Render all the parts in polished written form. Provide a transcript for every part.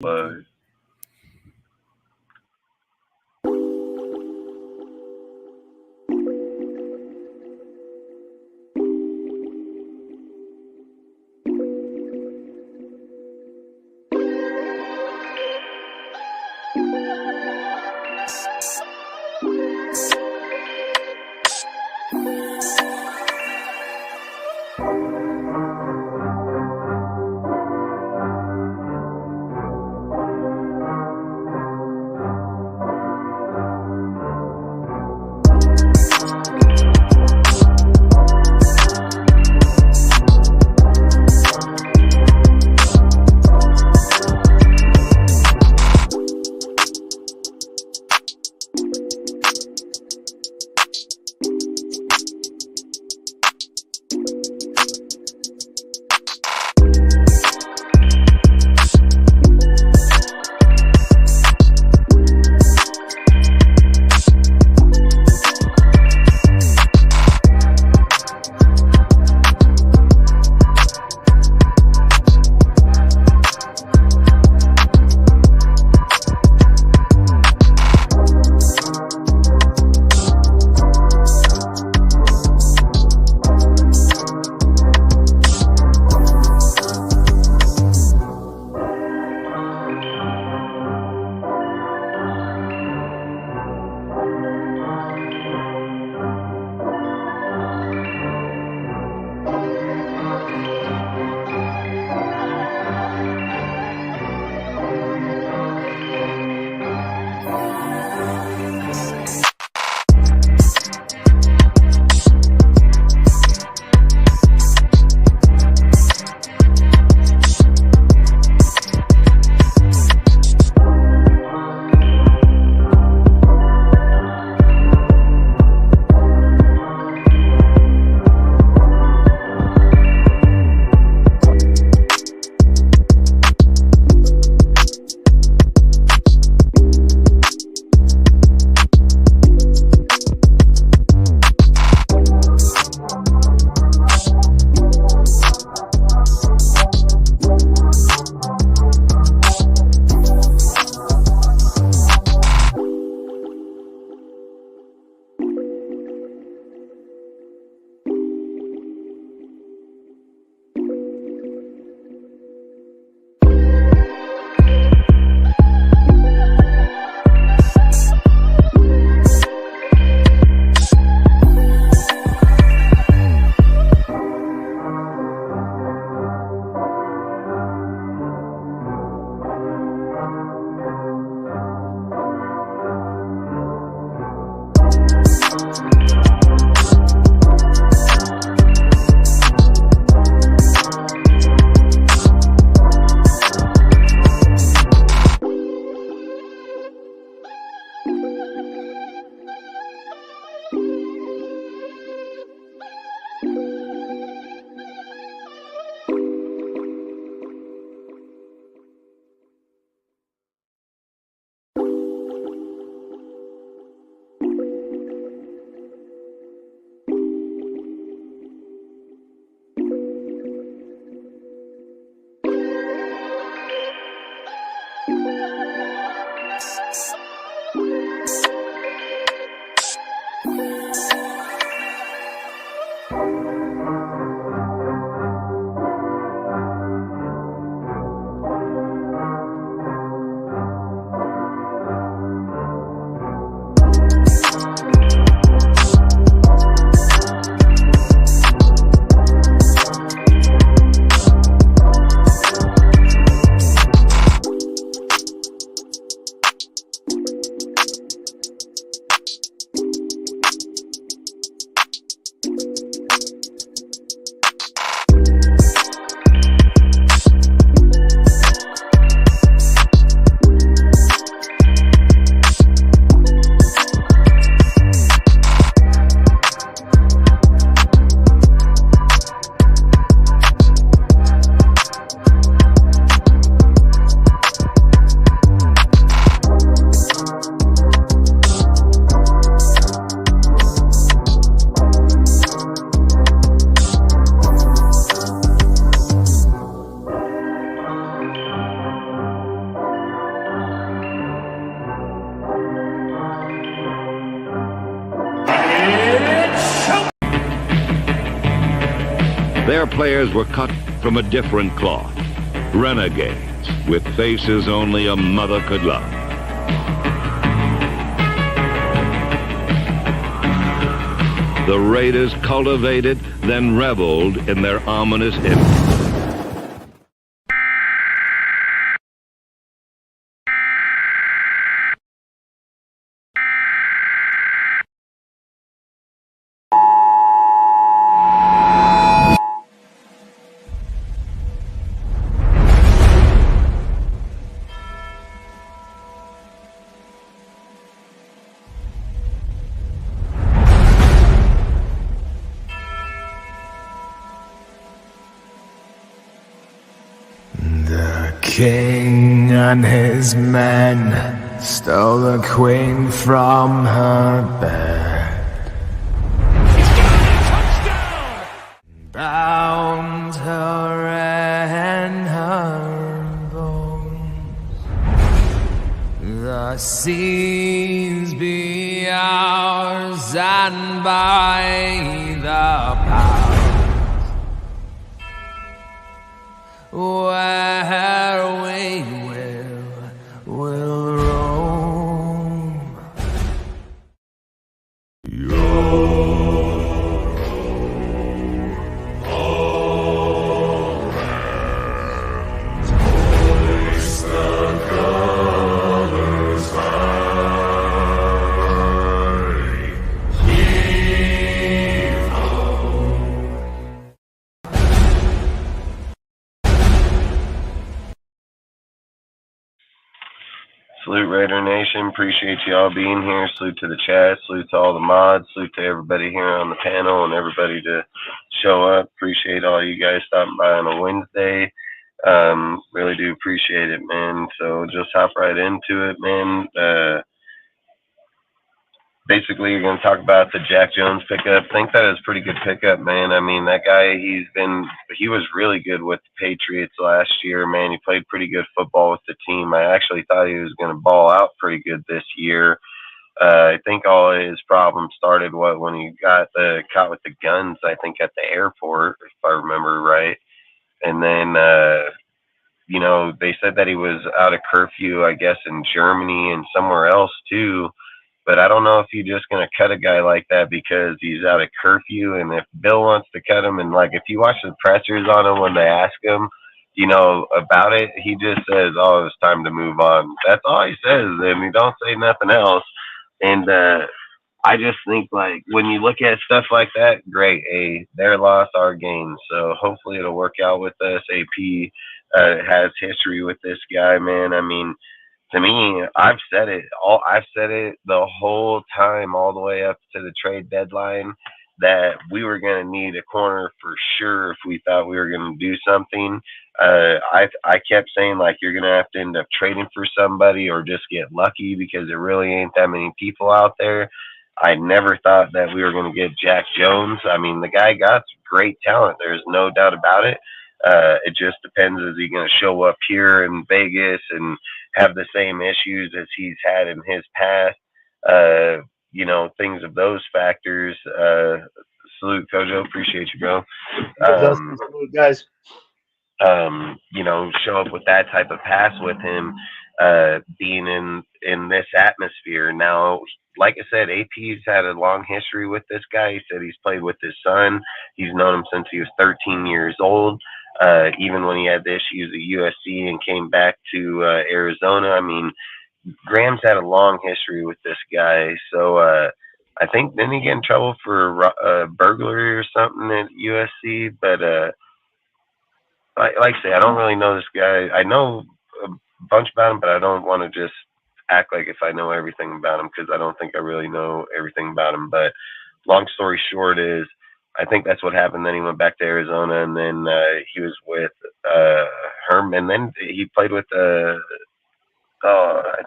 Bye. Their players were cut from a different cloth. Renegades with faces only a mother could love. The Raiders cultivated, then reveled in their ominous image. The king and his men stole the queen from her bed, bound her in her bones. The seas be ours, and by the powers where we will roam. Hoist the colors high, heave ho. Salute Raider Nation, appreciate you all being here. Salute to the chat, salute to all the mods, salute to everybody here on the panel and everybody to show up. Appreciate all you guys stopping by on a Wednesday. Really do appreciate it, man. So just hop right into it, man. Basically, you're going to talk about the Jack Jones pickup. I think that is a pretty good pickup, man. I mean, that guy, he was really good with the Patriots last year, man. He played pretty good football with the team. I actually thought he was going to ball out pretty good this year. I think all his problems started when he got caught with the guns, I think, at the airport, if I remember right. And then, they said that he was out of curfew, I guess, in Germany and somewhere else, too. But I don't know if you're just going to cut a guy like that because he's out of curfew. And if Bill wants to cut him, and if you watch the pressers on him when they ask him, about it, he just says, "Oh, it's time to move on." That's all he says, and he don't say nothing else. And I just think when you look at stuff like that, great. Their loss, our gain. So hopefully it'll work out with us. AP has history with this guy, man. I mean, to me, I've said it the whole time, all the way up to the trade deadline, that we were going to need a corner for sure if we thought we were going to do something. I kept saying you're going to have to end up trading for somebody or just get lucky because there really ain't that many people out there. I never thought that we were going to get Jack Jones. I mean, the guy got great talent. There's no doubt about it. It just depends, is he going to show up here in Vegas and have the same issues as he's had in his past? Things of those factors. Salute, Kojo. Appreciate you, bro. Salute, guys. Show up with that type of pass with him, being in this atmosphere. Now, like I said, AP's had a long history with this guy. He said he's played with his son. He's known him since he was 13 years old. Even when he had the issues at USC and came back to Arizona. I mean, Graham's had a long history with this guy. So I think didn't he get in trouble for burglary or something at USC? But like I say, I don't really know this guy. I know a bunch about him, but I don't want to just act like if I know everything about him because I don't think I really know everything about him. But long story short is, I think that's what happened. Then he went back to Arizona, and then he was with Herm, and then he played with I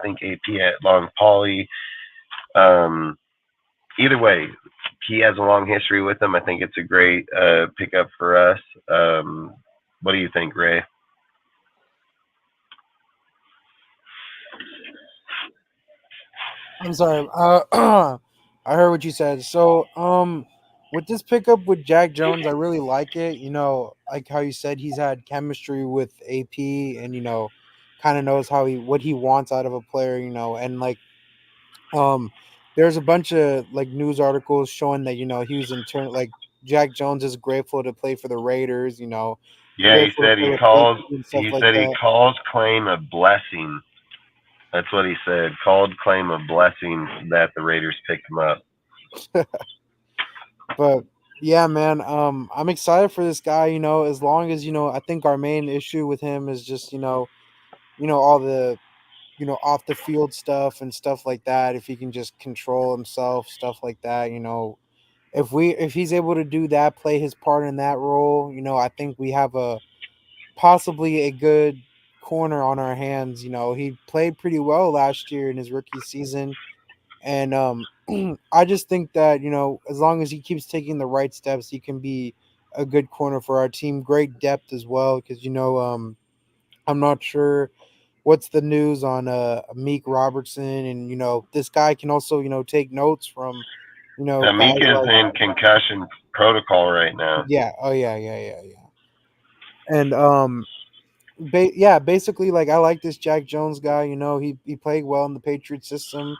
think AP at Long Poly. Either way, he has a long history with him. I think it's a great pickup for us. What do you think, Ray? I'm sorry. I heard what you said. So, with this pickup with Jack Jones, I really like it. Like how you said, he's had chemistry with AP, and kind of knows what he wants out of a player. And like um, there's a bunch of like news articles showing that he was in turn like Jack Jones is grateful to play for the Raiders. Yeah, Grateful to play with AP and stuff he like said he that. calls claim a blessing. That's what he said. Called claim a blessing that the Raiders picked him up. But yeah, man, I'm excited for this guy. As long as I think our main issue with him is just all the off the field stuff and stuff like that. If he can just control himself, stuff like that. If he's able to do that, play his part in that role, I think we have a possibly a good corner on our hands. He played pretty well last year in his rookie season, and I just think that as long as he keeps taking the right steps, he can be a good corner for our team. Great depth as well, because I'm not sure what's the news on Meek Robertson, and this guy can also take notes from guys Amika is like in concussion protocol right now. yeah, oh yeah, and yeah, basically like I like this Jack Jones guy. He played well in the Patriot system.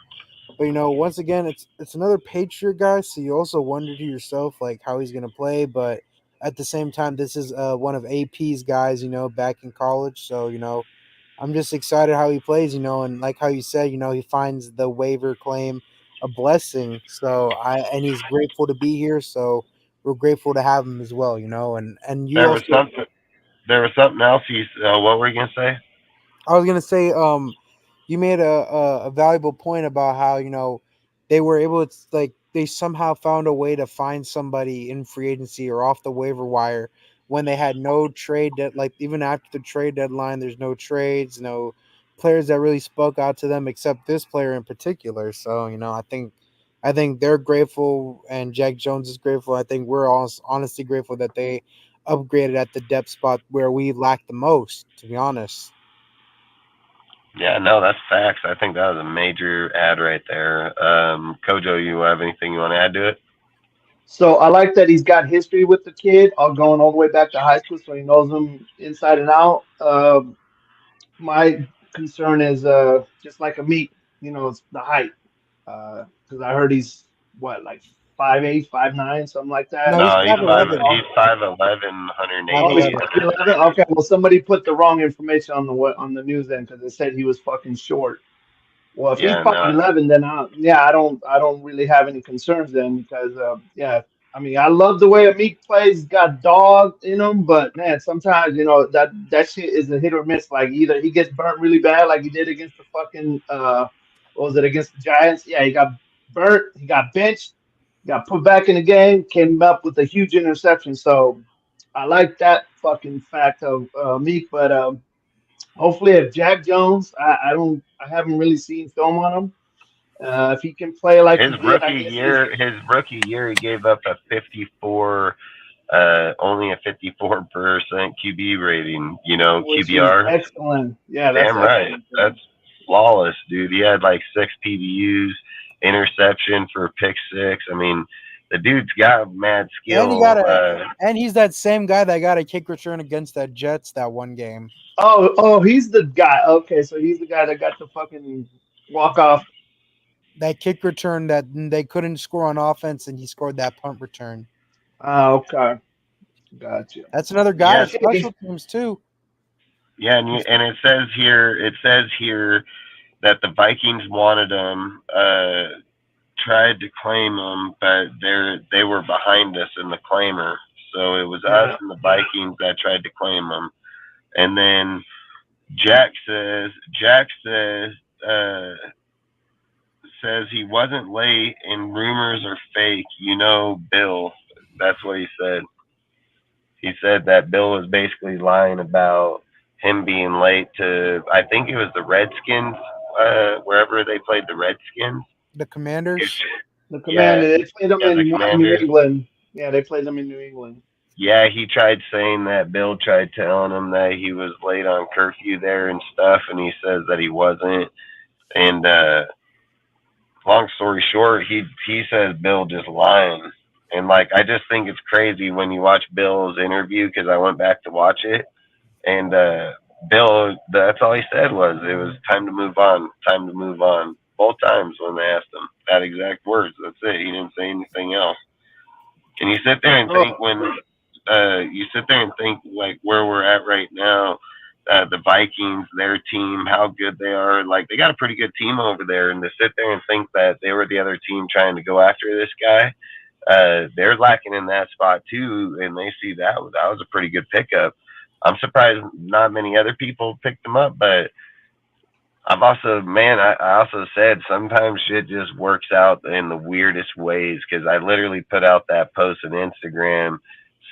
But once again, it's another Patriot guy, so you also wonder to yourself like how he's gonna play. But at the same time, this is one of AP's guys, back in college. So I'm just excited how he plays, and like how you said, he finds the waiver claim a blessing. So and he's grateful to be here. So we're grateful to have him as well, and you There was also something. There was something else. What were you gonna say? I was gonna say, you made a valuable point about how they were able to like they somehow found a way to find somebody in free agency or off the waiver wire when they had no trade like even after the trade deadline, there's no trades, no players that really spoke out to them except this player in particular. So I think they're grateful and Jack Jones is grateful. I think we're all honestly grateful that they upgraded at the depth spot where we lacked the most, to be honest. Yeah, no, that's facts. I think that was a major ad right there. Kojo, you have anything you want to add to it? So I like that he's got history with the kid, all going all the way back to high school, so he knows him inside and out. My concern is just like a meat, it's the height. Because I heard he's what, like 5'8", 5'9", something like that. No, he's No, five eleven. he's 5'11", Five Oh, he's 180. eleven. 5'11". Okay, well somebody put the wrong information on the news then because they said he was fucking short. Well, if he's Yeah, five no, eleven, then yeah, I don't really have any concerns then because yeah, I mean I love the way Meek plays. He's got dog in him, but man, sometimes that shit is a hit or miss. Like either he gets burnt really bad, like he did against the fucking what was it against the Giants? Yeah, he got burnt, he got benched, got put back in the game, came up with a huge interception. So I like that fucking fact of Meek, but hopefully, if Jack Jones, I haven't really seen film on him. If he can play like he did, I guess his rookie year, he gave up a 54, only a 54% QB rating. which is QBR. excellent. Yeah, that's Damn right. excellent. That's flawless, dude. He had like 6 PBUs, interception for pick six. I mean, the dude's got mad And he got skill. and he's that same guy that got a kick return against that Jets that one game. Oh, he's the guy. Okay, so he's the guy that got the fucking walk off. That kick return that they couldn't score on offense, and he scored that punt return. Okay, gotcha. That's another guy Yeah, at special teams too. yeah, and it says here that the Vikings wanted him, tried to claim him, but they were behind us in the claimer. So it was us Yeah, and the Vikings that tried to claim him. And then Jack says he wasn't late and rumors are fake. Bill. That's what he said. He said that Bill was basically lying about him being late to, I think it was the Redskins, wherever they played the Redskins. The Commanders. the Yeah, Commander. They played them the in New Commanders. England. Yeah, they played them in New England. Yeah, he tried saying that Bill tried telling him that he was late on curfew there and stuff, and he says that he wasn't. And long story short, he says Bill just lying, And like, I just think it's crazy when you watch Bill's interview because I went back to watch it, and Bill, that's all he said was it was time to move on, time to move on. Both times when they asked him that exact words, that's it. He didn't say anything else. And you sit there and think Oh, when you sit there and think like where we're at right now, the Vikings, their team, how good they are. Like they got a pretty good team over there, and to sit there and think that they were the other team trying to go after this guy, they're lacking in that spot too, and they see that was a pretty good pickup. I'm surprised not many other people picked them up, but I've also, man, I also said sometimes shit just works out in the weirdest ways because I literally put out that post on Instagram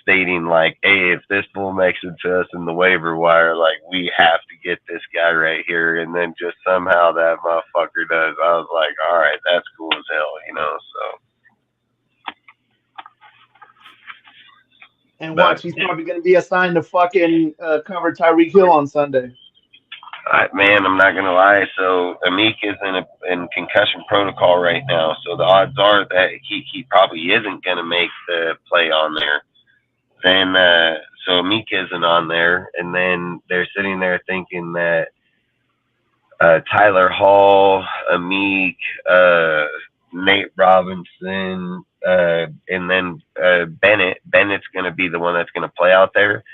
stating like, hey, if this bull makes it to us in the waiver wire, like we have to get this guy right here, and then just somehow that motherfucker does. I was like, all right, that's cool as hell, you know. So, and but watch, he's probably going to be assigned to fucking cover Tyreek Hill on Sunday. man, I'm not gonna lie. So Amik is in concussion protocol right now. So the odds are that he probably isn't gonna make the play on there. Then so Amik isn't on there, and then they're sitting there thinking that Tyler Hall, Amik, Nate Robinson, and then Bennett. Bennett's gonna be the one that's gonna play out there.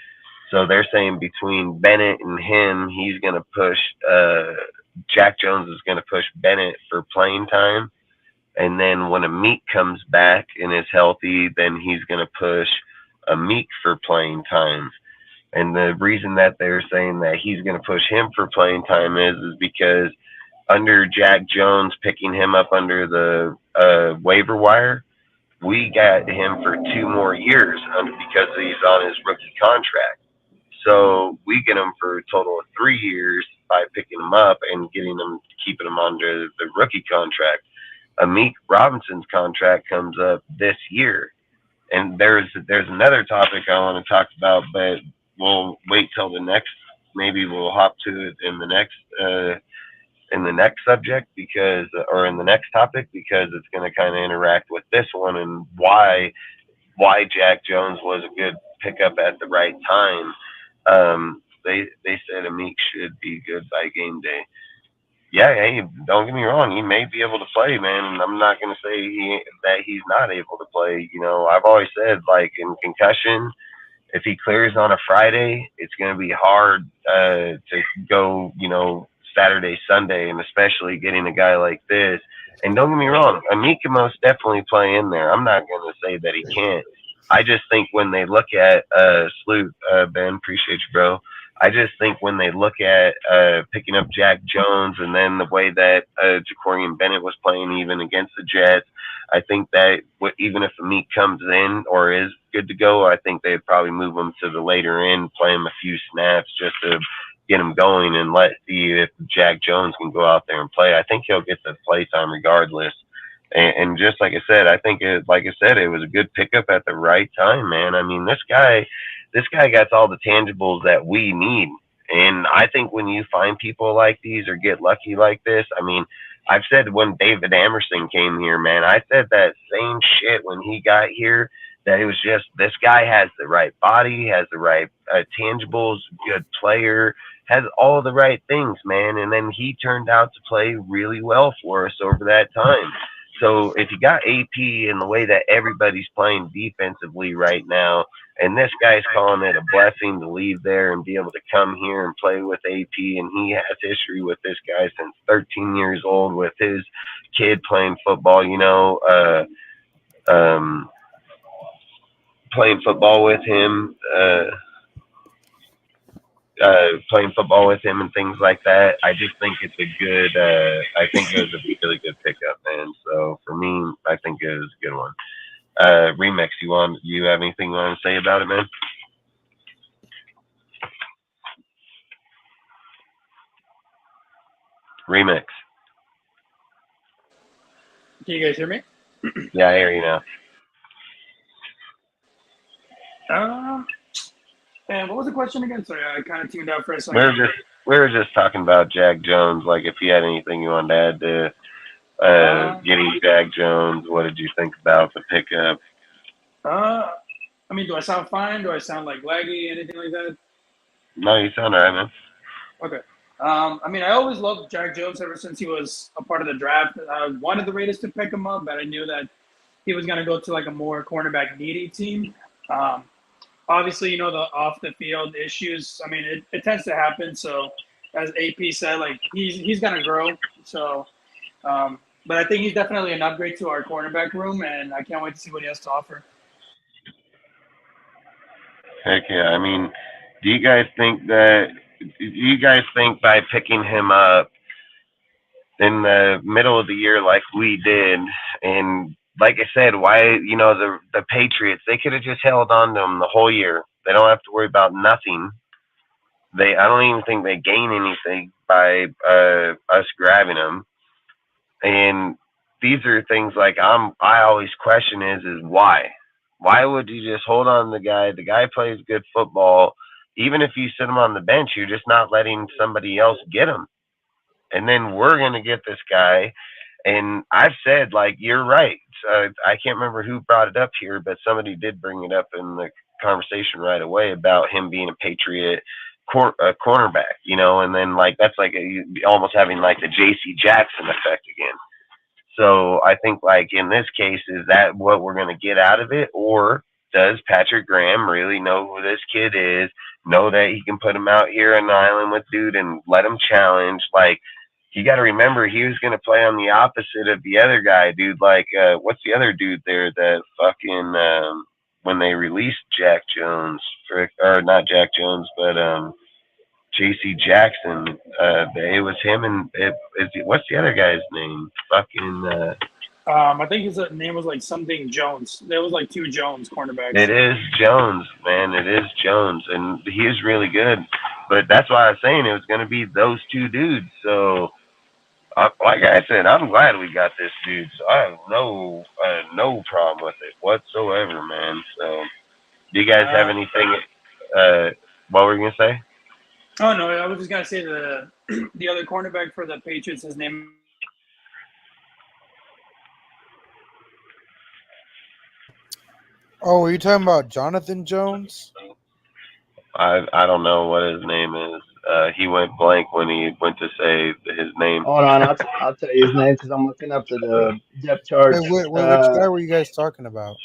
So they're saying between Bennett and him, he's going to push, Jack Jones is going to push Bennett for playing time. And then when Amik comes back and is healthy, then he's going to push Amik for playing time. And the reason that they're saying that he's going to push him for playing time is because under Jack Jones picking him up under the waiver wire, we got him for 2 more years because he's on his rookie contract. So we get him for a total of 3 years by picking him up and keeping him under the rookie contract. Amik Robinson's contract comes up this year, and there's another topic I want to talk about, but we'll wait till the next. Maybe we'll hop to it in the next subject or in the next topic because it's going to kind of interact with this one and why Jack Jones was a good pickup at the right time. They said Amik should be good by game day. Yeah, hey, don't get me wrong. He may be able to play, man. And I'm not going to say that he's not able to play. You know, I've always said, like, in concussion, if he clears on a Friday, it's going to be hard to go, you know, Saturday, Sunday, and especially getting a guy like this. And don't get me wrong, Amik can most definitely play in there. I'm not going to say that he can't. I just think when they look at Sloot, Ben, appreciate you, bro. I just think when they look at picking up Jack Jones and then the way that Jacorian Bennett was playing even against the Jets, I think that even if Amik comes in or is good to go, I think they'd probably move him to the later end, play him a few snaps just to get him going and see if Jack Jones can go out there and play. I think he'll get the play time regardless. And just like I said, I think it was a good pickup at the right time, man. I mean, this guy got all the tangibles that we need. And I think when you find people like these or get lucky like this, I mean, I've said when David Amerson came here, man, I said that same shit when he got here, that it was just, this guy has the right body, has the right tangibles, good player, has all the right things, man. And then he turned out to play really well for us over that time. So if you got AP in the way that everybody's playing defensively right now, and this guy's calling it a blessing to leave there and be able to come here and play with AP, and he has history with this guy since 13 years old with his kid playing football, you know, playing football with him, and things like that. I just think it's a good. I think it was a really good pickup, man. So for me, I think it was a good one. Remix, you have anything you want to say about it, man? Remix. Can you guys hear me? Yeah, I hear you now. And what was the question again? Sorry, I kind of tuned out for a second. We were just talking about Jack Jones. Like, if you had anything you wanted to add to getting Jack Jones, what did you think about the pickup? Uh, I mean, do I sound fine? Do I sound like laggy? Anything like that? No, you sound alright, man. Okay. I mean, I always loved Jack Jones ever since he was a part of the draft. I wanted the Raiders to pick him up, but I knew that he was going to go to like a more cornerback needy team. Um, Obviously, you know, the off the field issues. I mean, it tends to happen. So, as AP said, like he's going to grow. So, but I think he's definitely an upgrade to our cornerback room, and I can't wait to see what he has to offer. Heck yeah. I mean, do you guys think that? Do you guys think by picking him up in the middle of the year like we did, and like I said, why the Patriots they could have just held on to him the whole year. They don't have to worry about nothing. I don't even think they gain anything by us grabbing him. And these are things like I always question is why? Why would you just hold on to the guy? The guy plays good football. Even if you sit him on the bench, you're just not letting somebody else get him. And then we're gonna get this guy. And I've said like you're right. I can't remember who brought it up here, but somebody did bring it up in the conversation right away about him being a Patriot cornerback, and then like that's like almost having like the J.C. Jackson effect again. So I think like in this case, is that what we're going to get out of it, or does Patrick Graham really know who this kid is? Know that he can put him out here on the island with dude and let him challenge? Like you got to remember, he was going to play on the opposite of the other guy, dude. Like what's the other dude there that fucking when they released Jack Jones, or not Jack Jones, but J.C. Jackson. It was him and what's the other guy's name? Fucking. I think his name was like something Jones. There was like two Jones It cornerbacks. is Jones, man. It is Jones, and he is really good. But that's why I was saying it was going to be those two dudes. So, like I said, I'm glad we got this dude. So I have no problem with it whatsoever, man. So, do you guys have Uh, anything? Uh, what were you gonna say? oh no, I was just gonna say the the other cornerback for the Patriots. His name is Oh, are you talking about Jonathan Jones? I don't know what his name is. He went blank when he went to say his name. Hold on, I'll tell you his name because I'm looking up the depth Wait, chart. which guy were you guys talking about?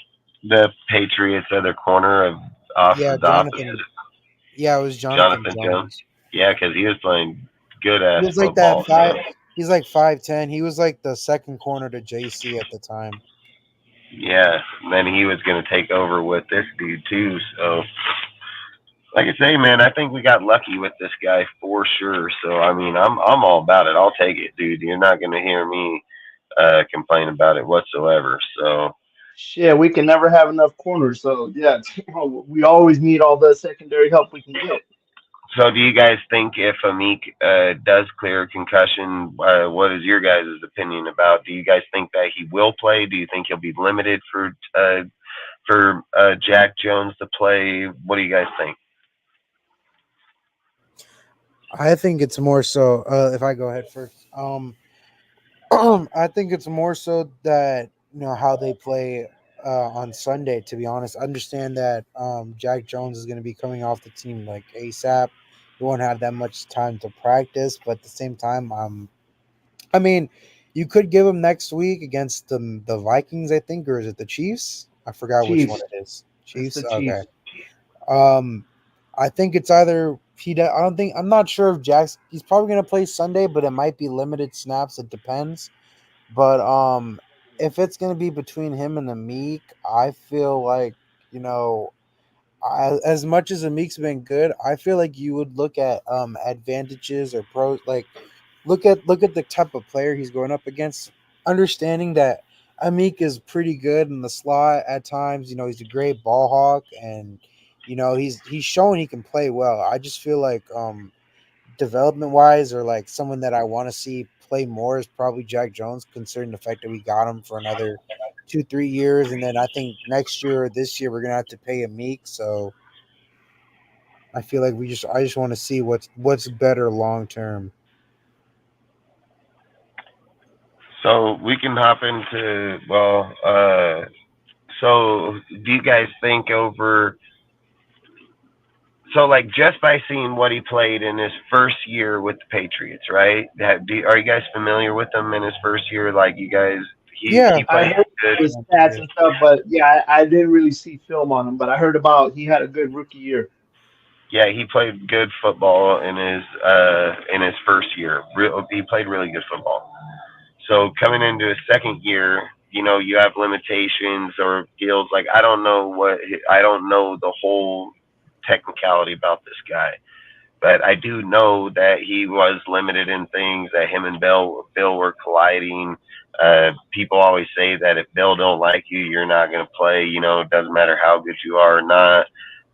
The Patriots other corner of off Yeah, the opposite, Jonathan. Yeah, it was Jonathan Jonathan Jones. Jones. Yeah, because he was playing good He ass was like that football. five. So He's like 5'10". He was like the second corner to JC at the time. yeah, and then he was gonna take over with this dude too. So like I say, man, I think we got lucky with this guy for sure. So I mean, I'm all about it. I'll take it, dude. You're not gonna hear me complain about it whatsoever. So Shit, we can never have enough corners. So yeah, we always need all the secondary help we can get. So, do you guys think if Amik does clear concussion, what is your guys' opinion about? Do you guys think that he will play? Do you think he'll be limited for Jack Jones to play? What do you guys think? I think it's more so. If I go ahead first, I think it's more so that how they play on Sunday. To be honest, I understand that Jack Jones is going to be coming off the team like ASAP. He won't have that much time to practice, but at the same time, I mean, you could give him next week against the Vikings, I think, or is it the Chiefs? I forgot which one Chiefs, it is. it's Chiefs. the Okay. Chiefs. Um, I think it's either he. I don't think. I'm not sure if Jack's. He's probably gonna play Sunday, but it might be limited snaps. It depends. But if it's gonna be between him and the Meek, I feel like you know, as much as Amik's been good, I feel like you would look at advantages or pros. Like look at the type of player he's going up against, understanding that Amik is pretty good in the slot at times. He's a great ball hawk, and he's showing he can play well. I just feel like development wise, or like someone that I want to see play more is probably Jack Jones, considering the fact that we got him for another 2-3 years, and then I think next year or this year we're gonna have to pay Amik. So I feel like I just want to see what's better long term. So we can hop into So, do you guys think over? So, like, just by seeing what he played in his first year with the Patriots, right? Are you guys familiar with him in his first year? Like, you guys, he Yeah, I played heard good. his stats and stuff, but yeah, I didn't really see film on him. But I heard about he had a good rookie year. Yeah, he played good football in his first year. He played really good football. So coming into his second year, you have limitations or deals. Like I don't know the whole technicality about this guy, but I do know that he was limited in things. That him and Bill were colliding. People always say that if Bill don't like you, you're not going to play. It doesn't matter how good you are or not.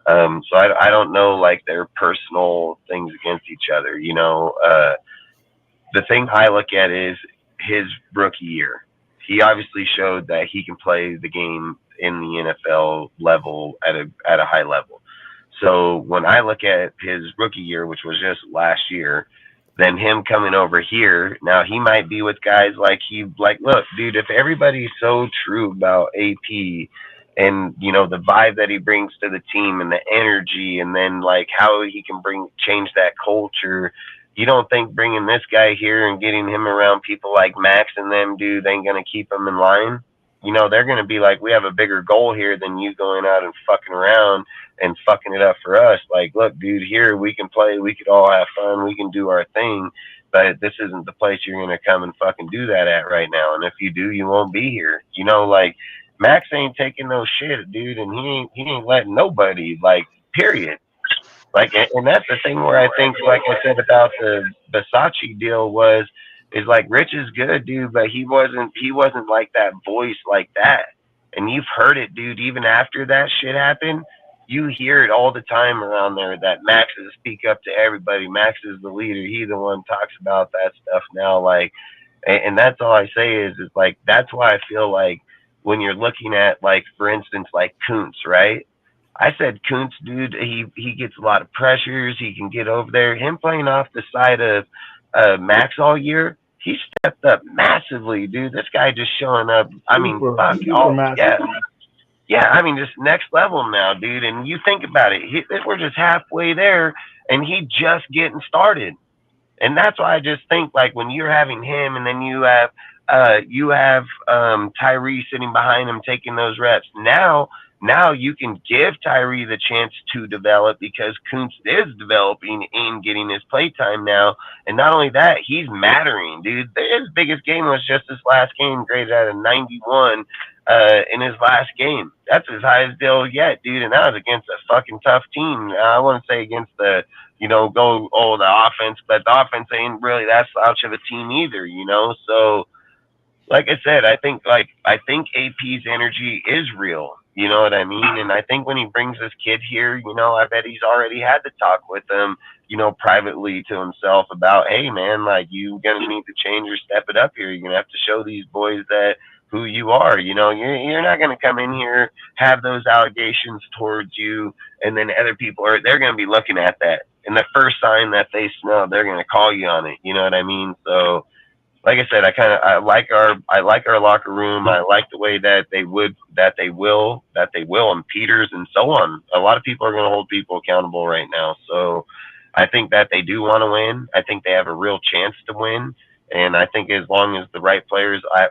So I don't know like their personal things against each other. The thing I look at is his rookie year. He obviously showed that he can play the game in the NFL level at a high level. So when I look at his rookie year, which was just last year, then him coming over here, now he might be with guys look, dude, if everybody's so true about AP and the vibe that he brings to the team and the energy and then like how he can change that culture, you don't think bringing this guy here and getting him around people like Max and them, dude, ain't gonna keep him in line? They're gonna be like, we have a bigger goal here than you going out and fucking around and fucking it up for us. Like, look, dude, here we can play, we could all have fun, we can do our thing, but this isn't the place you're gonna come and fucking do that at right now. And if you do, you won't be here. Like Max ain't taking no shit, dude, and he ain't letting nobody like period. Like, and that's the thing where I think, like I said about the Versace deal is like Rich is good, dude, but he wasn't like that voice like that. And you've heard it, dude. Even after that shit happened, you hear it all the time around there that Max is speak up to everybody. Max is the leader. He the one talks about that stuff now. Like, and that's all I say is like that's why I feel like when you're looking at like for instance like Kuntz, right? I said Kuntz, dude, he gets a lot of pressures. He can get over there. Him playing off the side of Max all year, he stepped up massively, dude. This guy just showing up. I mean, fuck, Super massive. yeah, yeah. I mean, just next level now, dude. And you think about it, we're just halfway there, and he just getting started. And that's why I just think like when you're having him and then you have Tyree sitting behind him taking those reps. Now you can give Tyree the chance to develop because Kuntz is developing and getting his play time now. And not only that, he's mattering, dude. His biggest game was just this last game, graded at a 91 in his last game. That's his highest deal yet, dude. And that was against a fucking tough team. I want to say against the offense, but the offense ain't really that slouch of a team either. So like I said, I think AP's energy is real. You know what I mean? And I think when he brings this kid here, I bet he's already had to talk with him, privately to himself about, hey man, like you gonna need to change or step it up here. You're gonna have to show these boys that who you are. You're not gonna come in here, have those allegations towards you, and then other people they're gonna be looking at that. And the first sign that they smell, they're gonna call you on it. You know what I mean? So like I said, I like our locker room. I like the way that they will, and Peters and so on. A lot of people are going to hold people accountable right now. So I think that they do want to win. I think they have a real chance to win. And I think as long as the right players, I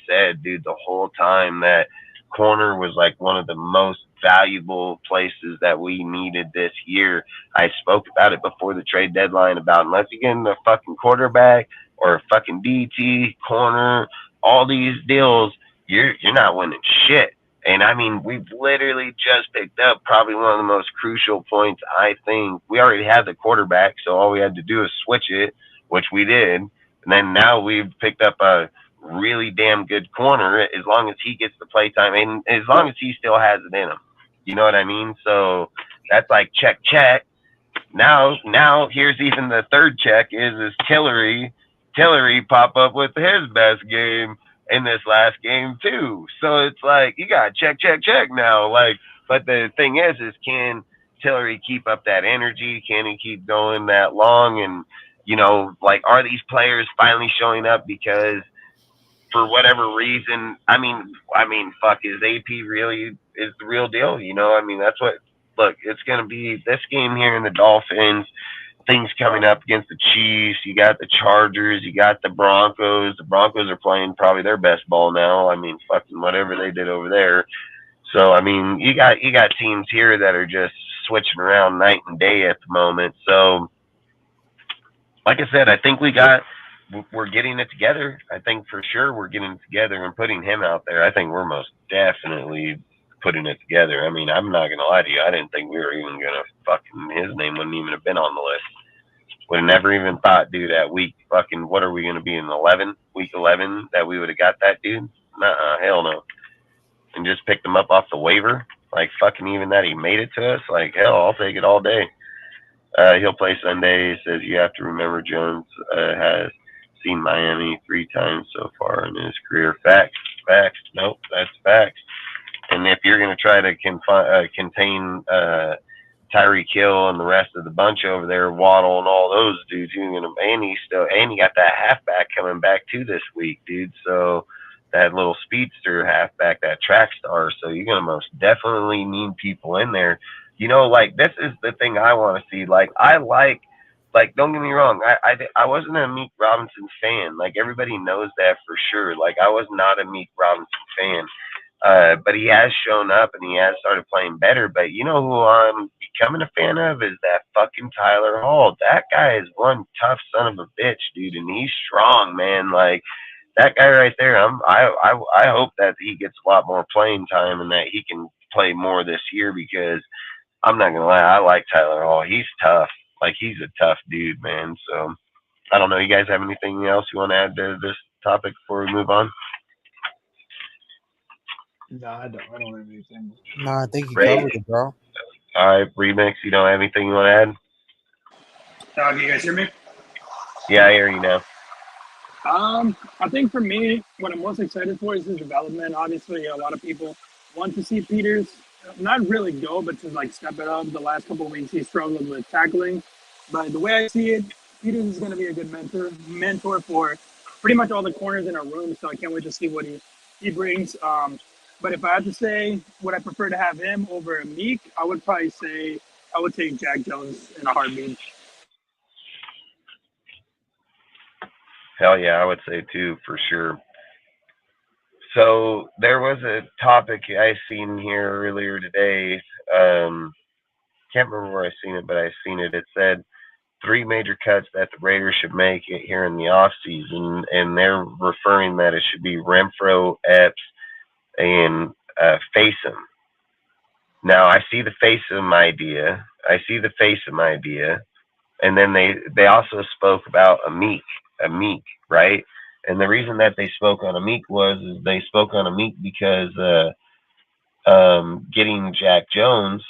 said, dude, the whole time that corner was like one of the most valuable places that we needed this year. I spoke about it before the trade deadline about unless you get in the fucking quarterback or fucking DT, corner, all these deals, you're not winning shit. And I mean, we've literally just picked up probably one of the most crucial points. I think we already had the quarterback, so all we had to do is switch it, which we did. And then now we've picked up a really damn good corner as long as he gets the play time and as long as he still has it in him. You know what I mean? So that's like check, check. Now here's even the third check is Tillery pop up with his best game in this last game too. So it's like you got check, check, check now. Like, but the thing is can Tillery keep up that energy? Can he keep going that long? And like, are these players finally showing up because for whatever reason, fuck, is AP really is the real deal? I mean, that's what. Look, it's gonna be this game here in the Dolphins. Things coming up against the Chiefs. You got the Chargers. You got the Broncos. The Broncos are playing probably their best ball now. I mean, fucking whatever they did over there. So I mean, you got teams here that are just switching around night and day at the moment. So like I said, I think we're getting it together. I think for sure we're getting it together and putting him out there. I think we're most definitely putting it together. I mean, I'm not gonna lie to you. I didn't think we were even gonna fucking his name wouldn't even have been on the list. Would have never even thought, dude, at week fucking what are we gonna be in 11, week 11 that we would have got that dude? Nuh-uh, hell no. And just picked him up off the waiver. Like fucking even that he made it to us. Like hell, I'll take it all day. He'll play Sunday. He says you have to remember Jones has seen Miami 3 times so far in his career. Facts, facts. Nope, that's facts. And if you're going to try to contain Tyreek Hill and the rest of the bunch over there, Waddle and all those dudes, you're going to and you got that halfback coming back too this week, dude. So that little speedster halfback, that track star. So you're going to most definitely need people in there. Like this is the thing I want to see. Like, don't get me wrong. I wasn't a Meek Robinson fan. Like everybody knows that for sure. Like I was not a Meek Robinson fan. But he has shown up and he has started playing better. But you know who I'm becoming a fan of is that fucking Tyler Hall. That guy is one tough son of a bitch, dude, and he's strong, man. Like that guy right there. I hope that he gets a lot more playing time and that he can play more this year because I'm not gonna lie, I like Tyler Hall. He's tough. Like he's a tough dude, man. So I don't know. You guys have anything else you want to add to this topic before we move on? No, I don't. I don't have anything. No, I think you Ray. covered it, bro. All right, remix. You don't have anything you want to add? Can you guys hear me? Yeah, I hear you now. I think for me, what I'm most excited for is his development. Obviously, a lot of people want to see Peters not really go, but to like step it up. The last couple of weeks, he struggled with tackling. But the way I see it, Peters is going to be a good mentor for pretty much all the corners in our room. So I can't wait to see what he brings. But if I had to say, would I prefer to have him over Meek? I would probably say I would take Jack Jones in a heartbeat. Hell yeah, I would say too, for sure. So there was a topic I seen here earlier today. Can't remember where I seen it, but I seen it. It said 3 major cuts that the Raiders should make here in the off season, and they're referring that it should be Renfro, Epps, and Facem. Now I see the Facem idea. And then they also spoke about a Meek, right? And the reason that they spoke on a Meek was is they spoke on a Meek because getting Jack Jones,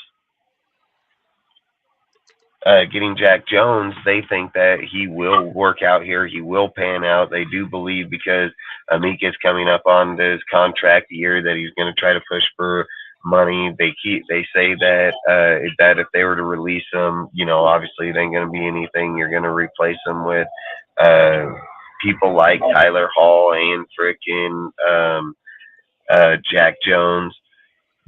they think that he will work out here. He will pan out. They do believe because Meek is coming up on his contract year that he's going to try to push for money. They say that that if they were to release him, obviously it ain't going to be anything. You're going to replace him with people like Tyler Hall and frickin' Jack Jones.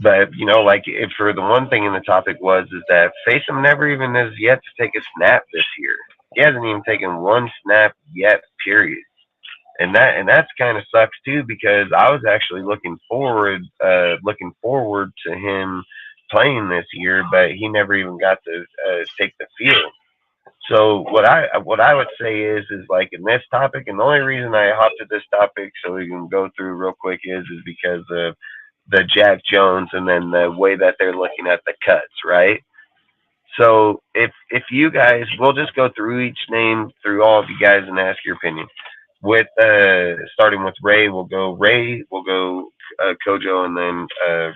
But like if for the one thing in the topic was is that Facem never even has yet to take a snap this year. He hasn't even taken one snap yet, period. And that's kind of sucks too because I was actually looking forward to him playing this year, but he never even got to take the field. So what I would say is like in this topic, and the only reason I hopped at this topic so we can go through real quick is because of the Jack Jones and then the way that they're looking at the cuts, right? So if you guys, we'll just go through each name through all of you guys and ask your opinion. With starting with Ray, we'll go Kojo, and then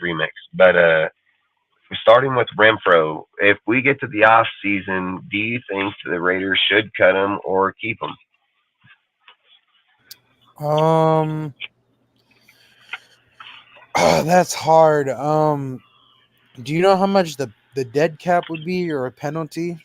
Remix. But starting with Renfro, if we get to the off season, do you think the Raiders should cut him or keep him? That's hard. Do you know how much the dead cap would be or a penalty?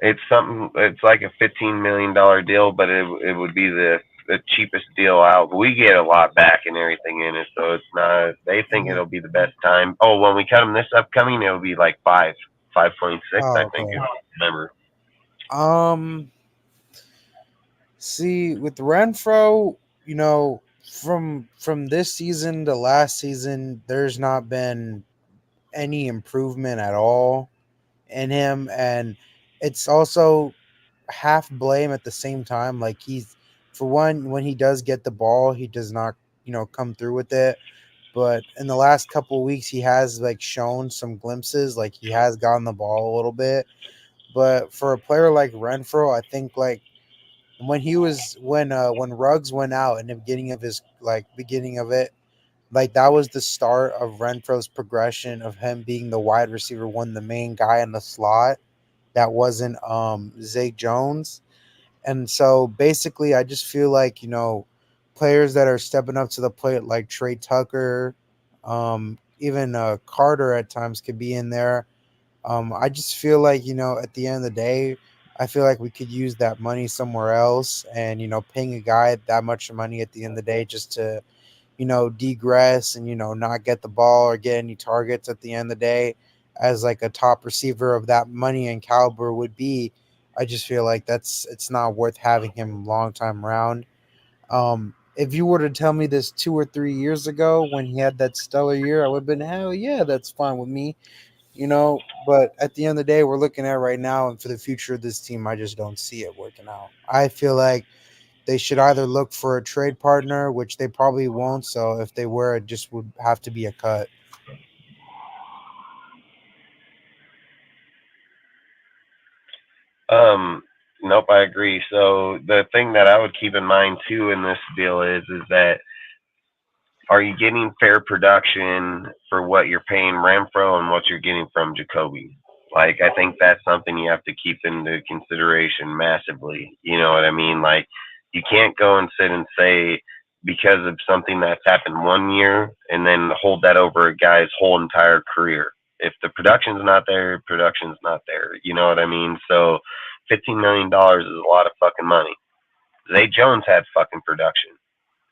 It's something. It's like a $15 million deal, but it would be the the cheapest deal out. But we get a lot back and everything in it, so it's not. They think Mhm. it'll be the best time. Oh, when we cut them this upcoming, it'll be like 5.6, I Oh, think. If okay. I remember. Um, See, with Renfro, from this season to last season, there's not been any improvement at all in him, and it's also half blame at the same time. Like he's for one, when he does get the ball, he does not, come through with it. But in the last couple of weeks, he has like shown some glimpses, like he has gotten the ball a little bit. But for a player like Renfro, I think like when Ruggs went out in the beginning of it, like that was the start of Renfro's progression of him being the wide receiver one, the main guy in the slot. That wasn't Zay Jones. And so basically I just feel like, players that are stepping up to the plate like Trey Tucker, even Carter at times could be in there. I just feel like, at the end of the day, I feel like we could use that money somewhere else, and, paying a guy that much money at the end of the day just to, degress and, not get the ball or get any targets at the end of the day as like a top receiver of that money and caliber would be. I just feel like it's not worth having him long time around. If you were to tell me this 2 or 3 years ago when he had that stellar year, I would have been, hell yeah, that's fine with me. But at the end of the day, we're looking at right now, and for the future of this team, I just don't see it working out. I feel like they should either look for a trade partner, which they probably won't. So if they were, it just would have to be a cut. Um, nope, I agree. So the thing that I would keep in mind too in this deal is that are you getting fair production for what you're paying Renfro and what you're getting from Jacoby? Like, I think that's something you have to keep into consideration massively. You know what I mean? Like, you can't go and sit and say because of something that's happened one year and then hold that over a guy's whole entire career. If the production's not there, production's not there. You know what I mean? So, $15 million is a lot of fucking money. Zay Jones had fucking production.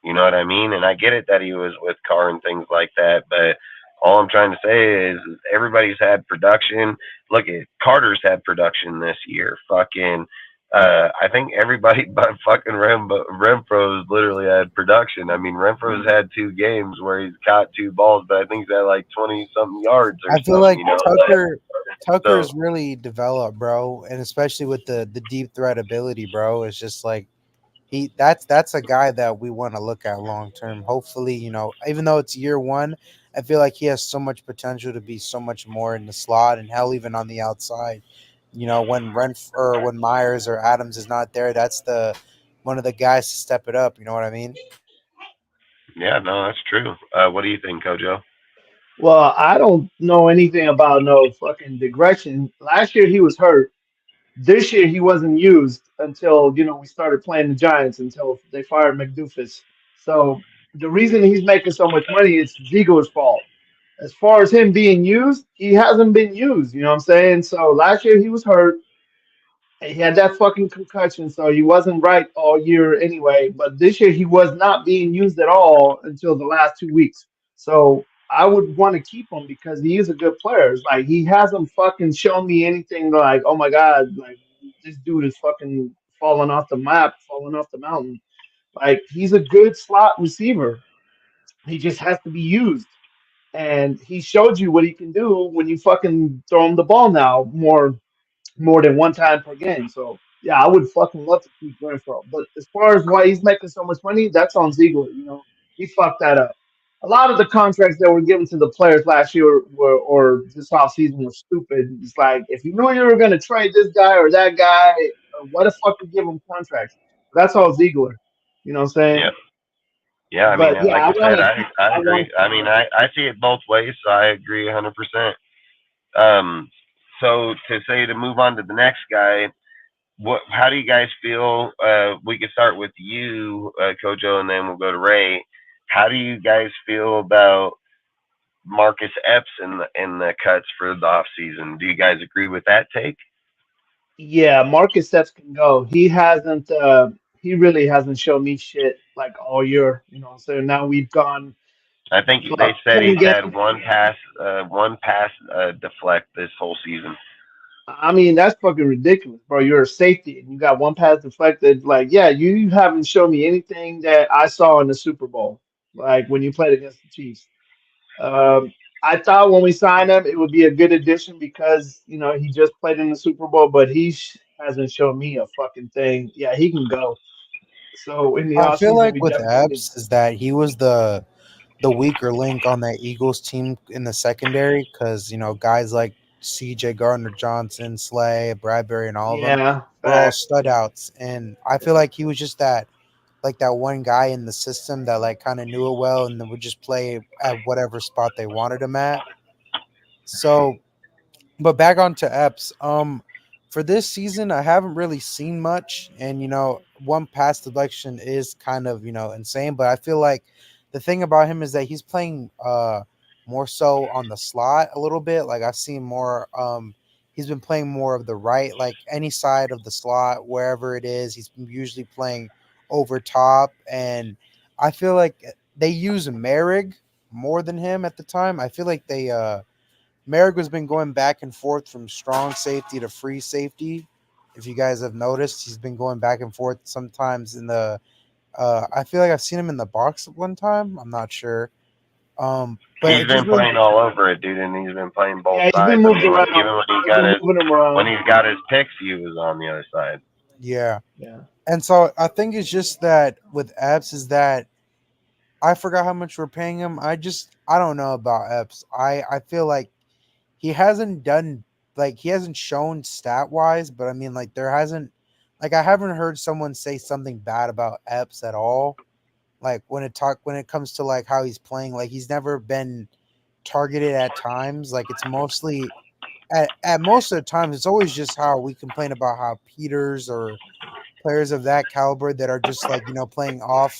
You know what I mean? And I get it that he was with Carr and things like that, but all I'm trying to say is everybody's had production. Look at Carter's had production this year. Fucking, I think everybody but fucking Renfro's literally had production. I mean, Renfro's had 2 games where he's caught 2 balls, but I think he's had like 20 something yards or I feel something. like You know, so Tucker's really developed, bro, and especially with the deep threat ability, bro. It's just like that's a guy that we want to look at long term. Hopefully, even though it's year one, I feel like he has so much potential to be so much more in the slot and hell even on the outside. When or when Myers or Adams is not there, that's the one of the guys to step it up. You know what I mean? yeah, no, that's true. What do you think, Kojo? Well, I don't know anything about no fucking digression. Last year he was hurt. This year he wasn't used until we started playing the Giants until they fired McDoofus. So the reason he's making so much money it's Ziegler's fault. As far as him being used, he hasn't been used. You know what I'm saying? So last year he was hurt. He had that fucking concussion, so he wasn't right all year anyway. But this year he was not being used at all until the last 2 weeks. So I would want to keep him because he is a good player. It's like he hasn't fucking shown me anything like, oh my god, like this dude is fucking falling off the map, falling off the mountain. Like he's a good slot receiver. He just has to be used. And he showed you what he can do when you fucking throw him the ball now more than one time per game. So yeah, I would fucking love to keep Renfro. But as far as why he's making so much money, that's on Ziegler. He fucked that up. A lot of the contracts that were given to the players last year were or this offseason were stupid. It's like if you knew you were going to trade this guy or that guy, what the fuck you give them contracts? That's all Ziegler. You know what I'm Yeah. saying? Yeah, I mean, But yeah, like I I want said, to I I agree. want I mean, I see it both ways, so I agree 100%. Um, so to move on to the next guy, how do you guys feel? We could start with you, Kojo, and then we'll go to Ray. How do you guys feel about Marcus Epps in the cuts for the off season? Do you guys agree with that take? yeah, Marcus Steps can go. He hasn't. he really hasn't shown me shit like all year. So now we've gone I think they what, said 10 he's had games. one pass deflect this whole season. I mean, that's fucking ridiculous, bro. You're a safety and you got one pass deflected. Like, yeah, you haven't shown me anything that I saw in the Super Bowl, like when you played against the Chiefs. I thought when we signed him, it would be a good addition because he just played in the Super Bowl, but hasn't shown me a fucking thing. Yeah, he can go. So in the I feel offseason, like we with definitely need. Epps is that he was the weaker link on that Eagles team in the secondary because guys like C.J. Gardner Johnson, Slay, Bradbury, and all of them Yeah, were all facts. stud outs, and I feel like he was just that one guy in the system that like kind of knew it well and then would just play at whatever spot they wanted him at. So but back on to Epps. For this season, I haven't really seen much, and one pass deflection is kind of insane. But I feel like the thing about him is that he's playing more so on the slot a little bit. Like I've seen more. He's been playing more of the right, like any side of the slot, wherever it is. He's usually playing over top, and I feel like they use Merrick more than him at the time. I feel like they. Merrick has been going back and forth from strong safety to free safety. If you guys have noticed, he's been going back and forth sometimes in the. I feel like I've seen him in the box one time. I'm not sure. But He's it just been really, playing all over it, dude, and he's been playing both Yeah, he's been sides. I moved mean, when, around. even He's been moving him when around. he's got his picks, he was on the other side. yeah. Yeah. And so I think it's just that with Epps is that I forgot how much we're paying him. I don't know about Epps. I feel like he hasn't done like he hasn't shown stat wise, but I mean like there hasn't like I haven't heard someone say something bad about Epps at all. Like when it comes to like how he's playing, like he's never been targeted at times. Like it's mostly at most of the times it's always just how we complain about how Peters or players of that caliber that are just like playing off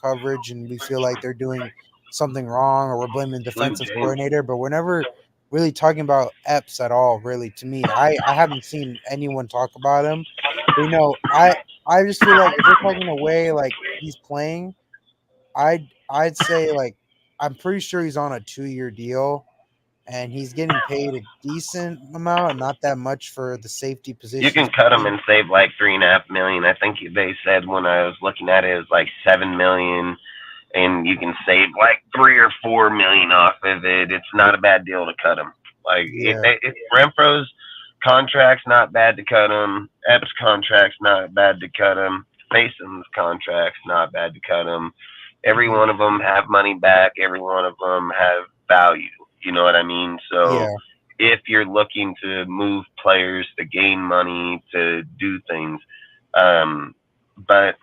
coverage and we feel like they're doing something wrong or we're blaming the Blue defensive James. coordinator, but we're never really talking about Epps at all. Really, to me, I haven't seen anyone talk about him. But, I just feel like if we're talking away like he's playing, I'd say like I'm pretty sure he's on a 2-year deal and he's getting paid a decent amount, not that much for the safety You positions. can cut him and save like 3.5 million. I think they said when I was looking at it, it was like 7 million, and you can save like 3 or 4 million off of it. It's not a bad deal to cut him. Like Yeah, if Renfro's contract's not bad to cut him, Epps' contract's not bad to cut him, Mason's contract's not bad to cut him. Every mhm, one of them have money back. Every one of them have value. You know what I mean? So yeah. if you're looking to move players to gain money to do things, but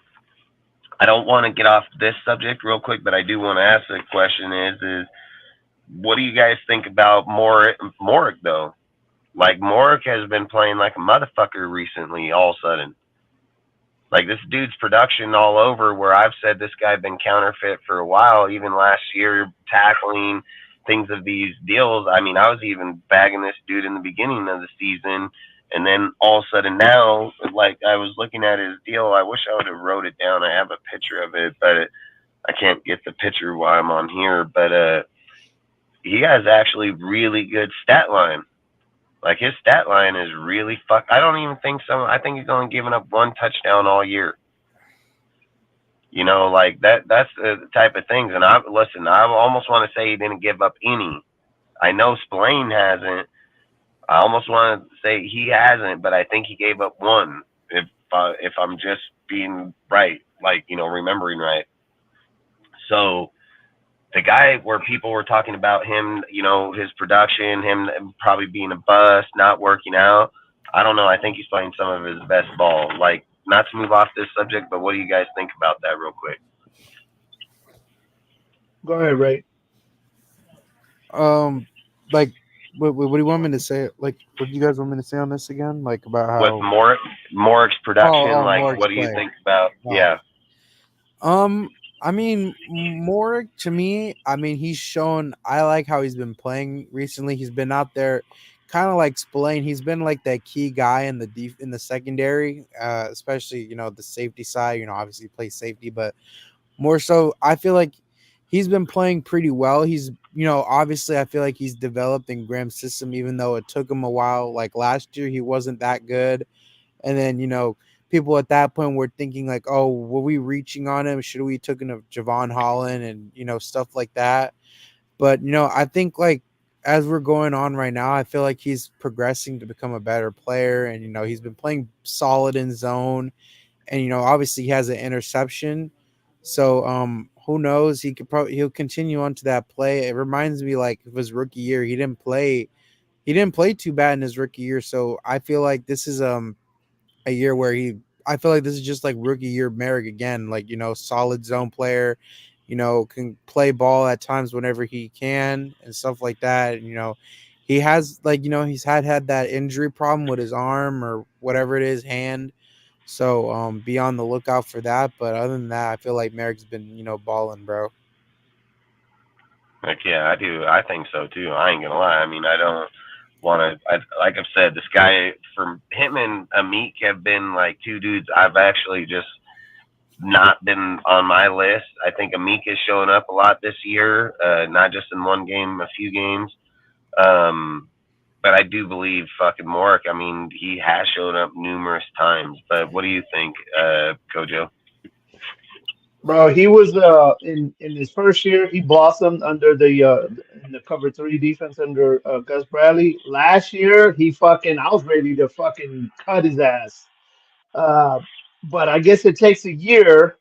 I don't want to get off this subject real quick, but I do want to ask the question is what do you guys think about Morick though? Like Morick has been playing like a motherfucker recently all of a sudden. Like this dude's production all over where I've said this guy been counterfeit for a while, even last year, tackling things of these deals. I mean, I was even bagging this dude in the beginning of the season. And then all of a sudden now, like I was looking at his deal, I wish I would have wrote it down. I have a picture of it, but I can't get the picture while I'm on here. But he has actually really good stat line. Like his stat line is really fuck. I don't even think so. I think he's only given up one touchdown all year. You know, like that's the type of things. And I listen, I almost want to say he didn't give up any. I know Spillane hasn't. I almost want to say he hasn't, but I think he gave up one. If I'm just being right, like remembering right. So the guy where people were talking about him, his production, him probably being a bust, not working out. I don't know. I think he's playing some of his best ball. Like, not to move off this subject, but what do you guys think about that, real quick? Go ahead, Ray. Um, like, what do you want me to say? Like, what do you guys want me to say on this again? Like about With how? Morick's production, like, Morg's what do you play. think about? Oh, Yeah, I mean, more to me, I mean, he's shown. I like how he's been playing recently. He's been out there kind of like Spillane, he's been like that key guy in in the secondary, especially the safety side. Obviously he plays safety, but more so, I feel like he's been playing pretty well. He's obviously I feel like he's developed in Graham's system, even though it took him a while. Like last year, he wasn't that good, and then people at that point were thinking like, oh, were we reaching on him? Should we taken of Javon Holland and stuff like that? But I think like as we're going on right now, I feel like he's progressing to become a better player, and he's been playing solid in zone, and obviously he has an interception. So who knows? He'll continue on to that play. It reminds me like of his rookie year. He didn't play too bad in his rookie year. So I feel like this is a year where I feel like this is just like rookie year Merrick again, like solid zone player, can play ball at times whenever he can and stuff like that. And he has like he's had that injury problem with his arm or whatever it is, hand. So be on the lookout for that. But other than that, I feel like Merrick's been balling, bro. Like, yeah, I do. I think so too. I ain't gonna lie. I mean, I don't want to. Like I've said, this guy, for him and Amik have been like two dudes I've actually just not been on my list. I think Amik is showing up a lot this year, not just in one game, a few games. Um, but I do believe fucking Mork. I mean, he has shown up numerous times. But what do you think, Kojo? Bro, he was in his first year, he blossomed under the in the cover three defense under Gus Bradley. Last year, he fucking I was ready to fucking cut his ass. Uh, but I guess it takes a year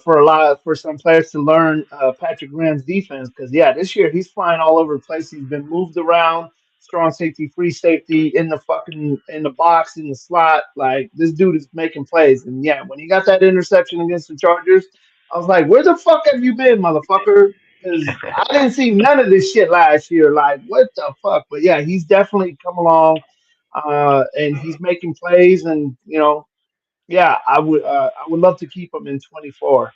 for some players to learn Patrick Graham's defense because yeah, this year he's flying all over the place. He's been moved around, strong safety, free safety, in the fucking in the box, in the slot. Like this dude is making plays. And yeah, when he got that interception against the Chargers, I was like, where the fuck have you been, motherfucker? Because I didn't see none of this shit last year. Like, what the fuck? But yeah, he's definitely come along and he's making plays, and yeah, I would love to keep him in 24.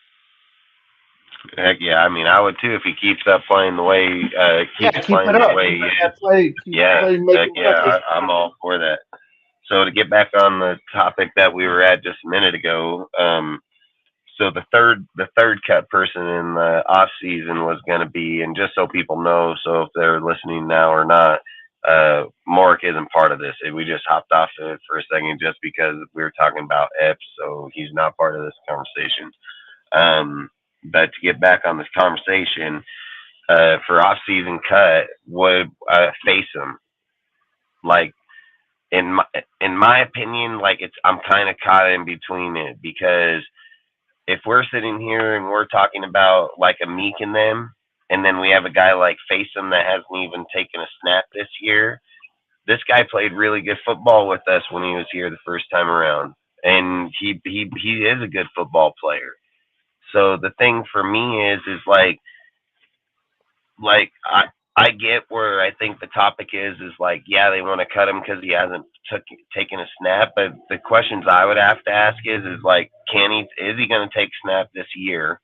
Heck yeah, I mean, I would too if he keeps up playing the way, Yeah, keeps keep playing it the up. way Keep he it is. that play. Keep Yeah, play heck making yeah, plays. I'm all for that. So to get back on the topic that we were at just a minute ago, so the third cut person in the off season was going to be, and just so people know, so if they're listening now or not, Mork isn't part of this. We just hopped off it for a second just because we were talking about Epps, so he's not part of this conversation. But to get back on this conversation, for off season cut would face him like in my opinion, like I'm kind of caught in between it because if we're sitting here and we're talking about like a Meek and them, and then we have a guy like Facem that hasn't even taken a snap this year. This guy played really good football with us when he was here the first time around, and he is a good football player. So the thing for me is like I get where I think the topic is like yeah they want to cut him because he hasn't taken a snap, but the questions I would have to ask is like is he going to take snap this year?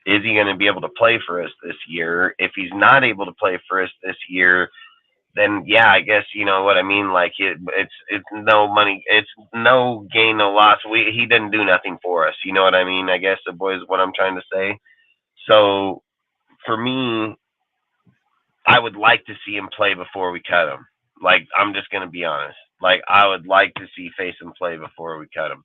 Is he going to be able to play for us this year? If he's not able to play for us this year, then yeah, I guess you know what I mean. Like it's no money, it's no gain, no loss. He didn't do nothing for us. You know what I mean? I guess the boys, what I'm trying to say. So for me, I would like to see him play before we cut him. Like I'm just gonna be honest. Like I would like to see face him play before we cut him.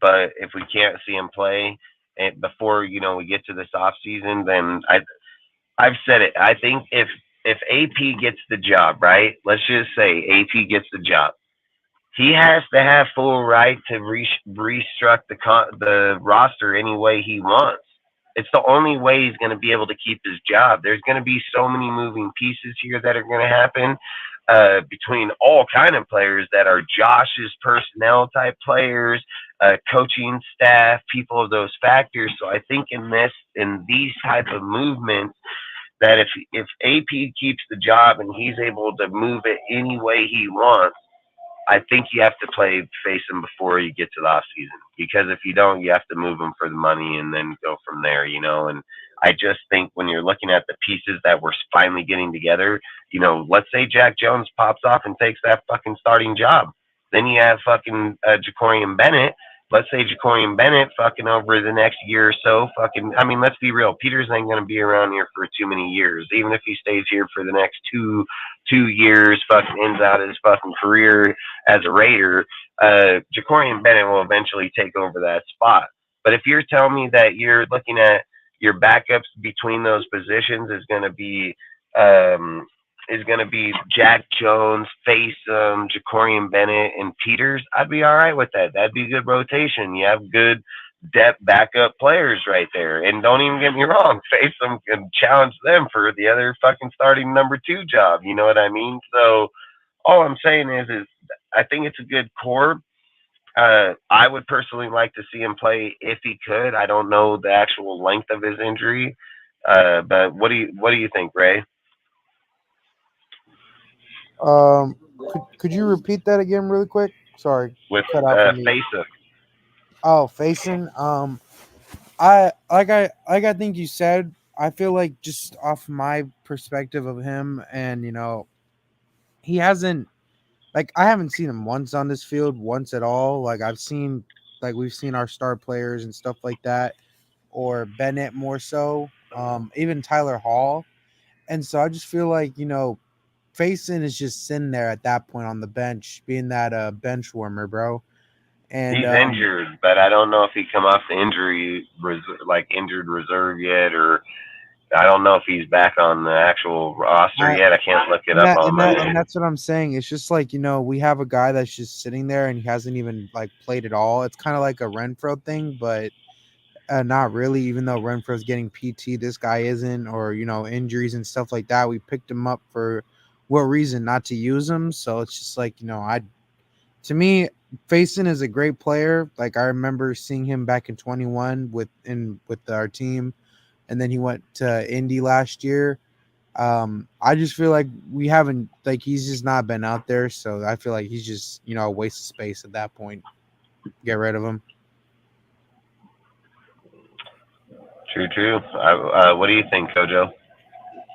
But if we can't see him play and before we get to this off season, then I've said it. I think if AP gets the job, right? Let's just say AP gets the job. He has to have full right to restruct the roster any way he wants. It's the only way he's going to be able to keep his job. There's going to be so many moving pieces here that are going to happen between all kind of players that are Josh's personnel type players, coaching staff, people of those factors. So I think in these type of movements, that if AP keeps the job and he's able to move it any way he wants, I think you have to face him before you get to the off season, because if you don't, you have to move him for the money and then go from there, And I just think when you're looking at the pieces that we're finally getting together, let's say Jack Jones pops off and takes that fucking starting job. Then you have fucking Jacorian Bennett. Let's say Jacorian Bennett fucking over the next year or so, I mean, let's be real. Peters ain't going to be around here for too many years. Even if he stays here for the next two years, fucking ends out his fucking career as a Raider, Jacorian Bennett will eventually take over that spot. But if you're telling me that you're looking at your backups between those positions um, is going to be Jack Jones, Jacorian Bennett, and Peters, I'd be all right with that. That'd be good rotation. You have good depth backup players right there. And don't even get me wrong, face them and challenge them for the other fucking starting number 2 job. You know what I mean? So all I'm saying is I think it's a good core. I would personally like to see him play if he could. I don't know the actual length of his injury, but what do you think, Ray? Could you repeat that again really quick? Sorry, With cut out for me. Fesa. Oh, facing. I think you said. I feel like just off my perspective of him, and he hasn't. Like, I haven't seen him once on this field, once at all. We've seen our star players and stuff like that, or Bennett more so. Even Tyler Hall, and so I just feel like Faison is just sitting there at that point on the bench, being that bench warmer, bro. And He's injured, but I don't know if he come off the injured reserve yet, or I don't know if he's back on the actual roster yet. I can't look it up on my end. And that's what I'm saying. It's just like, we have a guy that's just sitting there and he hasn't even played at all. It's kind of like a Renfro thing, but not really. Even though Renfro's getting PT, this guy isn't, or injuries and stuff like that. We picked him up for what reason? Not to use him. So it's just like, to me, Faison is a great player. Like, I remember seeing him back in 21 with our team, and then he went to Indy last year. I just feel like we haven't, he's just not been out there, so I feel like he's just a waste of space at that point. Get rid of him. True. What do you think, Kojo?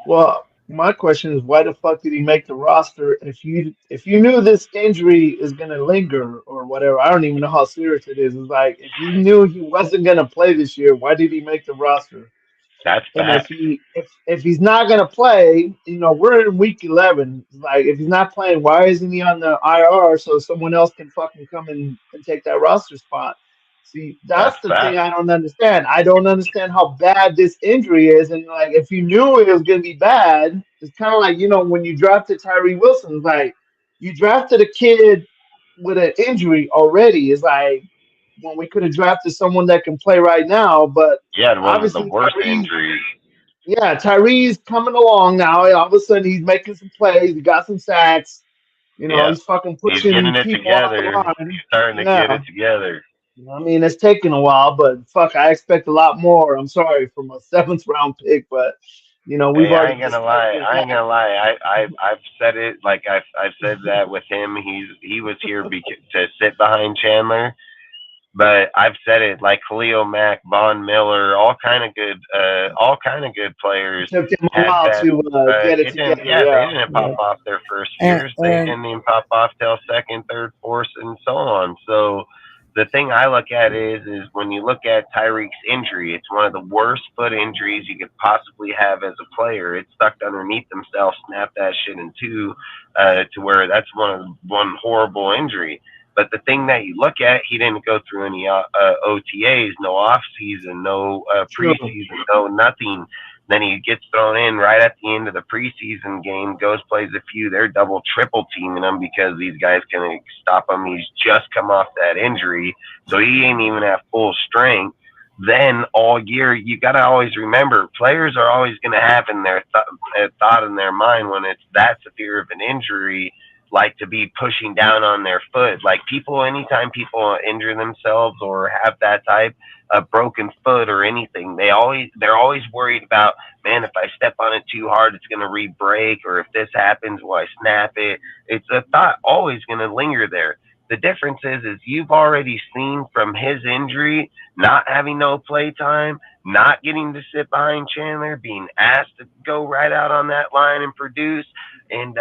Well, my question is, why the fuck did he make the roster if you knew this injury is gonna linger or whatever? I don't even know how serious it is. It's like, if you knew he wasn't gonna play this year, why did he make the roster? That's And if facts. he's not gonna play, we're in week 11. Like, if he's not playing, why isn't he on the IR so someone else can fucking come in and take that roster spot? See, That's that's the thing facts. I don't understand. I don't understand how bad this injury is. And like, if you knew it was gonna be bad, it's kind of like, when you drafted Tyree Wilson, it's like you drafted a kid with an injury already. It's like, when we could have drafted someone that can play right now, but Yeah, one of the obviously worst injuries. Tyree's coming along now. All of a sudden, he's making some plays. He got some sacks. Yeah, He's fucking he's pushing getting it people off the together. He's line. starting to get Yeah. it together. I mean, it's taken a while, but fuck, I expect a lot more. I'm sorry, from a seventh round pick, but we've Hey, I already ain't gonna discussed lie. this. I ain't gonna lie. I've said it. Like I've said that with him. He was here to sit behind Chandler. But I've said it, like Khalil Mack, Von Miller, all kind of good It players took them a had while that. to get it It didn't, together. yeah, they Yeah. didn't pop Yeah. off their first And, years. They and didn't even pop off till second, third, fourth, and so on. So the thing I look at is when you look at Tyreek's injury, it's one of the worst foot injuries you could possibly have as a player. It stuck underneath himself, snapped that shit in two, to where that's one horrible injury. But the thing that you look at, he didn't go through any OTAs, no off season, no True. preseason, no nothing. Then he gets thrown in right at the end of the preseason game, goes plays a few. They're double, triple teaming him because these guys can stop him. He's just come off that injury, so he ain't even at full strength. Then all year, you got to always remember, players are always going to have in their thought in their mind when it's that severe of an injury. like to be pushing down on their foot. Like people, anytime people injure themselves or have that type of broken foot or anything, they're always worried about, man, if I step on it too hard, it's gonna re-break, or if this happens, will I snap it? It's a thought always gonna linger there. The difference is you've already seen from his injury, not having no play time, not getting to sit behind Chandler, being asked to go right out on that line and produce, and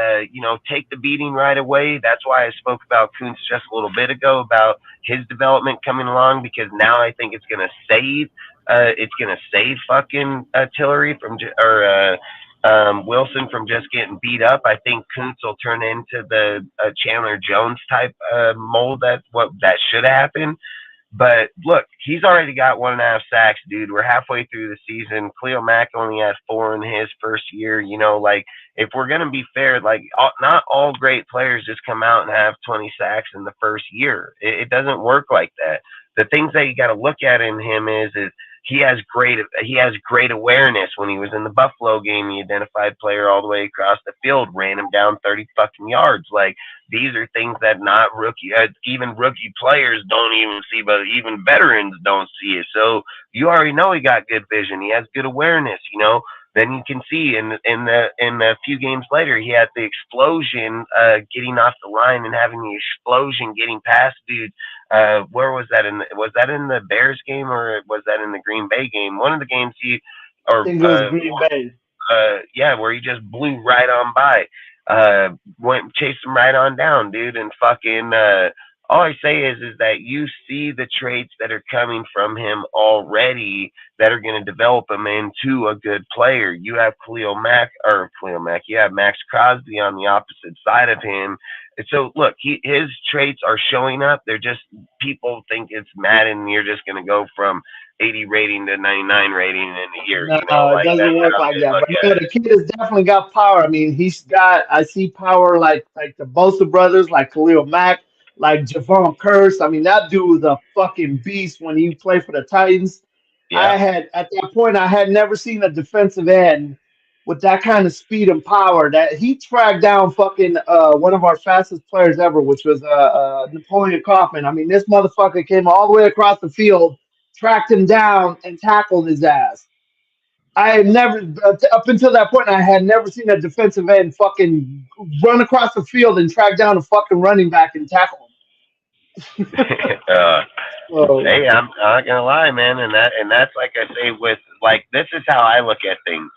take the beating right away. That's why I spoke about Kuntz just a little bit ago about his development coming along, because now I think it's gonna save fucking Tillery from Wilson from just getting beat up. I think Kuntz will turn into the Chandler Jones type mold that should happen. But look, he's already got 1.5 sacks, dude. We're halfway through the season. Cleo Mack only had 4 in his first year. Like, if we're gonna be fair, like not all great players just come out and have 20 sacks in the first year. It doesn't work like that. The things that you got to look at in him is he has great awareness. When he was in the Buffalo game, he identified player all the way across the field, ran him down 30 fucking yards. Like, these are things that not even rookie players don't even see, but even veterans don't see it. So you already know he got good vision. He has good awareness. Then you can see in a few games later, he had the explosion getting off the line and having the explosion getting past dudes. Where was that was that in the Bears game, or was that in the Green Bay game? One of the games I think it was Green Bay. where he just blew right on by, went chased him right on down, dude, and fucking. All I say is that you see the traits that are coming from him already that are going to develop him into a good player. You have Khalil Mack. You have Max Crosby on the opposite side of him. And so look, his traits are showing up. They're just, people think it's Madden. You're just going to go from 80 rating to 99 rating in a year. No, it Like doesn't that's work how like they that. look But no, at it. the kid has definitely got power. I mean, I see power like the Bosa brothers, like Khalil Mack, like Javon Curse. I mean, that dude was a fucking beast when he played for the Titans. Yeah. At that point, I had never seen a defensive end with that kind of speed and power that he tracked down fucking one of our fastest players ever, which was Napoleon Kaufman. I mean, this motherfucker came all the way across the field, tracked him down, and tackled his ass. I had never, up until that point, I had never seen a defensive end fucking run across the field and track down a fucking running back and tackle uh, him. So, Hey, I'm not gonna lie, man, and that's like I say with, like, this is how I look at things.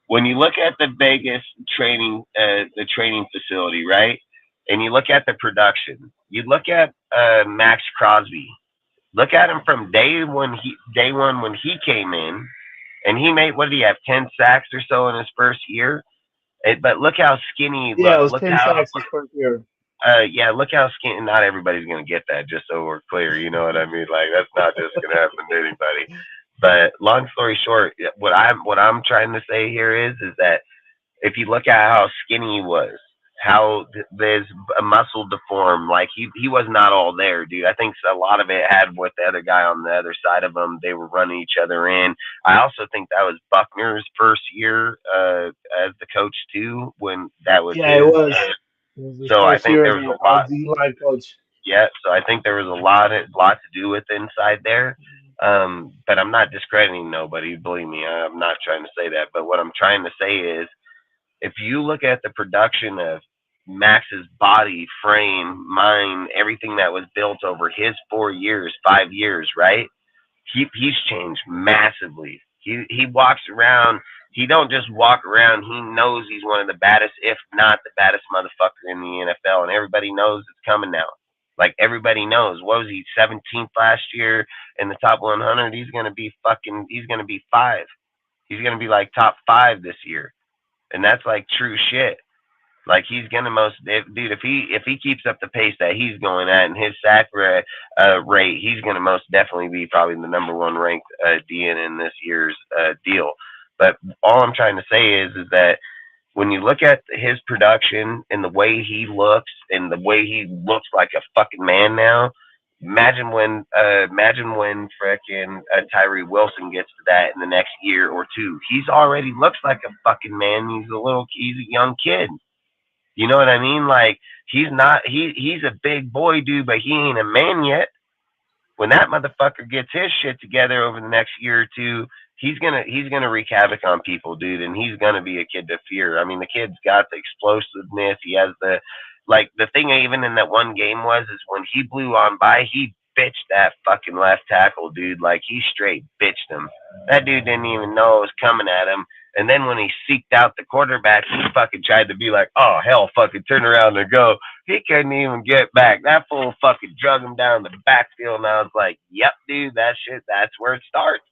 When you look at the Vegas the training facility, right, and you look at the production, you look at Max Crosby. Look at him from day one when he came in, and he made, what did he have, 10 sacks or so in his first year? But look how skinny he yeah, it looked. was 10 sacks his first year. Yeah, look how skinny. Not everybody's gonna get that. Just so we're clear, you know what I mean? Like, that's not just gonna happen to anybody. But long story short, what I'm trying to say here is that if you look at how skinny he was, how there's a muscle deformed, like he was not all there, dude. I think a lot of it had with the other guy on the other side of him. They were running each other in. I also think that was Buckner's first year as the coach too, when that was Yeah, it his. was. It was his So I first think year there as was a our lot. D line coach. Yeah, so I think there was a lot to do with inside there. But I'm not discrediting nobody. Believe me, I'm not trying to say that. But what I'm trying to say is, if you look at the production of Max's body, frame, mind, everything that was built over his 4 years, 5 years, right? He's changed massively. He walks around. He don't just walk around. He knows he's one of the baddest, if not the baddest motherfucker in the NFL, and everybody knows it's coming now. Like, everybody knows. What was he, 17th last year in the top 100? He's gonna be fucking. He's gonna be five. He's gonna be like top five this year, and that's like true shit. Like, he's gonna dude, if he keeps up the pace that he's going at and his sack rate, he's gonna most definitely be probably the number one ranked DN in this year's deal. But all I'm trying to say is that when you look at his production and the way he looks and the way he looks like a fucking man now, imagine when frickin' Tyree Wilson gets to that in the next year or two. He's already looks like a fucking man. He's a young kid. You know what I mean? Like he's not he's a big boy dude, but he ain't a man yet. When that motherfucker gets his shit together over the next year or two, he's gonna wreak havoc on people, dude, and he's gonna be a kid to fear. I mean, the kid's got the explosiveness. He has the like the thing even in that one game was is when he blew on by, he bitched that fucking left tackle, dude. Like he straight bitched him. That dude didn't even know it was coming at him. And then when he seeked out the quarterback, he fucking tried to be like, oh hell, fucking turn around and go. He couldn't even get back. That fool fucking drug him down the backfield, and I was like, "Yep, dude, that shit. That's where it starts.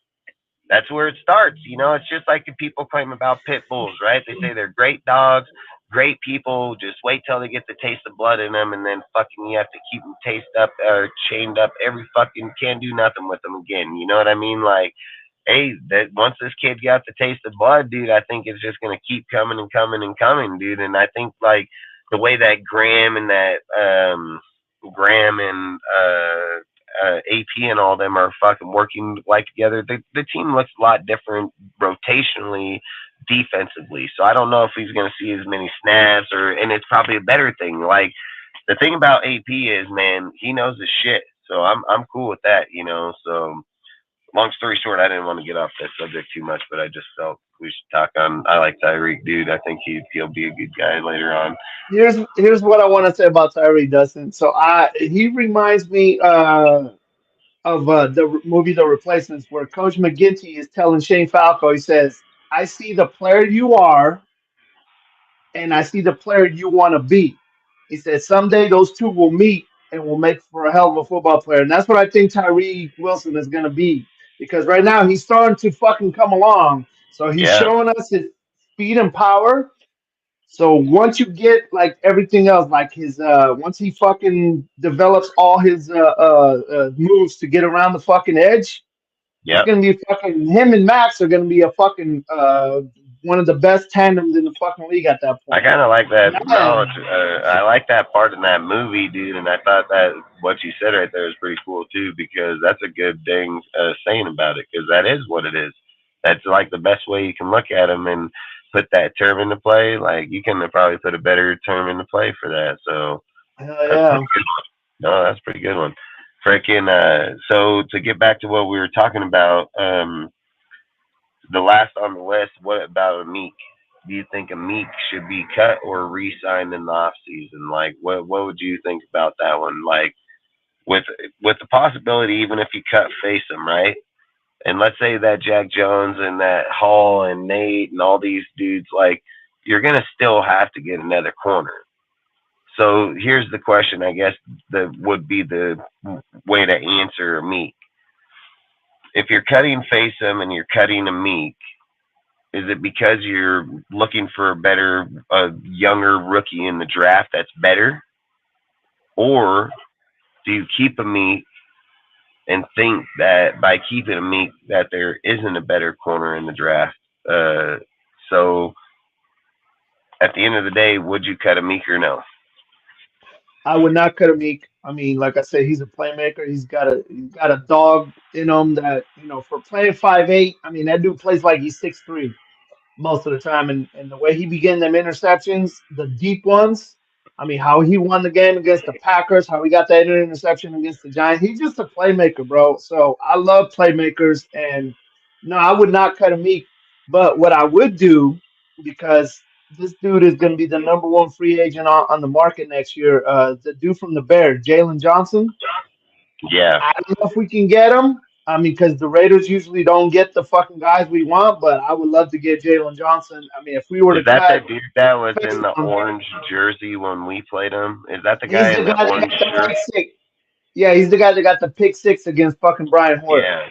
That's where it starts. You know, it's just like the people claim about pit bulls, right? They say they're great dogs, great people. Just wait till they get the taste of blood in them, and then fucking you have to keep them tased up or chained up every fucking can't do nothing with them again. You know what I mean? Like, hey, that once this kid got the taste of blood, dude, I think it's just gonna keep coming and coming and coming, dude. And I think like the way that Graham and AP and all them are fucking working like together. The team looks a lot different rotationally defensively. So I don't know if he's going to see as many snaps and it's probably a better thing. Like the thing about AP is, man, he knows his shit. So I'm cool with that, you know. So long story short, I didn't want to get off that subject too much, but I just felt we should talk on. I like Tyreek, dude. I think he'll be a good guy later on. Here's what I want to say about Tyree Dustin. So I he reminds me of the movie The Replacements, where Coach McGinty is telling Shane Falco, he says, "I see the player you are, and I see the player you want to be." He said, "Someday those two will meet and will make for a hell of a football player." And that's what I think Tyree Wilson is going to be, because right now he's starting to fucking come along. So he's Yeah, showing us his speed and power. So once you get like everything else, like his once he fucking develops all his moves to get around the fucking edge, he's yep. gonna be fucking him and Max are gonna be a fucking one of the best tandems in the fucking league at that I point. kind of like that knowledge. Man, I like that part in that movie, dude. And I thought that what you said right there is pretty cool too, because that's a good thing saying about it, because that is what it is. That's like the best way you can look at them and put that term into play. Like you can probably put a better term into play for that. So hell that's pretty yeah. good. No, that's a pretty good one. Freaking. So to get back to what we were talking about, the last on the list, what about a Meek? Do you think a Meek should be cut or re-signed in the off season? Like, what would you think about that one? Like, with with the possibility, even if you cut face him, right? And let's say that Jack Jones and that Hall and Nate and all these dudes, like, you're gonna still have to get another corner. So here's the question, I guess that would be the way to answer Meek. If you're cutting Facem and you're cutting a Meek, is it because you're looking for a better, younger rookie in the draft that's better, or do you keep a Meek and think that by keeping a Meek that there isn't a better corner in the draft? So at the end of the day, would you cut a Meek or no? I would not cut a Meek. I mean, like I said, he's a playmaker. He's got a dog in him that, for playing 5'8". I mean, that dude plays like he's 6'3" most of the time. And the way he began them interceptions, the deep ones, I mean, how he won the game against the Packers, how he got that interception against the Giants. He's just a playmaker, bro. So I love playmakers. And no, I would not cut a Meek. But what I would do, because this dude is going to be the number one free agent on the market next year, the dude from the Bears, Jalen Johnson. Yeah. I don't know if we can get him. I mean, because the Raiders usually don't get the fucking guys we want, but I would love to get Jalen Johnson. I mean, if we were Is to that the cut dude that was in the Faison, orange jersey when we played him? Is that the he's guy the in the guy that orange got the shirt? pick six. Yeah, he's the guy that got the pick six against fucking Brian Hoyer. Yeah.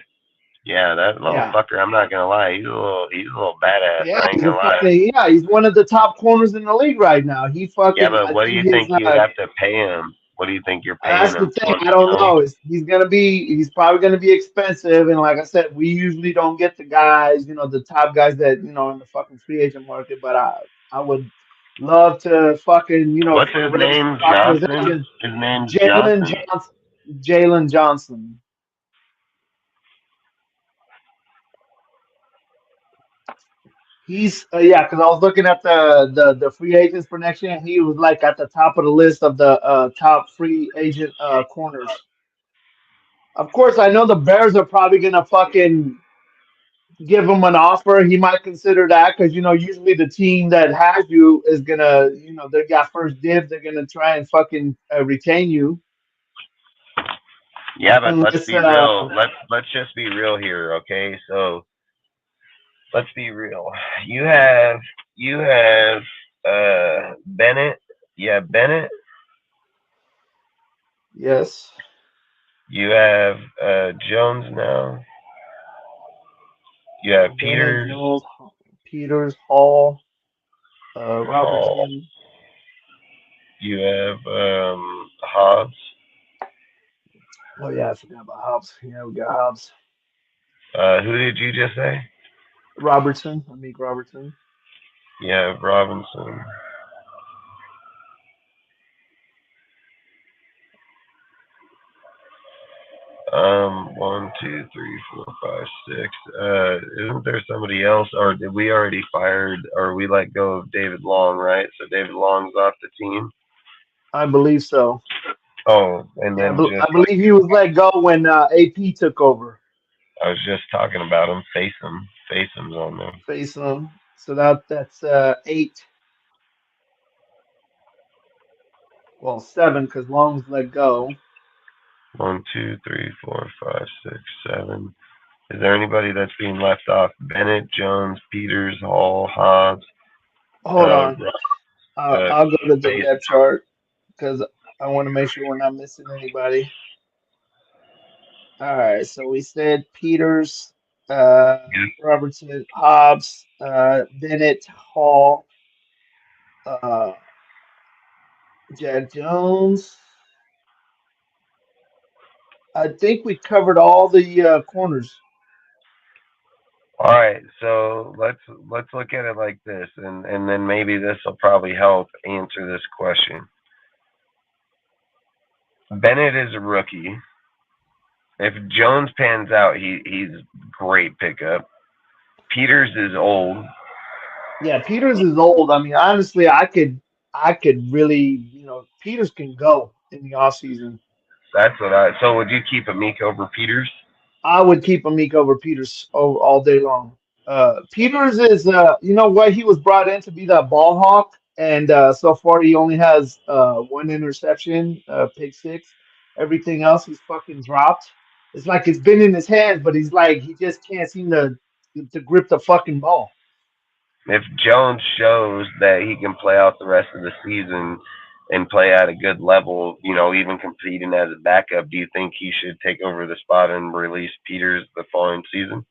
Yeah, that little Yeah. fucker. I'm not gonna lie. He's a little badass. Yeah, I ain't he's a gonna lie. fucking yeah. He's one of the top corners in the league right now. He Yeah, fucking but I what do think you his think you would have to pay him? What do you think you're paying that's the him? thing. I don't 20, 20? know. He's probably gonna be expensive, and like I said, we usually don't get the guys, the top guys that in the fucking free agent market. But I would love to fucking What's for the his Raiders to name? talk to his Johnson. agent, His name's Jalen Johnson. Johnson. Jalen Johnson. He's yeah, because I was looking at the free agents for next year, and he was like at the top of the list of the top free agent corners. Of course, I know the Bears are probably gonna fucking give him an offer. He might consider that because usually the team that has you is gonna they got first dibs. They're gonna try and fucking retain you Yeah, but let's unless be real. Let's just be real here, okay? So let's be real. You have you have Bennett. Yeah, Bennett. yes, You have Jones now. You have Bennett, Peters, Jones, Peters, Hall, Hall. Robertson. You have Hobbs. Oh yeah, I forgot about Hobbs. Yeah, we got Hobbs. Who did you just say? Robertson, Amik Robertson. You have Robinson. One, two, three, four, five, six. Isn't there somebody else, or did we already fired, or we let go of David Long, right? So David Long's off the team. I believe so. Oh, and Yeah, then I just like believe he was let go when AP took over. I was just talking about him, Faceum's on there. Face him. So that's 8. Well, 7 because Long's let go. One, two, three, four, five, six, seven. Is there anybody that's being left off? Bennett, Jones, Peters, Hall, Hobbs, Hold on. Ross, I'll go to the Face. depth chart because I want to make sure we're not missing anybody. All right. So we said Peters, Robertson, Hobbs, Bennett, Hall, uh, Jack Jones. I think we covered all the corners. All right, so let's look at it like this, and then maybe this will probably help answer this question. Bennett is a rookie. If Jones pans out, he's great pickup. Peters is old. Yeah, Peters is old. I mean, honestly, I could really, Peters can go in the off season. That's what I. So would you keep Amik over Peters? I would keep Amik over Peters all day long. Peters is, you know what? He was brought in to be that ball hawk, and so far he only has one interception, pick six. Everything else he's fucking dropped. It's like it's been in his hands, but he's like he just can't seem to grip the fucking ball. If Jones shows that he can play out the rest of the season and play at a good level, even competing as a backup, do you think he should take over the spot and release Peters the following season?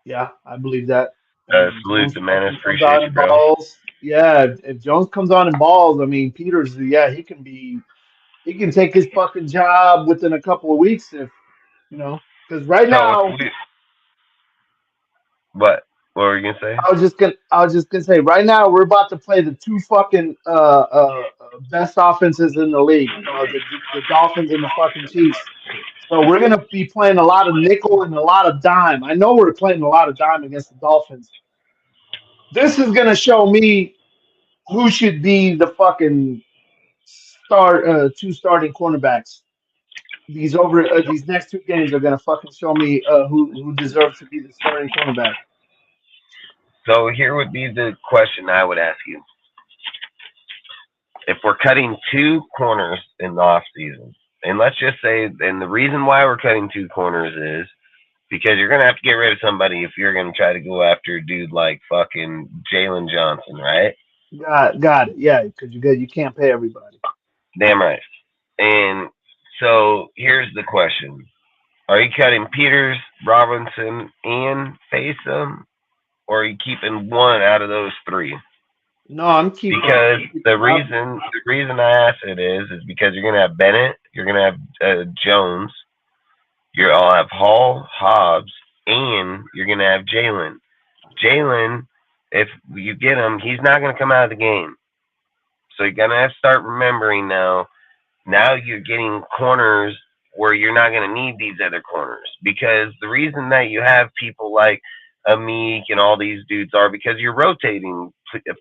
Yeah, I believe that. I mean, if Salute Jones the man. fucking comes Appreciate out you, in bro. balls, yeah. If Jones comes on in balls, I mean, Peters, yeah, he can take his fucking job within a couple of weeks if because right So if now we, what were you gonna say? I was just gonna say right now we're about to play the two fucking best offenses in the league, the Dolphins and the fucking Chiefs. So we're gonna be playing a lot of nickel and a lot of dime. I know we're playing a lot of dime against the Dolphins. This is gonna show me who should be the fucking two starting cornerbacks. These next two games are gonna fucking show me who deserves to be the starting cornerback. So here would be the question I would ask you: if we're cutting two corners in the off season, and let's just say, and the reason why we're cutting two corners is because you're gonna have to get rid of somebody if you're gonna try to go after a dude like fucking Jalen Johnson, right? Got it. Yeah, because you can't pay everybody. Damn right. And so here's the question: are you cutting Peters, Robinson, and Faceum, or are you keeping one out of those three? No, I'm Because keeping the Robinson. reason I ask it is because you're gonna have Bennett, you're gonna have Jones, I'll have Hall, Hobbs, and you're gonna have Jalen. Jalen, if you get him, he's not gonna come out of the game. So you're gonna have to start remembering now. Now you're getting corners where you're not gonna need these other corners because the reason that you have people like Amik and all these dudes are because you're rotating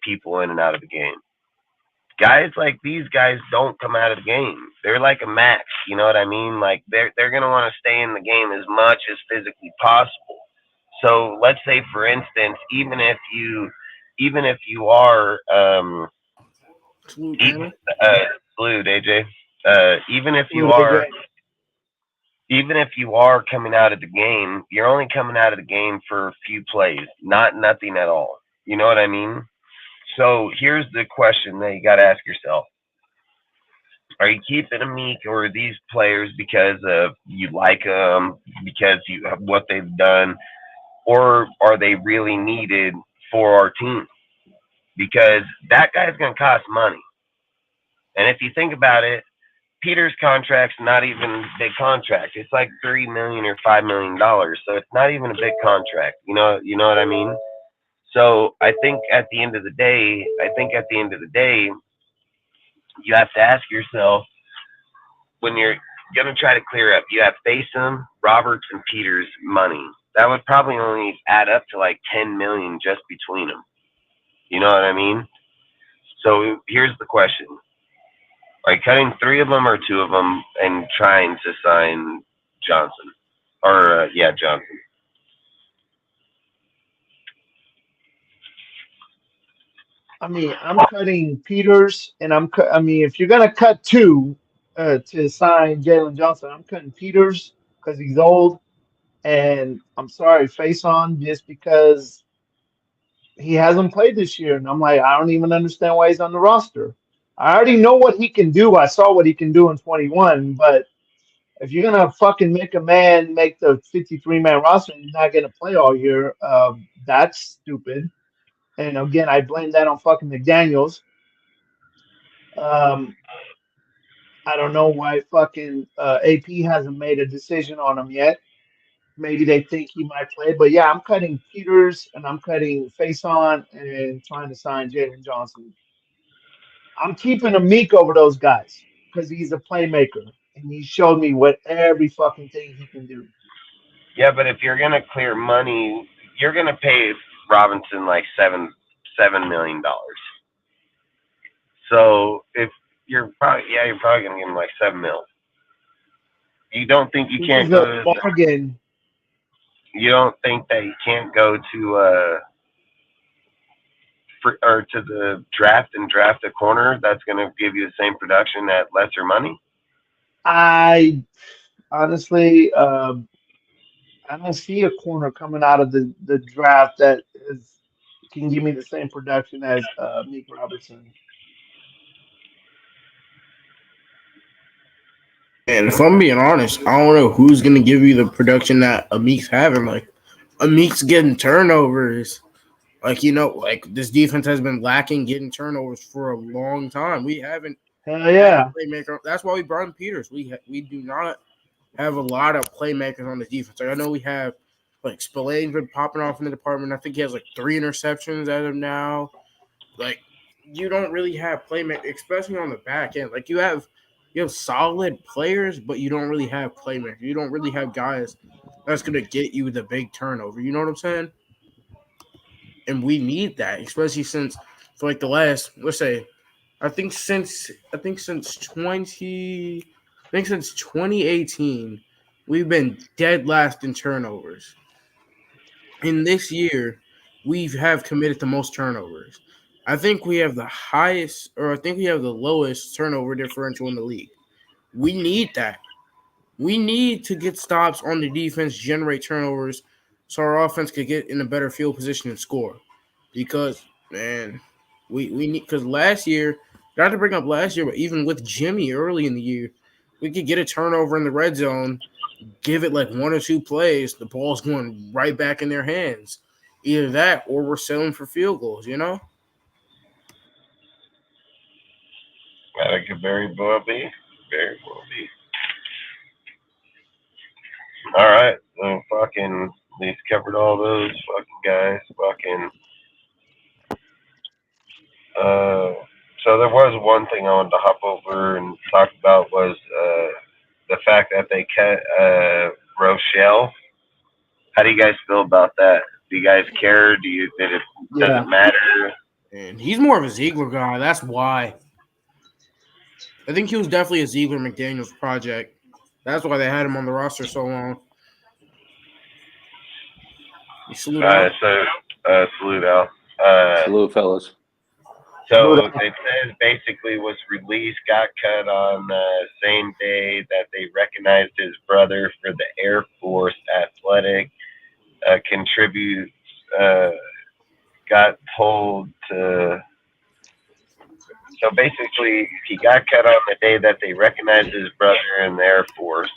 people in and out of the game. Guys like these guys don't come out of the game. They're like a max, you know what I mean? Like they're gonna want to stay in the game as much as physically possible. So let's say, for instance, even if you are Salute, even, Daniel. salute AJ, even if you Salute, are AJ. even if you are coming out of the game, you're only coming out of the game for a few plays, not nothing at all. You know what I mean? So here's the question that you got to ask yourself: are you keeping a Meek or these players because of you like them, because you what they've done, or are they really needed for our team? Because that guy's going to cost money. And if you think about it, Peter's contract's not even a big contract. It's like $3 million or $5 million, so it's not even a big contract. You know what I mean? So I think at the end of the day, you have to ask yourself when you're gonna try to clear up. You have Faison, Roberts, and Peters money. That would probably only add up to like 10 million just between them. You know what I mean? So here's the question: are you cutting three of them or two of them and trying to sign Johnson? Or yeah, Johnson. I mean, I'm cutting Peters, and I mean, if you're gonna cut two to sign Jalen Johnson, I'm cutting Peters because he's old, and I'm sorry, face on just because he hasn't played this year, and I'm like, I don't even understand why he's on the roster. I already know what he can do. I saw what he can do in 21, but if you're gonna fucking make a man make the 53-man roster and he's not gonna play all year, that's stupid. And again, I blame that on fucking McDaniels. Um, I don't know why fucking AP hasn't made a decision on him yet. Maybe they think he might play, but yeah, I'm cutting Peters and I'm cutting Faison and trying to sign Jalen Johnson. I'm keeping a Meek over those guys because he's a playmaker and he showed me what every fucking thing he can do. Yeah, but if you're gonna clear money, you're gonna pay Robinson like $7 million. So if you're probably gonna give him like 7 mil. You don't think you This can't is go a to bargain. you don't think that you can't go to or to the draft and draft a corner that's going to give you the same production at lesser money? I honestly, I don't see a corner coming out of the draft that is can give me the same production as Meek Robertson. And if I'm being honest, I don't know who's gonna give you the production that Amik's having. Like Amik's getting turnovers. Like this defense has been lacking getting turnovers for a long time. We haven't Hell had a yeah. playmaker. That's why we brought in Peters. We do not have a lot of playmakers on the defense. Like I know we have like Spillane's been popping off in the department. I think he has like 3 interceptions as of now. Like you don't really have playmakers, especially on the back end. Like you have solid players, but you don't really have playmakers. You don't really have guys that's gonna get you the big turnover. You know what I'm saying? And we need that, especially since for like the last, let's say, I think since 2018, we've been dead last in turnovers. In this year, we have committed the most turnovers. I think we have the highest, or I think we have the lowest turnover differential in the league. We need that. We need to get stops on the defense, generate turnovers, so our offense could get in a better field position and score. Because man, we need because last year, not to bring up last year, but even with Jimmy early in the year, we could get a turnover in the red zone, give it like one or two plays, the ball's going right back in their hands. Either that or we're selling for field goals, you know? That could very well be. Very well be. All right. Well, fucking, at least covered all those fucking guys. Fucking. Uh, so there was one thing I wanted to hop over and talk about was the fact that they cut Rochelle. How do you guys feel about that? Do you guys care? Does Yeah. it matter? And he's more of a Ziegler guy. That's why. I think he was definitely a Ziegler McDaniels project. That's why they had him on the roster so long. You salute out? Salute Al. Salute, fellas. So it says basically was released, got cut on the same day that they recognized his brother for the Air Force Athletic. Contributes, got told to. So basically, he got cut on the day that they recognized his brother in the Air Force.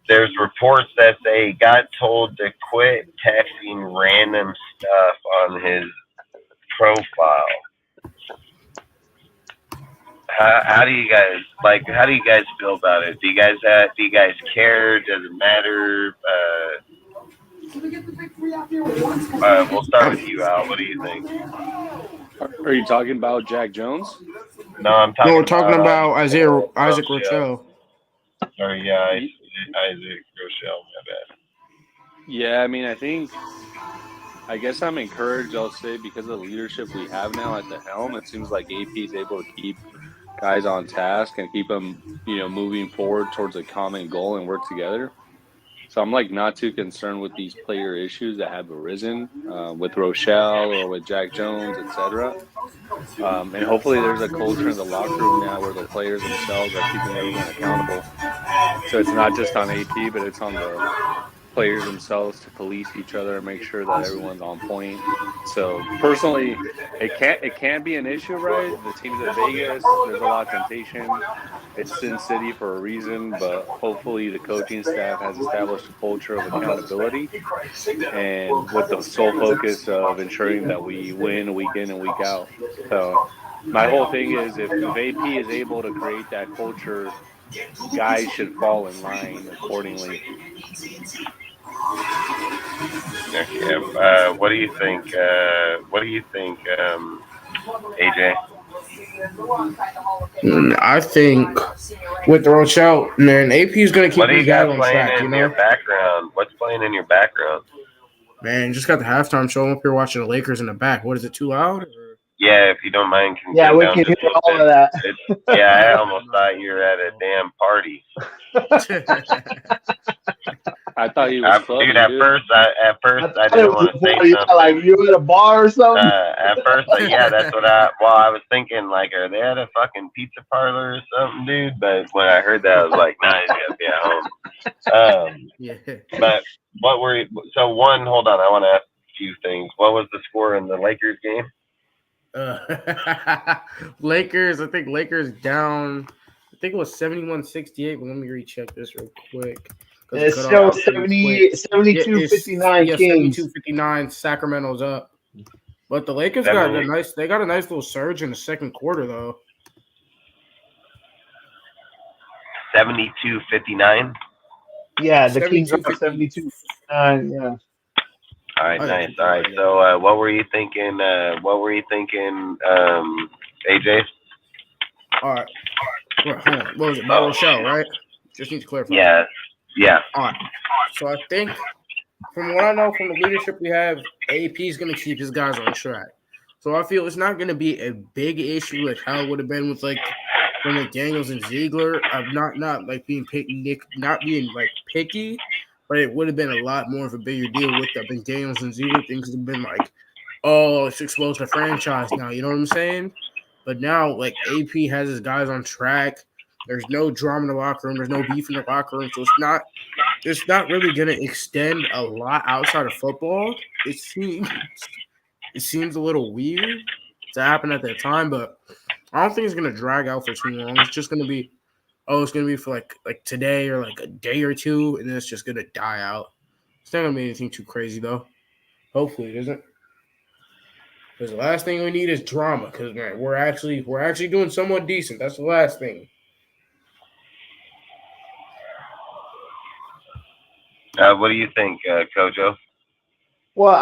There's reports that they got told to quit texting random stuff on his profile. How do you guys How do you guys feel about it? Do you guys care? Does it matter? We'll start with you, Al. What do you think? Are you talking about Jack Jones? No, we're talking about Isaac Rochelle. Sorry, yeah, Isaac Rochelle. My bad. Yeah, I mean, I guess I'm encouraged. I'll say because of the leadership we have now at the helm, it seems like AP is able to keep guys on task and keep them, moving forward towards a common goal and work together. So I'm not too concerned with these player issues that have arisen with Rochelle or with Jack Jones, etc. And hopefully there's a culture in the locker room now where the players themselves are keeping everyone accountable. So it's not just on AP, but it's on the players themselves to police each other and make sure that everyone's on point. So personally, it can be an issue, right? The team's at Vegas. There's a lot of temptation. It's Sin City for a reason, but hopefully the coaching staff has established a culture of accountability and with the sole focus of ensuring that we win week in and week out. So my whole thing is if AP is able to create that culture, guys should fall in line accordingly. Okay. What do you think? AJ? I think with Rochelle, man, AP is going to keep these guys on track. Your background? What's playing in your background? Man, just got the halftime show. I'm up here watching the Lakers in the back. What is it? Too loud? Or? Yeah, if you don't mind. We can hear all of that. I almost thought you were at a damn party. I thought you was clubbing, dude. At first, I didn't want to say something. Like you at a bar or something. At first, that's what I was thinking. Like, are they at a fucking pizza parlor or something, dude? But when I heard that, I was like, nah, he's gotta be at home. Yeah. But what were you? So one, hold on, I want to ask a few things. What was the score in the Lakers game? Lakers. I think Lakers down. I think it was 71-68. But let me recheck this real quick. It's still 72-59 Kings. 72-59. Sacramento's up. But the Lakers got a nice little surge in the second quarter though. 72-59. Yeah, the Kings are 72-59. Yeah. All right, nice. All right, so what were you thinking? AJ? All right. Hold on. What was it? Rochelle, right? Just need to clarify. Yeah. All right. So I think, from what I know from the leadership we have, AP is going to keep his guys on track. So I feel it's not going to be a big issue like how it would have been with when McDaniels and Ziegler. I'm not being picky, but it would have been a lot more of a bigger deal with the McDaniels and Ziegler things. Have been like, oh, it's exposed the franchise now. You know what I'm saying? But now, AP has his guys on track. There's no drama in the locker room. There's no beef in the locker room. So it's not really going to extend a lot outside of football. It seems a little weird to happen at that time, but I don't think it's going to drag out for too long. It's just going to be, it's going to be for like today or like a day or two, and then it's just going to die out. It's not going to be anything too crazy, though. Hopefully it isn't. Because the last thing we need is drama. Because man, we're actually doing somewhat decent. That's the last thing. What do you think, Kojo? Well,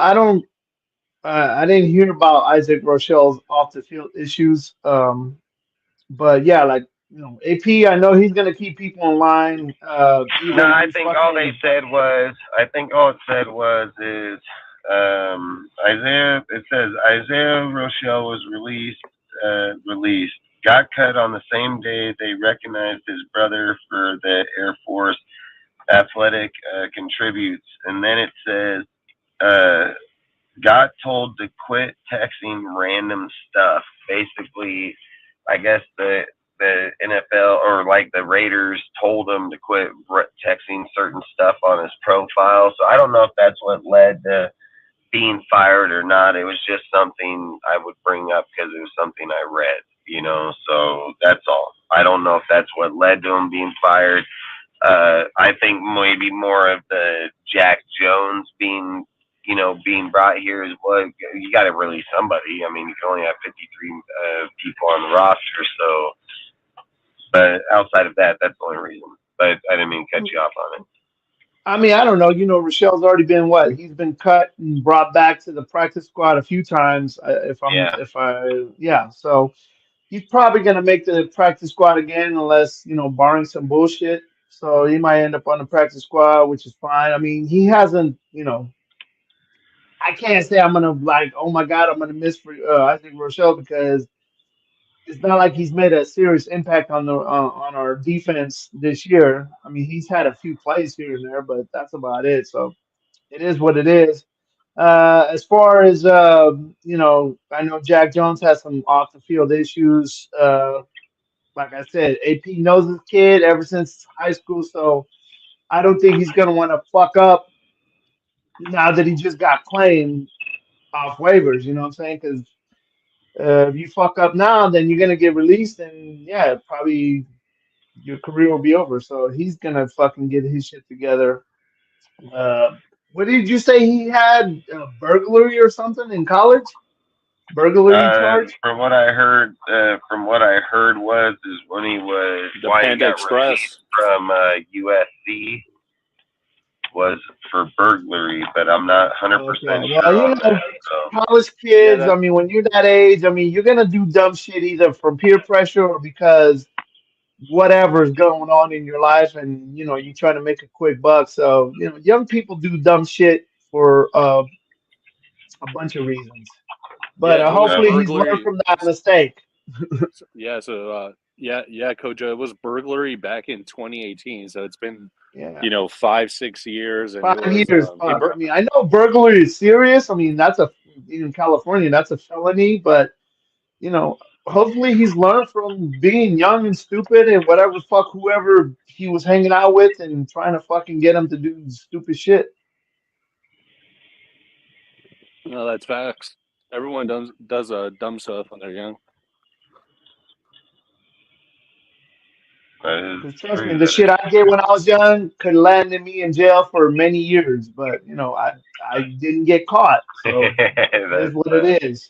I didn't hear about Isaac Rochelle's off the field issues. But yeah, AP, I know he's gonna keep people in line. I think all it said was says Isaiah Rochelle was released, got cut on the same day they recognized his brother for the Air Force athletic contributes, and then it says got told to quit texting random stuff. Basically, I guess the NFL or like the Raiders told him to quit texting certain stuff on his profile. So I don't know if that's what led to being fired or not. It was just something I would bring up because it was something I read, so that's all. I don't know if that's what led to him being fired. I think maybe more of the Jack Jones being brought here is what you got to release somebody. I mean, you can only have 53 people on the roster, so. But outside of that, that's the only reason. But I didn't mean to cut you off on it. I mean, I don't know. Rochelle's already been what? He's been cut and brought back to the practice squad a few times. Yeah. Yeah. So he's probably gonna make the practice squad again, unless barring some bullshit. So he might end up on the practice squad, which is fine. I mean, he hasn't. I can't say I'm gonna like, oh my god, I'm gonna miss for Isaac Rochelle because it's not like he's made a serious impact on our defense this year. I mean, he's had a few plays here and there, but that's about it. So it is what it is. As far as I know Jack Jones has some off the field issues. Like I said, AP knows this kid ever since high school, so I don't think he's gonna want to fuck up now that he just got claimed off waivers. You know what I'm saying? Because if you fuck up now, then you're gonna get released, and yeah, probably your career will be over. So he's gonna fucking get his shit together. Uh, what did you say he had? Burglary or something in college? Burglary charge? From what I heard is when he was The why he Panda got Express. released from USC was for burglary, but I'm not 100% Okay. sure Well, on that. So college Yeah, kids. I mean, when you're that age, I mean, you're gonna do dumb shit either from peer pressure or because whatever is going on in your life, and you try to make a quick buck. So young people do dumb shit for a bunch of reasons. But yeah. So it was yeah, hopefully he's learned burglary. from that mistake. Yeah. So yeah, Coach. It was burglary back in 2018. So it's been Yeah. 5-6 years, and it 5 years. was Fuck. I mean, I know burglary is serious. I mean, in California, that's a felony. But hopefully he's learned from being young and stupid and whatever fuck whoever he was hanging out with and trying to fucking get him to do stupid shit. no, that's facts. Everyone does dumb stuff when they're young. that is Because trust me, true. the shit I did when I was young could land me in jail for many years. But I didn't get caught, so it is That's what it is.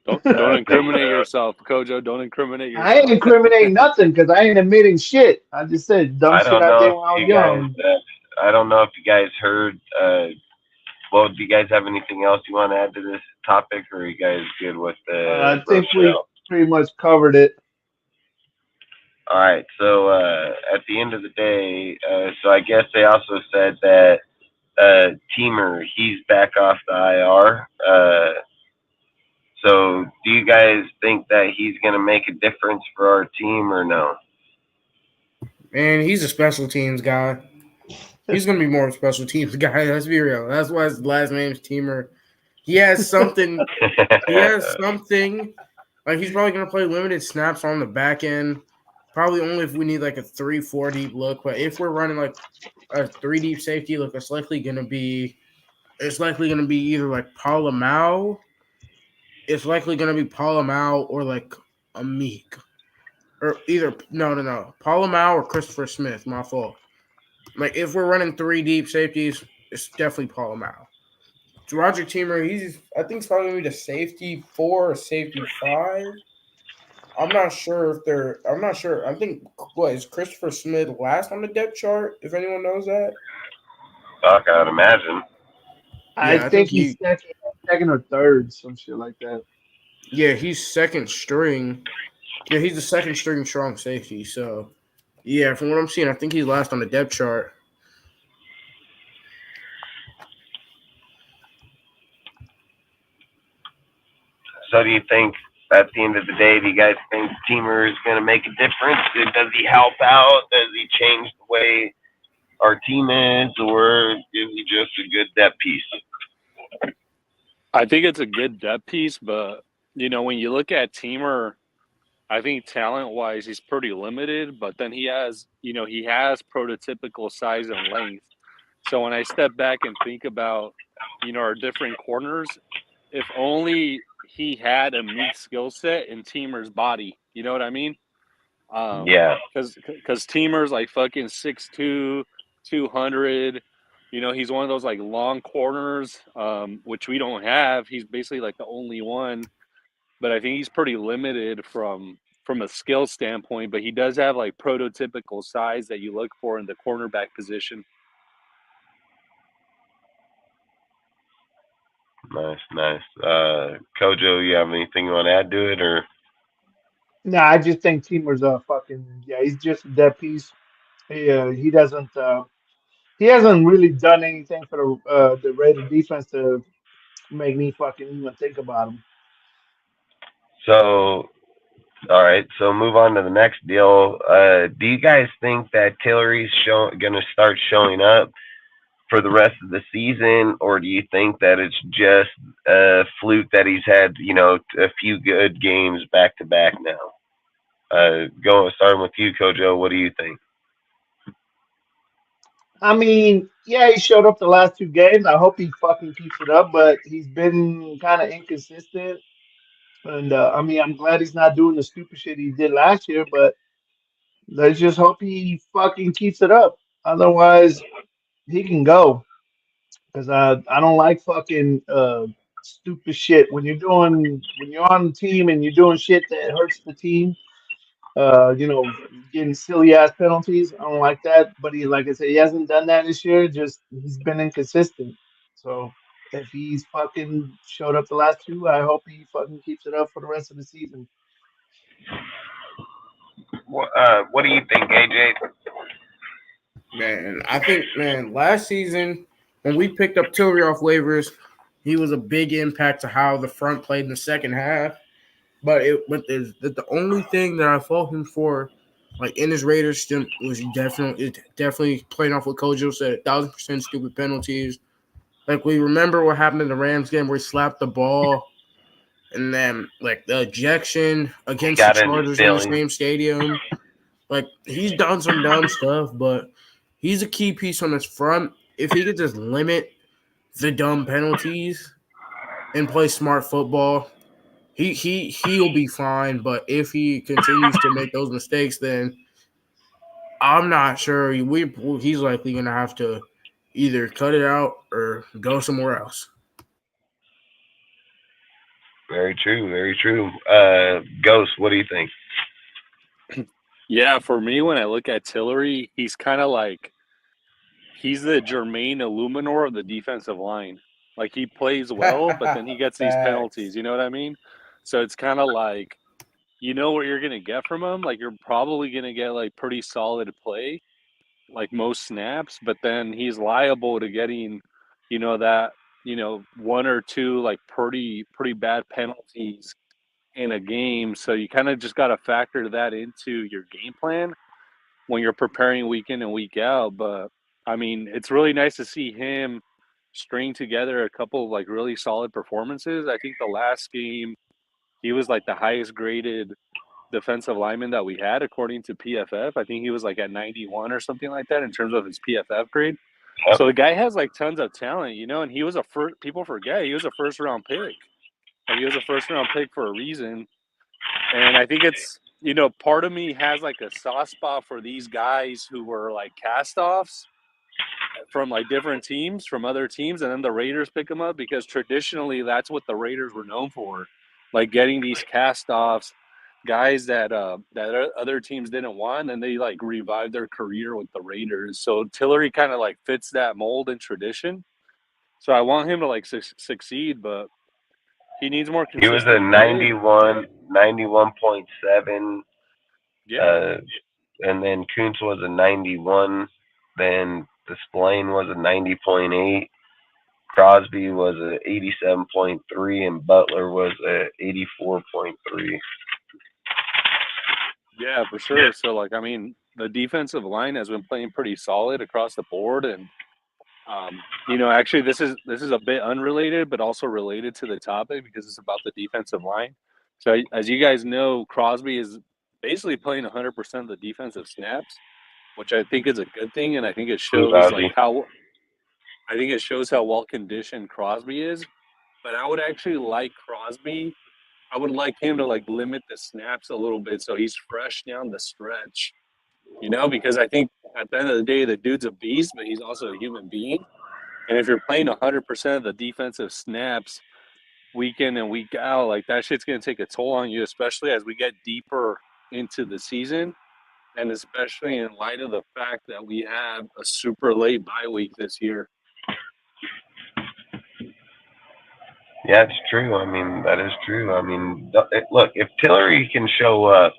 Don't I think incriminate yourself, Kojo. Don't incriminate I ain't yourself. incriminating nothing because I ain't admitting shit. I just said dumb I shit don't I know did if when I was you guys. young. I don't know if you guys heard. Well, do you guys have anything else you want to add to this topic, or are you guys good with the I think we Rochelle? pretty much covered it. All right. So at the end of the day, so I guess they also said that Teamer he's back off the IR. So do you guys think that he's going to make a difference for our team or no? Man, he's a special teams guy. He's gonna be more of a special teams guy. Let's be real. That's why his last name's Teamer. He has something. He has something. Like he's probably gonna play limited snaps on the back end. Probably only if we need like a 3-4 deep look. But if we're running like a 3 deep safety look, it's likely gonna be either like Palamau. It's likely gonna be Palamau or like a Meek. Or either no. Palamau or Christopher Smith, my fault. Like if we're running 3 deep safeties, it's definitely Palamau. Roger Teamer, I think he's probably gonna be the safety 4 or safety 5. I'm not sure. I think what is Christopher Smith last on the depth chart, if anyone knows that. Fuck, I would imagine. I Yeah, I think think he's second or third, some shit like that. yeah, he's second string. Yeah, he's the second string strong safety. So yeah, from what I'm seeing, I think he's last on the depth chart. So do you think at the end of the day, do you guys think Teamer is going to make a difference? Does he help out? Does he change the way our team is, or is he just a good depth piece? I think it's a good depth piece, but when you look at Teamer, I think talent wise he's pretty limited, but then he has prototypical size and length. So when I step back and think about, our different corners, if only he had a Meek skill set in Teamer's body. You know what I mean? Yeah, Because Teamer's like fucking 6'2", 200. He's one of those like long corners, which we don't have. He's basically like the only one, but I think he's pretty limited from a skill standpoint. But he does have like prototypical size that you look for in the cornerback position. nice, nice. Kojo, you have anything you want to add to it, or No, I just think Teamer's a fucking yeah. He's just a dead piece. He doesn't. He hasn't really done anything for the Raider defense to make me fucking even think about him. so? All right, so move on to the next deal. Do you guys think that Tillery's going to start showing up for the rest of the season, or do you think that it's just a fluke that he's had, a few good games back to back now? Starting with you, Kojo. What do you think? I mean, yeah, he showed up the last two games. I hope he fucking keeps it up, but he's been kind of inconsistent. And I mean, I'm glad he's not doing the stupid shit he did last year, but let's just hope he fucking keeps it up. Otherwise, he can go because I don't like fucking stupid shit when you're on the team and you're doing shit that hurts the team. Getting silly ass penalties. I don't like that. But he, like I said, he hasn't done that this year. Just he's been inconsistent. So if he's fucking showed up the last two, I hope he fucking keeps it up for the rest of the season. What do you think, AJ? Man, I think, man, last season when we picked up Tillery off waivers, he was a big impact to how the front played in the second half. But the only thing that I fault him for, like in his Raiders stint, was definitely playing off what Kojo said, 1,000% stupid penalties. Like we remember what happened in the Rams game where he slapped the ball, and then like the ejection He against the got in his Chargers in the feelings. same stadium. Like he's done some dumb stuff, but he's a key piece on his front. If he could just limit the dumb penalties and play smart football, he'll be fine. But if he continues to make those mistakes, then I'm not sure. He's likely gonna have to either cut it out or go somewhere else. Very true, very true. Ghost, what do you think? Yeah, for me, when I look at Tillery, he's kind of like he's the Jermaine Illuminor of the defensive line. Like he plays well, but then he gets these penalties. Facts. You know what I mean? So it's kind of like you know what you're gonna get from him. Like you're probably gonna get like pretty solid play, like most snaps, but then he's liable to getting, that one or two like pretty bad penalties in a game. So you kind of just got to factor that into your game plan when you're preparing week in and week out. But I mean, it's really nice to see him string together a couple of like really solid performances. I think the last game he was like the highest graded defensive lineman that we had according to PFF. I think he was like at 91 or something like that in terms of his PFF grade. Yep. So the guy has like tons of talent, and he was a first. People forget he was a first round pick. Like he was a first round pick for a reason. And I think it's, part of me has like a soft spot for these guys who were like cast offs from like different teams, from other teams, and then the Raiders pick them up because traditionally that's what the Raiders were known for, like getting these cast offs, guys that other teams didn't want, and they like revived their career with the Raiders. So Tillery kind of like fits that mold and tradition. So I want him to like succeed, but he needs more He was a consistent play. 91.7, Yeah. uh, and then Kuntz was a 91. Then the Spillane was a 90.8. Crosby was a 87.3 and Butler was a 84.3. Yeah, for sure. So, like, I mean, the defensive line has been playing pretty solid across the board, and actually, this is a bit unrelated, but also related to the topic because it's about the defensive line. So, as you guys know, Crosby is basically playing 100% of the defensive snaps, which I think is a good thing, and Fugazi. I think it shows how well conditioned Crosby is. But I would actually like Crosby. I would like him to like limit the snaps a little bit so he's fresh down the stretch. Because I think at the end of the day, the dude's a beast, but he's also a human being. And if you're playing 100% of the defensive snaps week in and week out, like that shit's going to take a toll on you, especially as we get deeper into the season. And especially in light of the fact that we have a super late bye week this year. Yeah, it's true. I mean, that is true. I mean, look, if Tillery can show up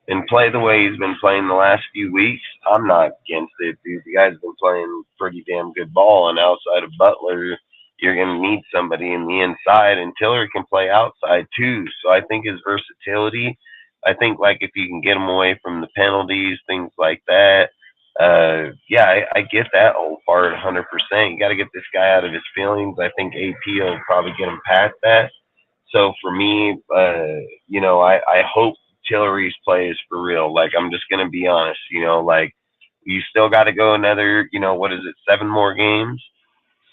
and play the way he's been playing the last few weeks, I'm not against it, dude. The guy's been playing pretty damn good ball, and outside of Butler, you're going to need somebody in the inside, and Tiller can play outside too. So I think his versatility, I think like if you can get him away from the penalties, things like that. Yeah, I get that whole part 100%. You got to get this guy out of his feelings. I think AP will probably get him past that. So for me, I hope Tillery's play is for real. Like, I'm just going to be honest, like, you still got to go another, what is it, 7 more games?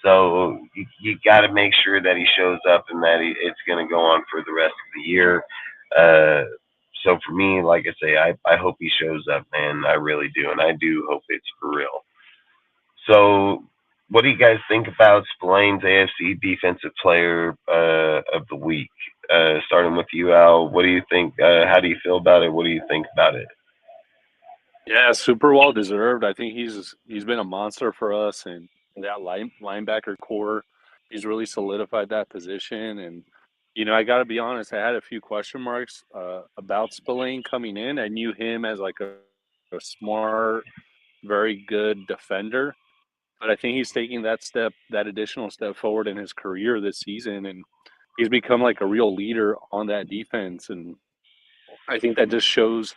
So you got to make sure that he shows up and that it's going to go on for the rest of the year. Uh, so for me, like I say, I hope he shows up, man. I really do. And I do hope it's for real. So what do you guys think about Spillane's AFC Defensive Player of the Week? Starting with you, Al. What do you think? How do you feel about it? What do you think about it? Yeah, super well deserved. I think he's been a monster for us, and that linebacker core, he's really solidified that position. And I got to be honest, I had a few question marks about Spillane coming in. I knew him as like a smart, very good defender, but I think he's taking that additional step forward in his career this season, and he's become like a real leader on that defense. And I think that just shows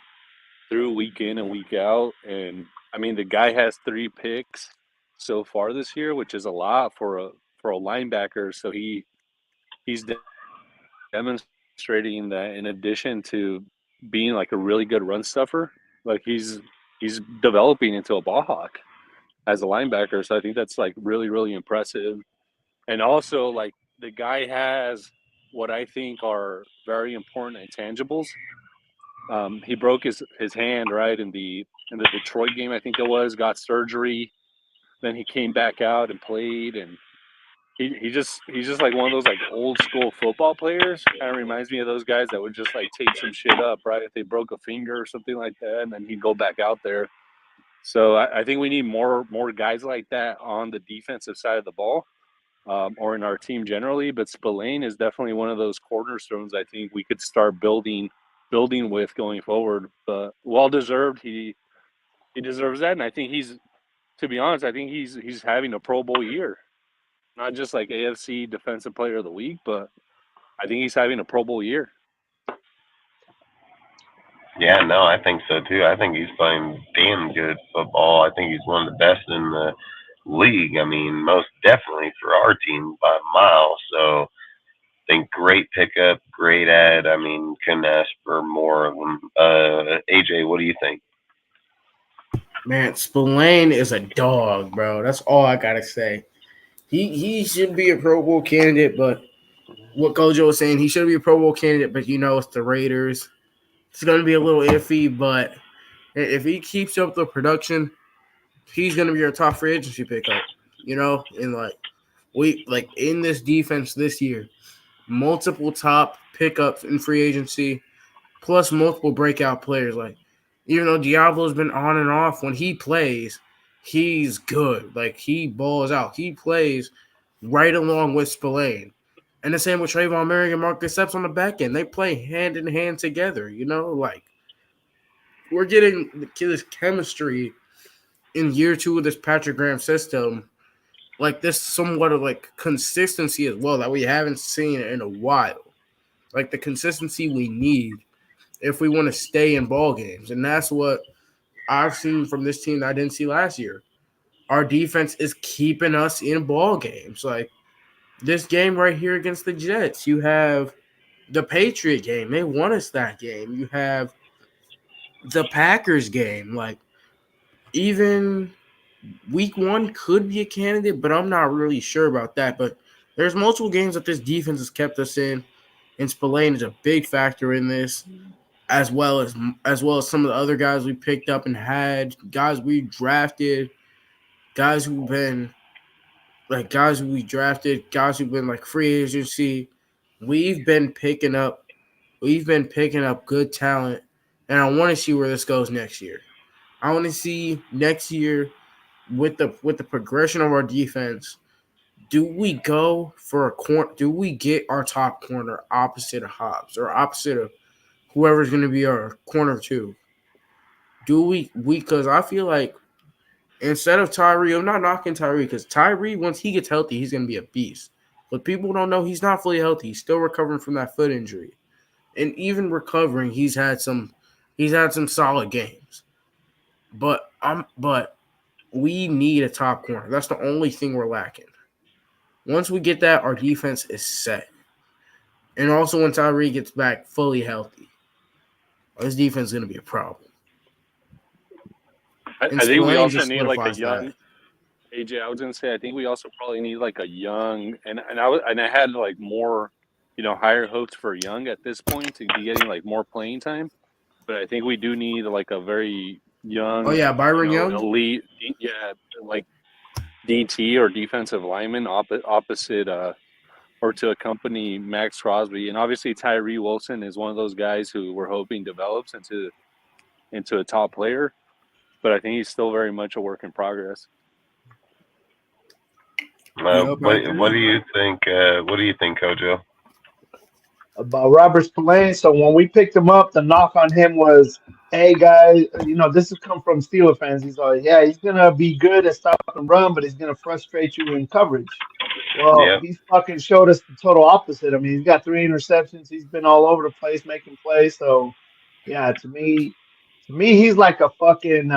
through week in and week out. And I mean, the guy has 3 picks so far this year, which is a lot for a linebacker. So he's demonstrating that in addition to being like a really good run stuffer, like he's developing into a ball hawk as a linebacker. So I think that's like really, really impressive. And also like the guy has what I think are very important intangibles. He broke his hand right in the Detroit game, I think it was, got surgery. Then he came back out and played, and he's just like one of those like old school football players. Kind of reminds me of those guys that would just like tape some shit up, right? If they broke a finger or something like that, and then he'd go back out there. So I think we need more guys like that on the defensive side of the ball, or in our team generally. But Spillane is definitely one of those cornerstones I think we could start building with going forward. But well deserved. He deserves that, and I think to be honest, I think he's having a Pro Bowl year, not just like AFC Defensive Player of the Week, but I think he's having a Pro Bowl year. Yeah, no, I think so too. I think he's playing damn good football. I think he's one of the best in the league. I mean, most definitely for our team by a mile. So I think great pickup, great ad. I mean, couldn't ask for more of them. AJ, what do you think? Man, Spillane is a dog, bro. That's all I gotta say. He should be a Pro Bowl candidate, but what Gojo was saying, he should be a Pro Bowl candidate, but it's the Raiders. It's gonna be a little iffy, but if he keeps up the production, he's gonna be our top free agency pickup. And like in this defense this year, multiple top pickups in free agency, plus multiple breakout players. Like, even though Diablo's been on and off, when he plays, he's good. Like, he balls out. He plays right along with Spillane. And the same with Trayvon Merrick and Mark Steps on the back end. They play hand in hand together, like we're getting this chemistry in year 2 of this Patrick Graham system like this somewhat of like consistency as well that we haven't seen in a while. Like the consistency we need if we want to stay in ball games. And that's what I've seen from this team that I didn't see last year. Our defense is keeping us in ball games. Like this game right here against the Jets, you have the Patriot game. They won us that game. You have the Packers game. Like even week one could be a candidate, but I'm not really sure about that. But there's multiple games that this defense has kept us in, and Spillane is a big factor in this, as well as some of the other guys we picked up and had guys we drafted, guys who've been guys who we drafted, guys who've been like free agency. We've been picking up, we've been picking up good talent, and I want to see where this goes next year. I want to see next year with the progression of our defense. Do we go for a corner? Do we get our top corner opposite of Hobbs or opposite of whoever's going to be our corner two? Do we because I feel like instead of Tyree, I'm not knocking Tyree because Tyree, once he gets healthy, he's going to be a beast. But people don't know he's not fully healthy. He's still recovering from that foot injury, and even recovering, he's had some solid games. But we need a top corner. That's the only thing we're lacking. Once we get that, our defense is set. And also when Tyree gets back fully healthy, this defense is going to be a problem. I And think we Spillane also just need like a solidifies young that. AJ. I was gonna say I think we also probably need like a young and I had like more, higher hopes for Young at this point to be getting like more playing time. But I think we do need like a very young, Oh, yeah, Byron Young? elite, like DT or defensive lineman opposite or to accompany Max Crosby. And obviously Tyree Wilson is one of those guys who we're hoping develops into a top player. But I think he's still very much a work in progress. What do you think? What do you think, Kojo? About Robert Spillane. So when we picked him up, the knock on him was, "Hey guys, this has come from Steeler fans. He's like, yeah, he's gonna be good at stop and run, but he's gonna frustrate you in coverage." Well, Yeah, he's fucking showed us the total opposite. I mean, he's got 3 interceptions. He's been all over the place making plays. So, yeah, to me, he's like a fucking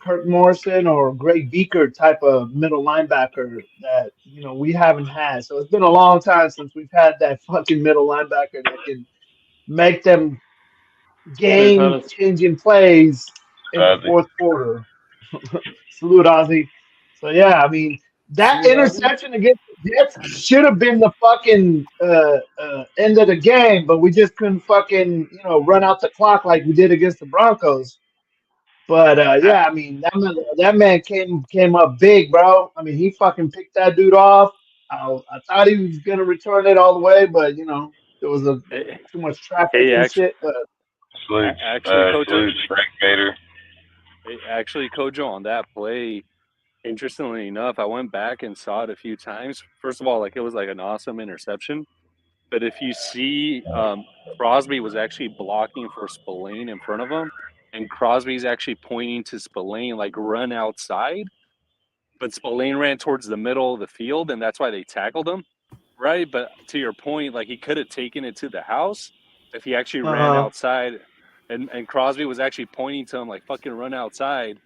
Kirk Morrison or Greg Beaker type of middle linebacker that we haven't had. So it's been a long time since we've had that fucking middle linebacker that can make them Salute, fellas. game-changing plays in the sadly. fourth quarter. Salute, Ozzy. So yeah, I mean that Salute, Ozzy. interception against the Jets should have been the fucking end of the game, but we just couldn't fucking run out the clock like we did against the Broncos. But yeah, I mean that man came up big, bro. I mean he fucking picked that dude off. I thought he was gonna return it all the way, but there was too much traffic Hey, and actually, shit. But actually, Kojo, Salutes Frank Vader. actually, Kojo, on that play, interestingly enough, I went back and saw it a few times. First of all, like it was like an awesome interception. But if you see, Crosby was actually blocking for Spillane in front of him, and Crosby's actually pointing to Spillane, like run outside. But Spillane ran towards the middle of the field, and that's why they tackled him, right? But to your point, like he could have taken it to the house if he actually ran uh, outside, and Crosby was actually pointing to him like fucking run outside,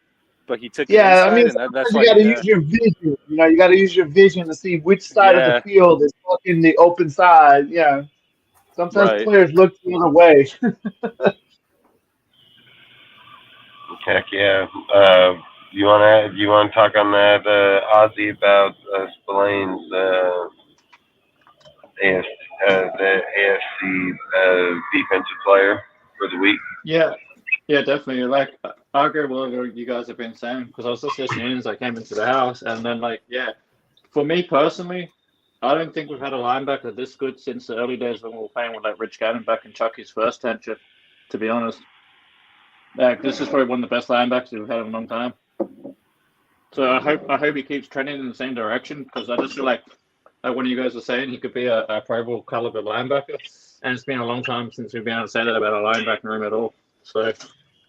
but he took it yeah, I inside, mean and that's sometimes why you got he to use your vision. You got to use your vision to see which side of the yeah, field is fucking the open side. Yeah, sometimes right. players look the other way. Heck yeah. You want to talk on that, Ozzy, about Spillane's the AFC defensive player for the week? Yeah, yeah, definitely. Like, I agree with what you guys have been saying because I was just listening as I came into the house, and then yeah, for me personally, I don't think we've had a linebacker this good since the early days when we were playing with like Rich Gannon back in Chucky's first tenure. To be honest, like this is probably one of the best linebackers we've had in a long time. So I hope he keeps trending in the same direction because I just feel like one of you guys was saying he could be a Pro Bowl caliber linebacker, and it's been a long time since we've been able to say that about a linebacker room at all. So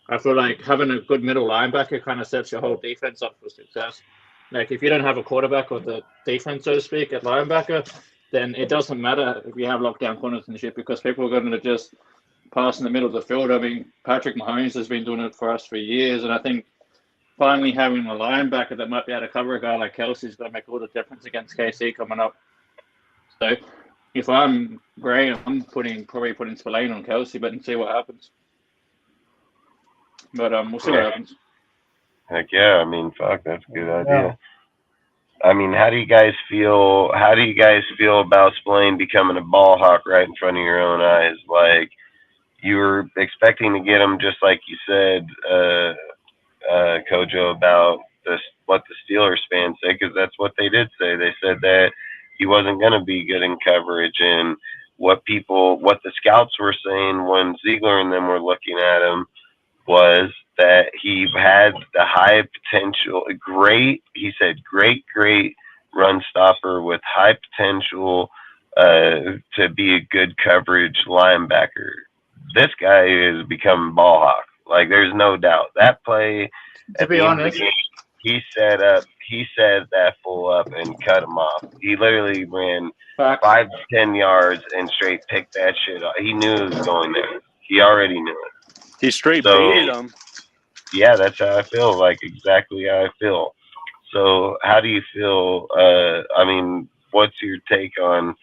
I feel like having a good middle linebacker kind of sets your whole defense up for success. Like if you don't have a quarterback or the defense, so to speak, at linebacker, then it doesn't matter if you have lockdown corners and shit because people are going to just pass in the middle of the field. I mean, Patrick Mahomes has been doing it for us for years, and I think finally having a linebacker that might be able to cover a guy like Kelsey is going to make all the difference against KC coming up. So if I'm Gray, I'm probably putting Spillane on Kelsey, but and see what happens. But we'll see what happens. Heck yeah, I mean, fuck, that's a good Yeah. idea. I mean, how do you guys feel? How do you guys feel about Spillane becoming a ball hawk right in front of your own eyes? Like you were expecting to get him, just like you said, Kojo, about this, what the Steelers fans say, because that's what they did say. They said that he wasn't going to be good in coverage, and what the scouts were saying when Ziegler and them were looking at him was that he had the high potential, he said great run stopper with high potential to be a good coverage linebacker. This guy is becoming ball hawk. Like there's no doubt. That play To be honest, he set that fool up and cut him off. He literally ran 5 to 10 yards and straight picked that shit off. He knew it was going there. He already knew it. He straight baited him. Yeah, that's how I feel. Like exactly how I feel. So how do you feel? I mean, what's your take on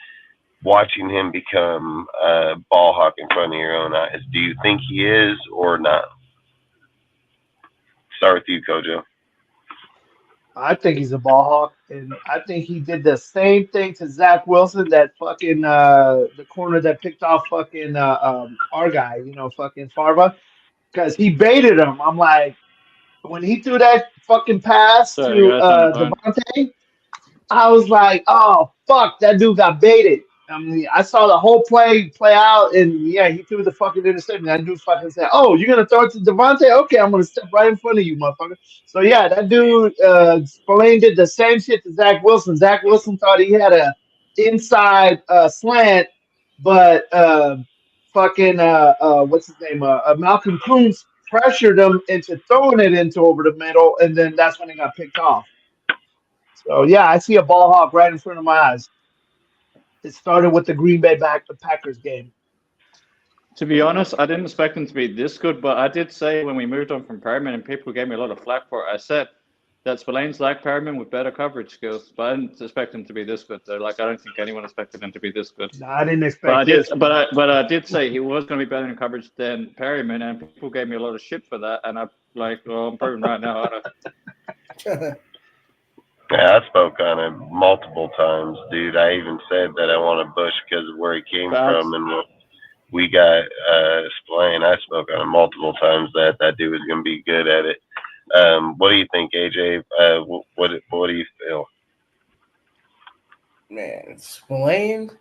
watching him become a ball hawk in front of your own eyes? Do you think he is or not? Start with you, Kojo. I think he's a ball hawk, and I think he did the same thing to Zach Wilson, that fucking the corner that picked off fucking our guy, fucking Farva, because he baited him. I'm like, when he threw that fucking pass to Devontae, I was like, oh fuck, that dude got baited. I mean, I saw the whole play out, and yeah, he threw the fucking interception. That dude fucking said, "Oh, you're gonna throw it to Devontae? Okay, I'm gonna step right in front of you, motherfucker." So yeah, that dude Spillane did the same shit to Zach Wilson. Zach Wilson thought he had a inside slant, but fucking what's his name? Malcolm Coons pressured him into throwing it into over the middle, and then that's when he got picked off. So yeah, I see a ball hawk right in front of my eyes. It started with the Green Bay Packers game. To be honest, I didn't expect him to be this good, but I did say when we moved on from Perriman, and people gave me a lot of flack for it, I said that Spillane's like Perriman with better coverage skills, but I didn't expect him to be this good. Though. Like I don't think anyone expected him to be this good. No, I didn't expect this. But I did say he was going to be better in coverage than Perriman, and people gave me a lot of shit for that, and I'm like, well, I'm proving right now. Yeah, I spoke on it multiple times, dude. I even said that I wanted Bush because of where he came from and what we got Spillane. I spoke on it multiple times that dude was going to be good at it. What do you think, AJ? What do you feel? Man, Spillane,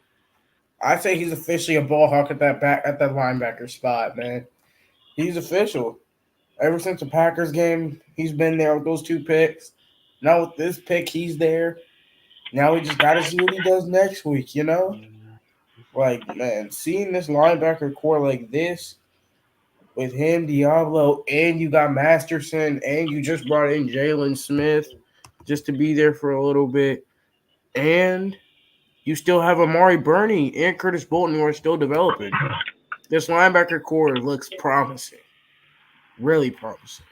I think he's officially a ball hawk at that linebacker spot, man. He's official. Ever since the Packers game, he's been there with those 2 picks. Now with this pick, he's there. Now we just got to see what he does next week, you know? Like, man, seeing this linebacker core like this with him, Diablo, and you got Masterson, and you just brought in Jalen Smith just to be there for a little bit, and you still have Amari Burney and Curtis Bolton who are still developing. This linebacker core looks promising. Really promising.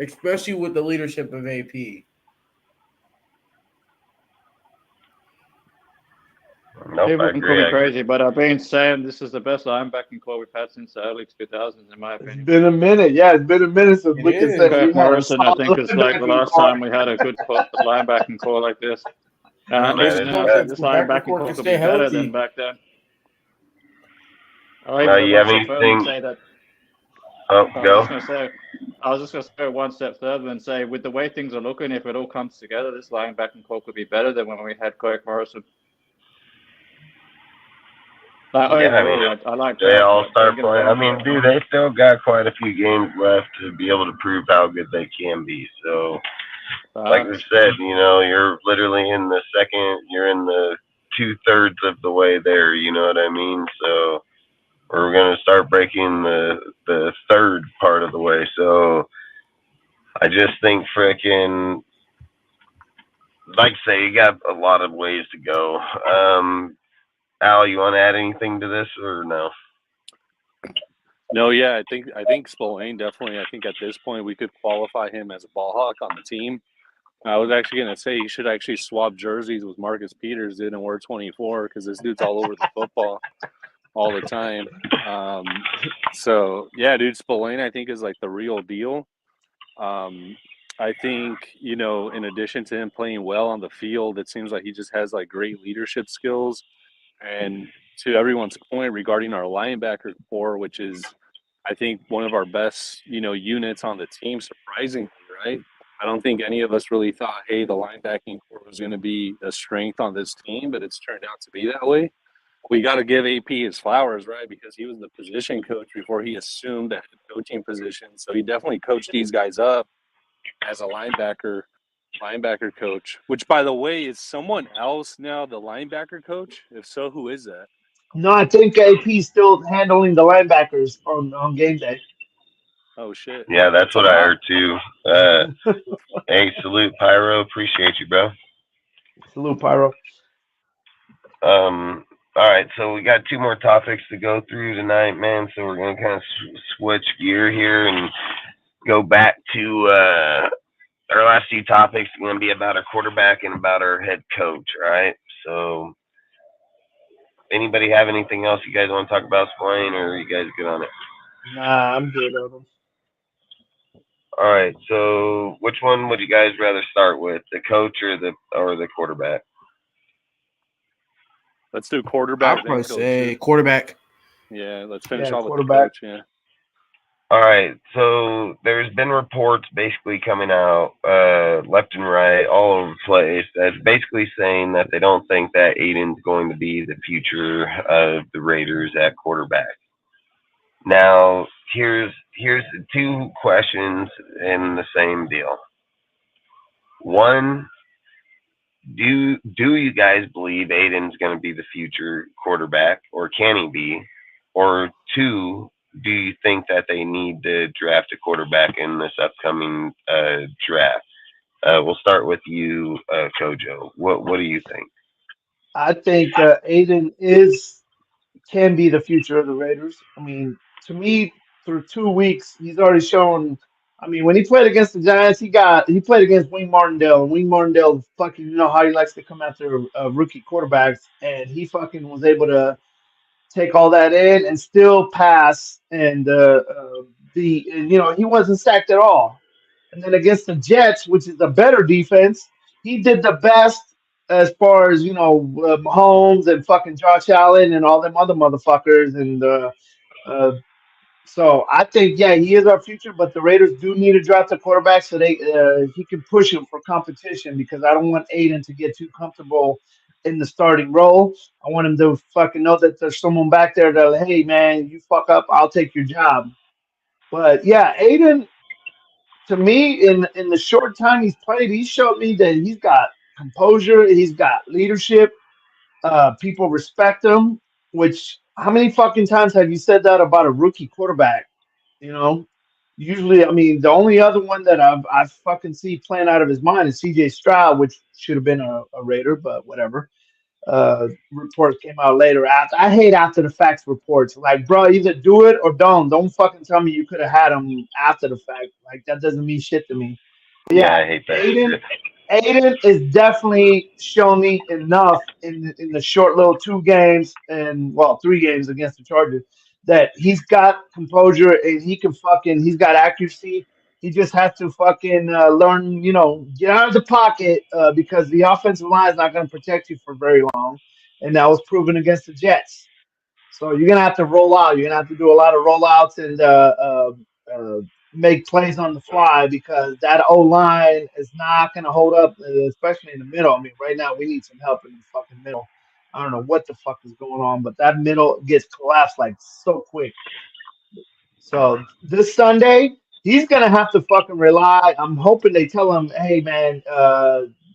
Especially with the leadership of AP. Nope, People I can call agree. me crazy, but I've been saying this is the best linebacking core we've had since the early 2000s, in my opinion. It's been a minute. Yeah, it's been a minute since we can say Kirk Morrison, I think, is like the last time we had a good linebacking core like this. This linebacking core could be better than back then. You have anything? Go. I was just going to say one step further and say, with the way things are looking, if it all comes together, this linebacking core could be better than when we had Kirk Morrison. I like they all start playing. I mean, dude, they still got quite a few games left to be able to prove how good they can be. So, like we said, you're literally in the you're in the 2/3 of the way there. You know what I mean? So, we're going to start breaking the third part of the way. So, I just think like I say, you got a lot of ways to go. Al, you want to add anything to this or no? No, yeah, I think Spillane definitely. I think at this point we could qualify him as a ball hawk on the team. I was actually gonna say he should actually swap jerseys with Marcus Peters did and wear 24 because this dude's all over the football all the time. So yeah, dude, Spillane I think is like the real deal. Um, I think in addition to him playing well on the field, it seems like he just has like great leadership skills. And to everyone's point regarding our linebacker core, which is, I think, one of our best, units on the team, surprisingly, right? I don't think any of us really thought, hey, the linebacking core was going to be a strength on this team, but it's turned out to be that way. We got to give AP his flowers, right? Because he was the position coach before he assumed the head coaching position. So he definitely coached these guys up as a linebacker coach, which by the way is someone else now the linebacker coach. If so, who is that? No, I think AP's still handling the linebackers on game day. Oh shit, Yeah, that's that's a what I lot. heard too. Hey, salute Pyro, appreciate you, bro. Salute, Pyro. All right, so we got two more topics to go through tonight, man. So we're gonna kind of switch gear here and go back to our last two topics. Are gonna be about our quarterback and about our head coach, right? So, anybody have anything else you guys want to talk about, Splain, or are you guys good on it? Nah, I'm good on them. All right, so which one would you guys rather start with, the coach or the quarterback? Let's do quarterback I'll then probably coach. say quarterback. Yeah, let's finish Yeah, off with the quarterback. coach. Yeah. All right, so there's been reports basically coming out left and right, all over the place, that's basically saying that they don't think that Aiden's going to be the future of the Raiders at quarterback. Now, here's the two questions in the same deal. One, do you guys believe Aiden's going to be the future quarterback, or can he be? Or two, do you think that they need to draft a quarterback in this upcoming draft? We'll start with you, Kojo. What do you think? I think Aiden can be the future of the Raiders. I mean, to me, through 2 weeks, he's already shown. I mean, when he played against the Giants, he played against Wing Martindale, and Wing Martindale fucking how he likes to come after rookie quarterbacks, and he fucking was able to take all that in and still pass, and he wasn't sacked at all. And then against the Jets, which is a better defense, he did the best as far as Mahomes and fucking Josh Allen and all them other motherfuckers. And uh, so I think he is our future, but the Raiders do need to draft a quarterback so he can push him for competition because I don't want Aiden to get too comfortable in the starting role. I want him to fucking know that there's someone back there that, hey man, you fuck up, I'll take your job. But yeah, Aiden, to me, in the short time he's played, he showed me that he's got composure, he's got leadership. People respect him. Which how many fucking times have you said that about a rookie quarterback? You know, usually, I mean, the only other one that I fucking see playing out of his mind is C.J. Stroud, which should have been a Raider, but whatever. Reports came out later. After I hate after the facts reports. Like, bro, either do it or don't. Don't fucking tell me you could have had him after the fact. Like, that doesn't mean shit to me. But Yeah, yeah, I hate that Aiden, shit. Aiden is definitely shown me enough in the short little 2 games and well 3 games against the Chargers that he's got composure and he's got accuracy. He just has to fucking learn, get out of the pocket because the offensive line is not going to protect you for very long, and that was proven against the Jets. So you're gonna have to roll out. You're gonna have to do a lot of rollouts and uh, make plays on the fly because that O line is not gonna hold up, especially in the middle. I mean, right now we need some help in the fucking middle. I don't know what the fuck is going on, but that middle gets collapsed like so quick. So this Sunday, he's gonna have to fucking rely. I'm hoping they tell him, hey man,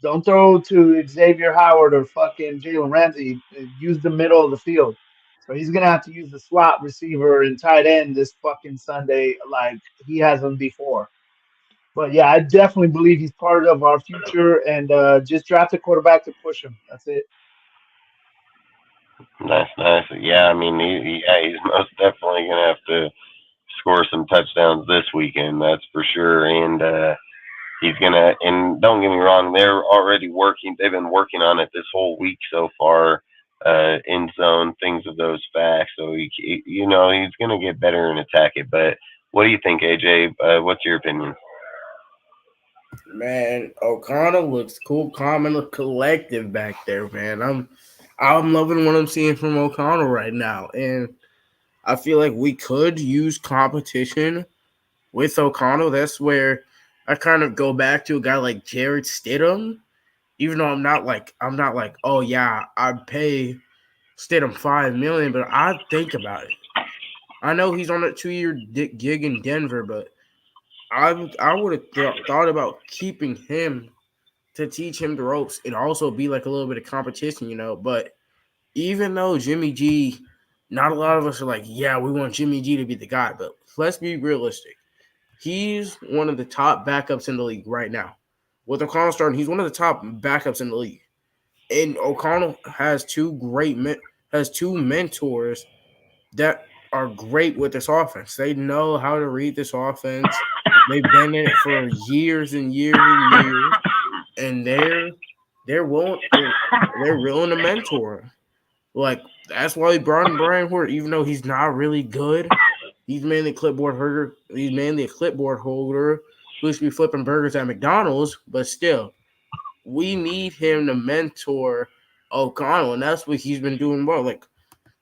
don't throw to Xavier Howard or fucking Jalen Ramsey. Use the middle of the field. So he's gonna have to use the slot receiver and tight end this fucking Sunday, like he hasn't before. But yeah, I definitely believe he's part of our future, and just draft a quarterback to push him. That's it. Nice, nice. Yeah, I mean, he's most definitely gonna have to score some touchdowns this weekend. That's for sure. And he's gonna. And don't get me wrong, they're already working. They've been working on it this whole week so far. End zone, things of those facts. So he's gonna get better and attack it. But what do you think, AJ? What's your opinion? Man, O'Connell looks cool, calm, and collective back there, man. I'm loving what I'm seeing from O'Connell right now, and I feel like we could use competition with O'Connell. That's where I kind of go back to a guy like Jared Stidham. Even though I'm not like, oh yeah, I'd pay Stidham $5 million, but I think about it. I know he's on a 2 year gig in Denver, but I would have thought about keeping him to teach him the ropes and also be like a little bit of competition. But even though Jimmy G, not a lot of us are like, yeah, we want Jimmy G to be the guy, but let's be realistic. He's one of the top backups in the league right now. With O'Connell starting, he's one of the top backups in the league. And O'Connell has two mentors that are great with this offense. They know how to read this offense. They've been in it for years and years and years, and they're willing to mentor him. Like that's why he brought in Brian Hoyer, even though he's not really good. He's mainly a clipboard holder. He's mainly a clipboard holder who should be flipping burgers at McDonald's. But still, we need him to mentor O'Connell, and that's what he's been doing well. Like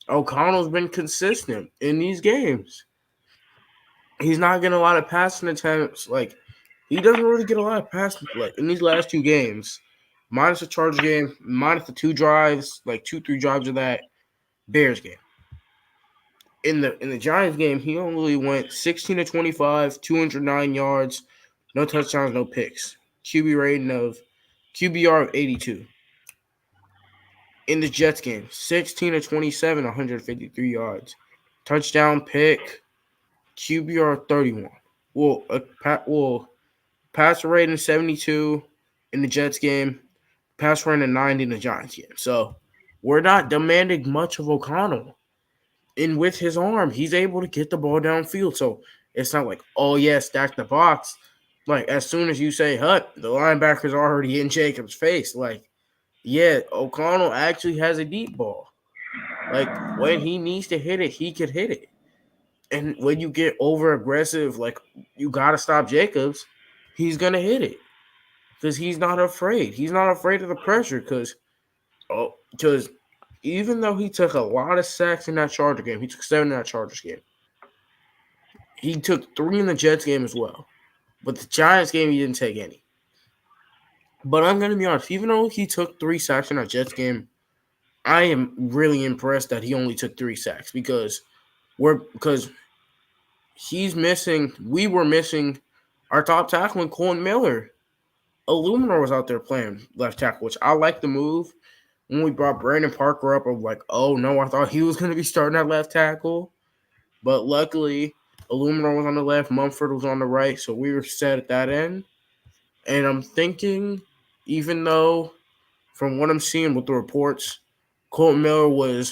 O'Connell's been consistent in these games. He's not getting a lot of passing attempts. Like he doesn't really get a lot of passing like in these last two games. Minus the Chargers game, minus the two drives, like 2-3 drives of that Bears game. In the Giants game, he only went 16 to 25, 209 yards, no touchdowns, no picks. QBR of 82. In the Jets game, 16 to 27, 153 yards. Touchdown pick, QBR 31. Passer rating 72 in the Jets game, pass rating 90 in the Giants game. So we're not demanding much of O'Connell. And with his arm, he's able to get the ball downfield. So it's not like, oh yeah, stack the box. Like as soon as you say Hut, the linebacker's already in Jacobs' face. Like, yeah, O'Connell actually has a deep ball. Like when he needs to hit it, he could hit it. And when you get over aggressive, like you gotta stop Jacobs, he's gonna hit it. Because he's not afraid. He's not afraid of the pressure because even though he took a lot of sacks in that Charger game, he took 7 in that Chargers game. He took 3 in the Jets game as well. But the Giants game, he didn't take any. But I'm going to be honest, even though he took 3 sacks in that Jets game, I am really impressed that he only took 3 sacks because we were missing our top tackle in Colin Miller. Illuminor was out there playing left tackle, which I like the move. When we brought Brandon Parker up, I'm like, oh no, I thought he was going to be starting at left tackle. But luckily, Illuminor was on the left, Mumford was on the right, so we were set at that end. And I'm thinking, even though from what I'm seeing with the reports, Colton Miller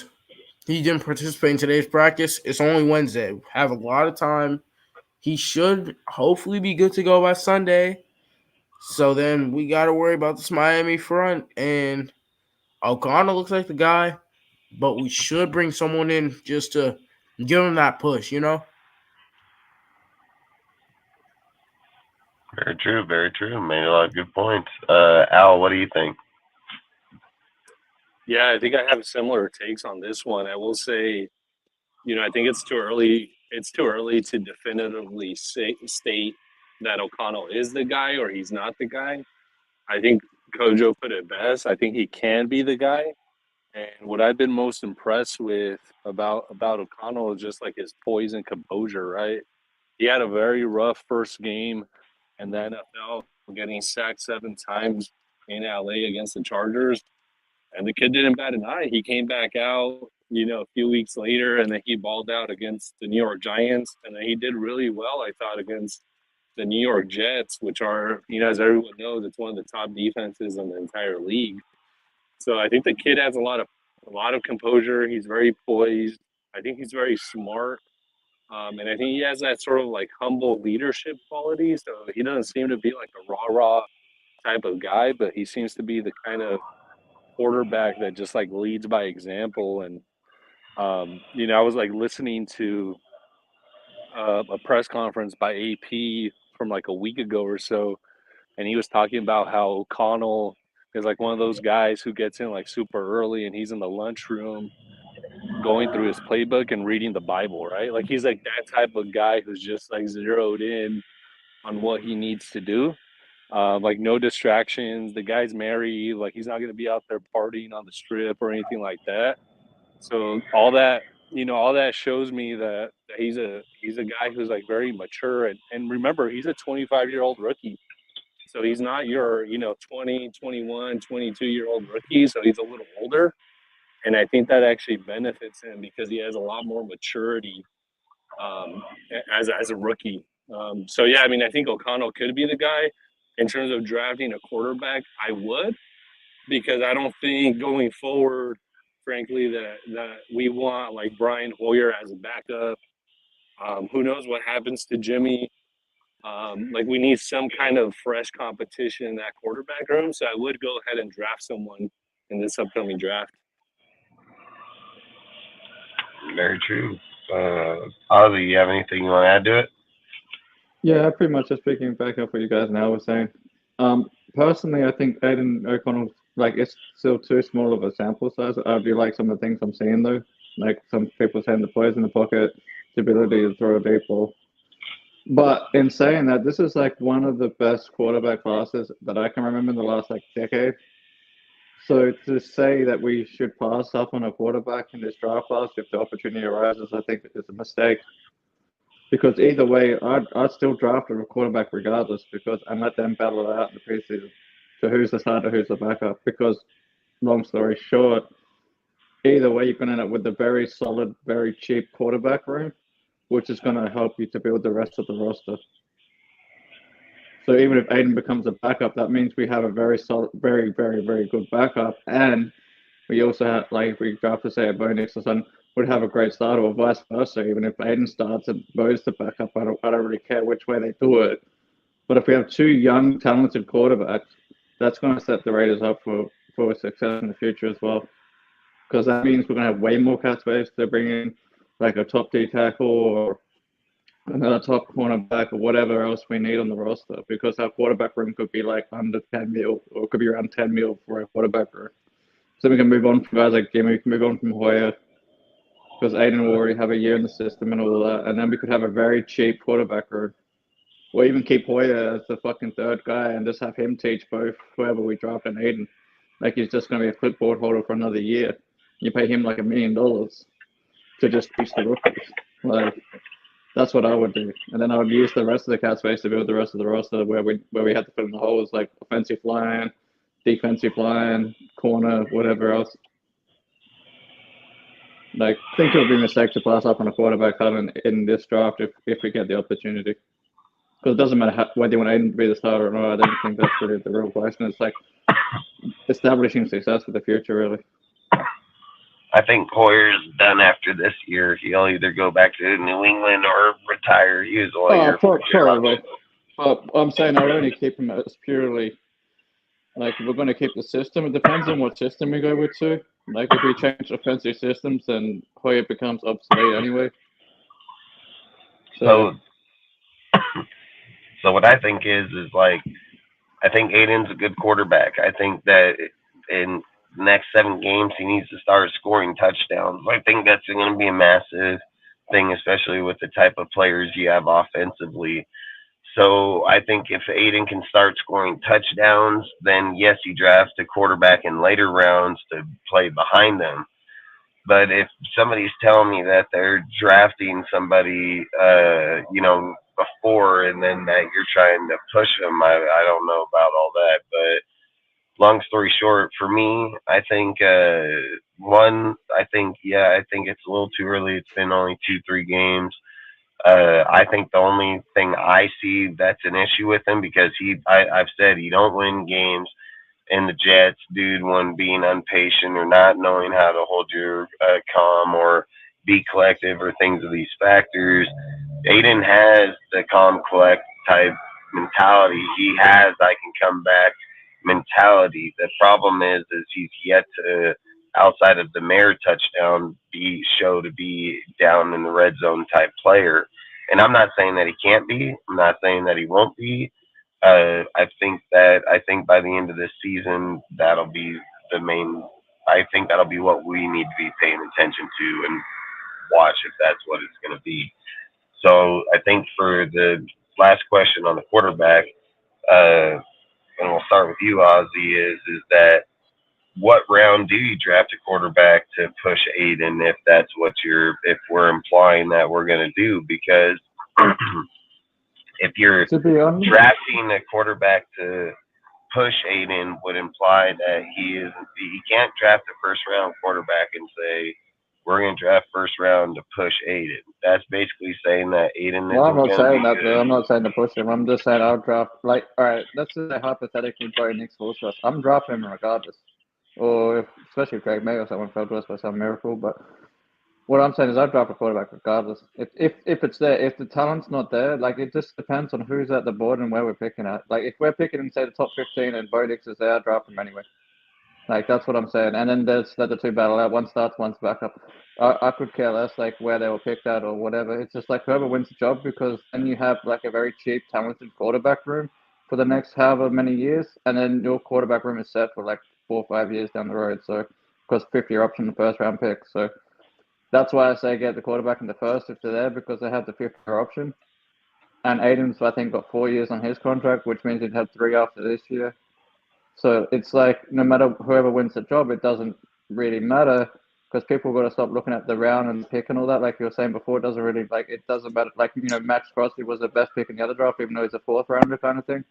he didn't participate in today's practice. It's only Wednesday. We have a lot of time. He should hopefully be good to go by Sunday. So then we got to worry about this Miami front. And O'Connell looks like the guy, but we should bring someone in just to give him that push. Very true, very true. Made a lot of good points. Al, what do you think? Yeah, I think I have similar takes on this one. I will say, I think it's too early. It's too early to definitively state that O'Connell is the guy or he's not the guy. I think Kojo put it best. I think he can be the guy. And what I've been most impressed with about O'Connell is just like his poise and composure, right? He had a very rough first game in the NFL, getting sacked 7 times in LA against the Chargers. And the kid didn't bat an eye. He came back out, a few weeks later, and then he balled out against the New York Giants. And then he did really well, I thought, against the New York Jets, which are, as everyone knows, it's one of the top defenses in the entire league. So I think the kid has a lot of composure. He's very poised. I think he's very smart. And I think he has that sort of like humble leadership quality. So he doesn't seem to be like a rah-rah type of guy, but he seems to be the kind of quarterback that just like leads by example. And I was like listening to a press conference by AP from like a week ago or so, and he was talking about how O'Connell is like one of those guys who gets in like super early, and he's in the lunchroom going through his playbook and reading the Bible, right? Like he's like that type of guy who's just like zeroed in on what he needs to do. Like no distractions. The guy's married. Like he's not going to be out there partying on the strip or anything like that. So all that shows me that he's a guy who's like very mature, and remember, he's a 25-year-old rookie. So he's not your 20, 21, 22-year-old rookie. So he's a little older, and I think that actually benefits him because he has a lot more maturity as a rookie. So yeah, I mean, I think O'Connell could be the guy. In terms of drafting a quarterback, I would, because I don't think going forward, frankly, that we want like Brian Hoyer as a backup. Who knows what happens to Jimmy? Like we need some kind of fresh competition in that quarterback room. So I would go ahead and draft someone in this upcoming draft. Very true. Ozzy, you have anything you want to add to it? Yeah, pretty much just picking back up what you guys now were saying. Personally, I think Aiden O'Connell, like, it's still too small of a sample size. I do like some of the things I'm seeing, though. Like some people saying the poise in the pocket, the ability to throw a deep ball. But in saying that, this is like one of the best quarterback classes that I can remember in the last like decade. So to say that we should pass up on a quarterback in this draft class if the opportunity arises, I think is a mistake. Because either way, I'd still draft a quarterback regardless, and let them battle it out in the preseason to who's the starter, who's the backup. Because long story short, either way, you're going to end up with a very solid, very cheap quarterback room, which is going to help you to build the rest of the roster. So even if Aiden becomes a backup, that means we have a very solid, very, very, very good backup. And we also have, like, if we draft to say a Bo Nix or something, would have a great starter, or vice versa. Even if Aiden starts and Bo's the backup, I don't really care which way they do it. But if we have two young, talented quarterbacks, that's going to set the Raiders up for success in the future as well. Because that means we're going to have way more cap space to bring in, like a top D tackle or another top cornerback or whatever else we need on the roster. Because our quarterback room could be like under 10 mil, or it could be around 10 mil for a quarterback room. So we can move on from guys like Jimmy, we can move on from Hoyer, because Aiden will already have a year in the system and all that. And then we could have a very cheap quarterback room. Or even keep Hoyer as the fucking third guy and just have him teach both whoever we draft and Aiden. Like he's just going to be a clipboard holder for another year. You pay him like $1 million to just teach the rookies. Like, that's what I would do. And then I would use the rest of the cap space to build the rest of the roster where we had to fill in the holes, like offensive line, defensive line, corner, whatever else. Like, I think it would be a mistake to pass up on a quarterback in this draft if we get the opportunity. Because it doesn't matter whether you want Aiden to be the starter or not. I don't think that's really the real question. It's like establishing success for the future, really. I think Hoyer's done after this year. He'll either go back to New England or retire. He was all year. Probably. But I'm saying I would only keep him as purely, like, if we're going to keep the system, it depends on what system we go with too. Like, if we change offensive systems, then Hoyer becomes obsolete anyway. So what I think is like, I think Aiden's a good quarterback. I think that in the next 7 games, he needs to start scoring touchdowns. I think that's going to be a massive thing, especially with the type of players you have offensively. So I think if Aiden can start scoring touchdowns, then yes, you draft a quarterback in later rounds to play behind them. But if somebody's telling me that they're drafting somebody, before, and then that you're trying to push them, I don't know about all that. But long story short, for me, I think I think it's a little too early. It's been only 2-3 games. I think the only thing I see that's an issue with him because I've said he don't win games in the Jets, dude, one being impatient or not knowing how to hold your calm or be collective or things of these factors. Aiden has the calm, collect type mentality. He has I can come back mentality. The problem is he's yet to, outside of the Mayor touchdown, be show to be down in the red zone type player. And I'm not saying that he can't be. I'm not saying that he won't be. I think by the end of this season, that'll be the main. I think that'll be what we need to be paying attention to and watch if that's what it's going to be. So I think for the last question on the quarterback, and we'll start with you, Ozzy, is that what round do you draft a quarterback to push Aiden if that's what if we're implying that we're going to do? Because if you're To be honest, drafting a quarterback to push Aiden would imply that he can't draft a first round quarterback and say we're going to draft first round to push Aiden. That's basically saying that Aiden well, I'm isn't not going to saying be that though. good. I'm not saying to push him. I'm just saying I'll draft, like, all right, let's just say hypothetically Bo Nix falls to us. I'm drafting him regardless. Or especially if Greg May or someone fell to us by some miracle. But what I'm saying is I'd draft a quarterback regardless. If it's there, if the talent's not there, like it just depends on who's at the board and where we're picking at. Like if we're picking in say the top 15 and Bo Nix is there, I'd draft him anyway. Like that's what I'm saying. And then there's let the two battle out. One starts, one's backup. I could care less like where they were picked at or whatever. It's just like whoever wins the job because then you have like a very cheap, talented quarterback room for the next however many years, and then your quarterback room is set for like 4 or 5 years down the road. So because 50-year option, the first round pick. So that's why I say get the quarterback in the first if they're there because they have the 50-year option. And Aiden's I think got 4 years on his contract, which means he'd have 3 after this year. So it's like no matter whoever wins the job, it doesn't really matter because people got to stop looking at the round and pick and all that. Like you were saying before, it doesn't really like it doesn't matter. Like Max Crosby was the best pick in the other draft, even though he's a fourth rounder kind of thing.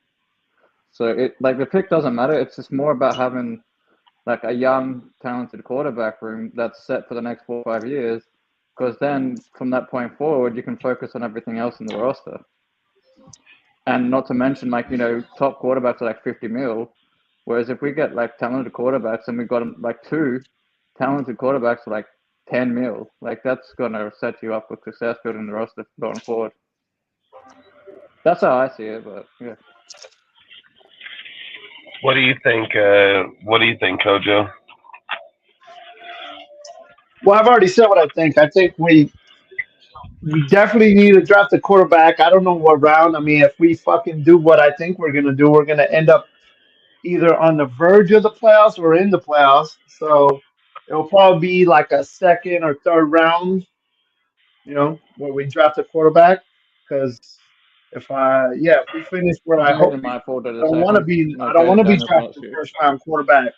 So it like the pick doesn't matter. It's just more about having like a young, talented quarterback room that's set for the next 4 or 5 years. Because then from that point forward, you can focus on everything else in the roster. And not to mention, like top quarterbacks are like 50 mil. Whereas if we get like talented quarterbacks and we've got like 2 talented quarterbacks for like 10 mil, like that's gonna set you up for success building the roster going forward. That's how I see it, but yeah. What do you think? What do you think, Kojo? Well, I've already said what I think. I think we definitely need to draft a quarterback. I don't know what round. I mean, if we fucking do what I think we're gonna do, we're gonna end up either on the verge of the playoffs or in the playoffs. So it'll probably be like a second or third round, where we draft a quarterback. Because if we finish where I It's hope really my fault at I the don't want to second. be. I No, don't want Jaden to be Daniels drafting not the shoot. first round quarterback.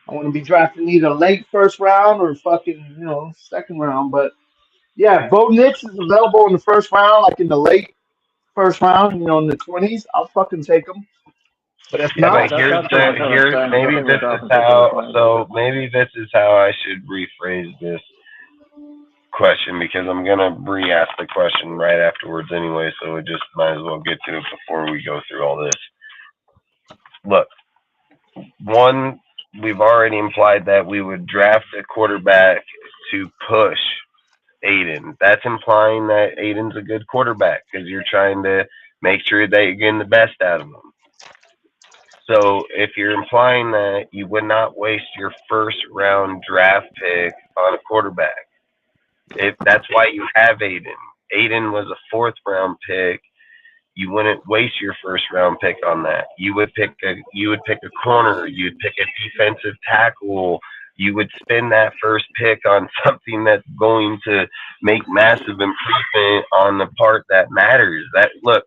I want to be drafting either late first round or fucking second round. But yeah, if Bo Nix is available in the first round, like in the late first round, in the 20s, I'll fucking take him. But if Yeah, Yeah, but not, that's pretty much what I'm here's saying. I maybe think we'll this is draft him pick in the how 20s. so maybe this is how I should rephrase this question because I'm gonna re-ask the question right afterwards anyway, so we just might as well get to it before we go through all this. Look, one, we've already implied that we would draft a quarterback to push Aiden. That's implying that Aiden's a good quarterback because you're trying to make sure that you're getting the best out of him. So if you're implying that you would not waste your first round draft pick on a quarterback, if that's why you have Aiden. Aiden was a fourth round pick. You wouldn't waste your first round pick on that. You would pick a corner. You'd pick a defensive tackle. You would spend that first pick on something that's going to make massive improvement on the part that matters. That look,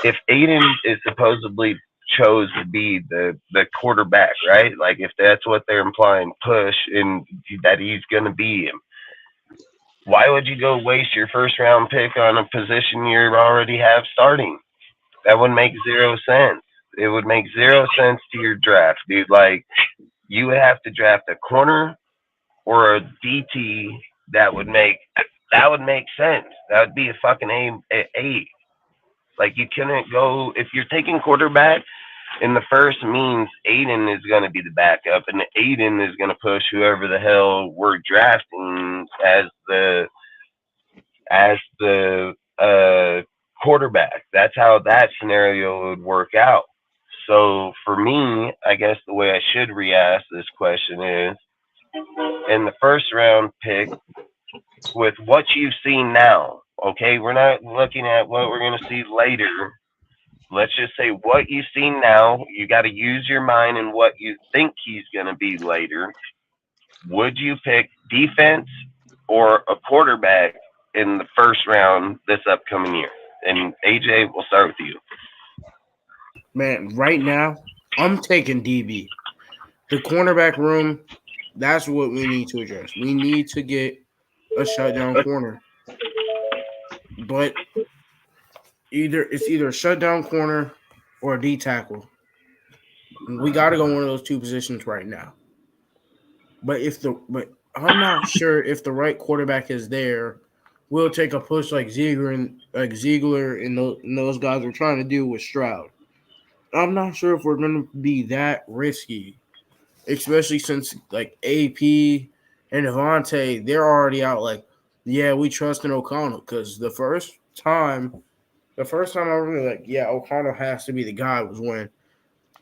if Aiden is supposedly chose to be the quarterback, right? Like if that's what they're implying, push and that he's gonna be him. Why would you go waste your first round pick on a position you already have starting? That would make zero sense. It would make zero sense to your draft, dude. Like you would have to draft a corner or a DT that would make That would make sense. That would be a fucking A. Like you couldn't go if you're taking quarterback in the first means Aiden is going to be the backup, and Aiden is going to push whoever the hell we're drafting as the quarterback. That's how that scenario would work out. So for me, I guess the way I should re-ask this question is, in the first round pick, with what you've seen now, okay, we're not looking at what we're going to see later. Let's just say what you've seen now. You got to use your mind and what you think he's going to be later. Would you pick defense or a quarterback in the first round this upcoming year? And AJ, we'll start with you. Man, right now, I'm taking DB. The cornerback room, that's what we need to address. We need to get a shutdown corner. But it's either a shutdown corner or a D tackle. We got to go one of those two positions right now. But I'm not sure if the right quarterback is there. We'll take a push like Ziegler and those guys are trying to do with Stroud. I'm not sure if we're going to be that risky, especially since like AP and Devontae, they're already out. Like, yeah, we trust in O'Connell because the first time I really like, yeah, O'Connell has to be the guy was when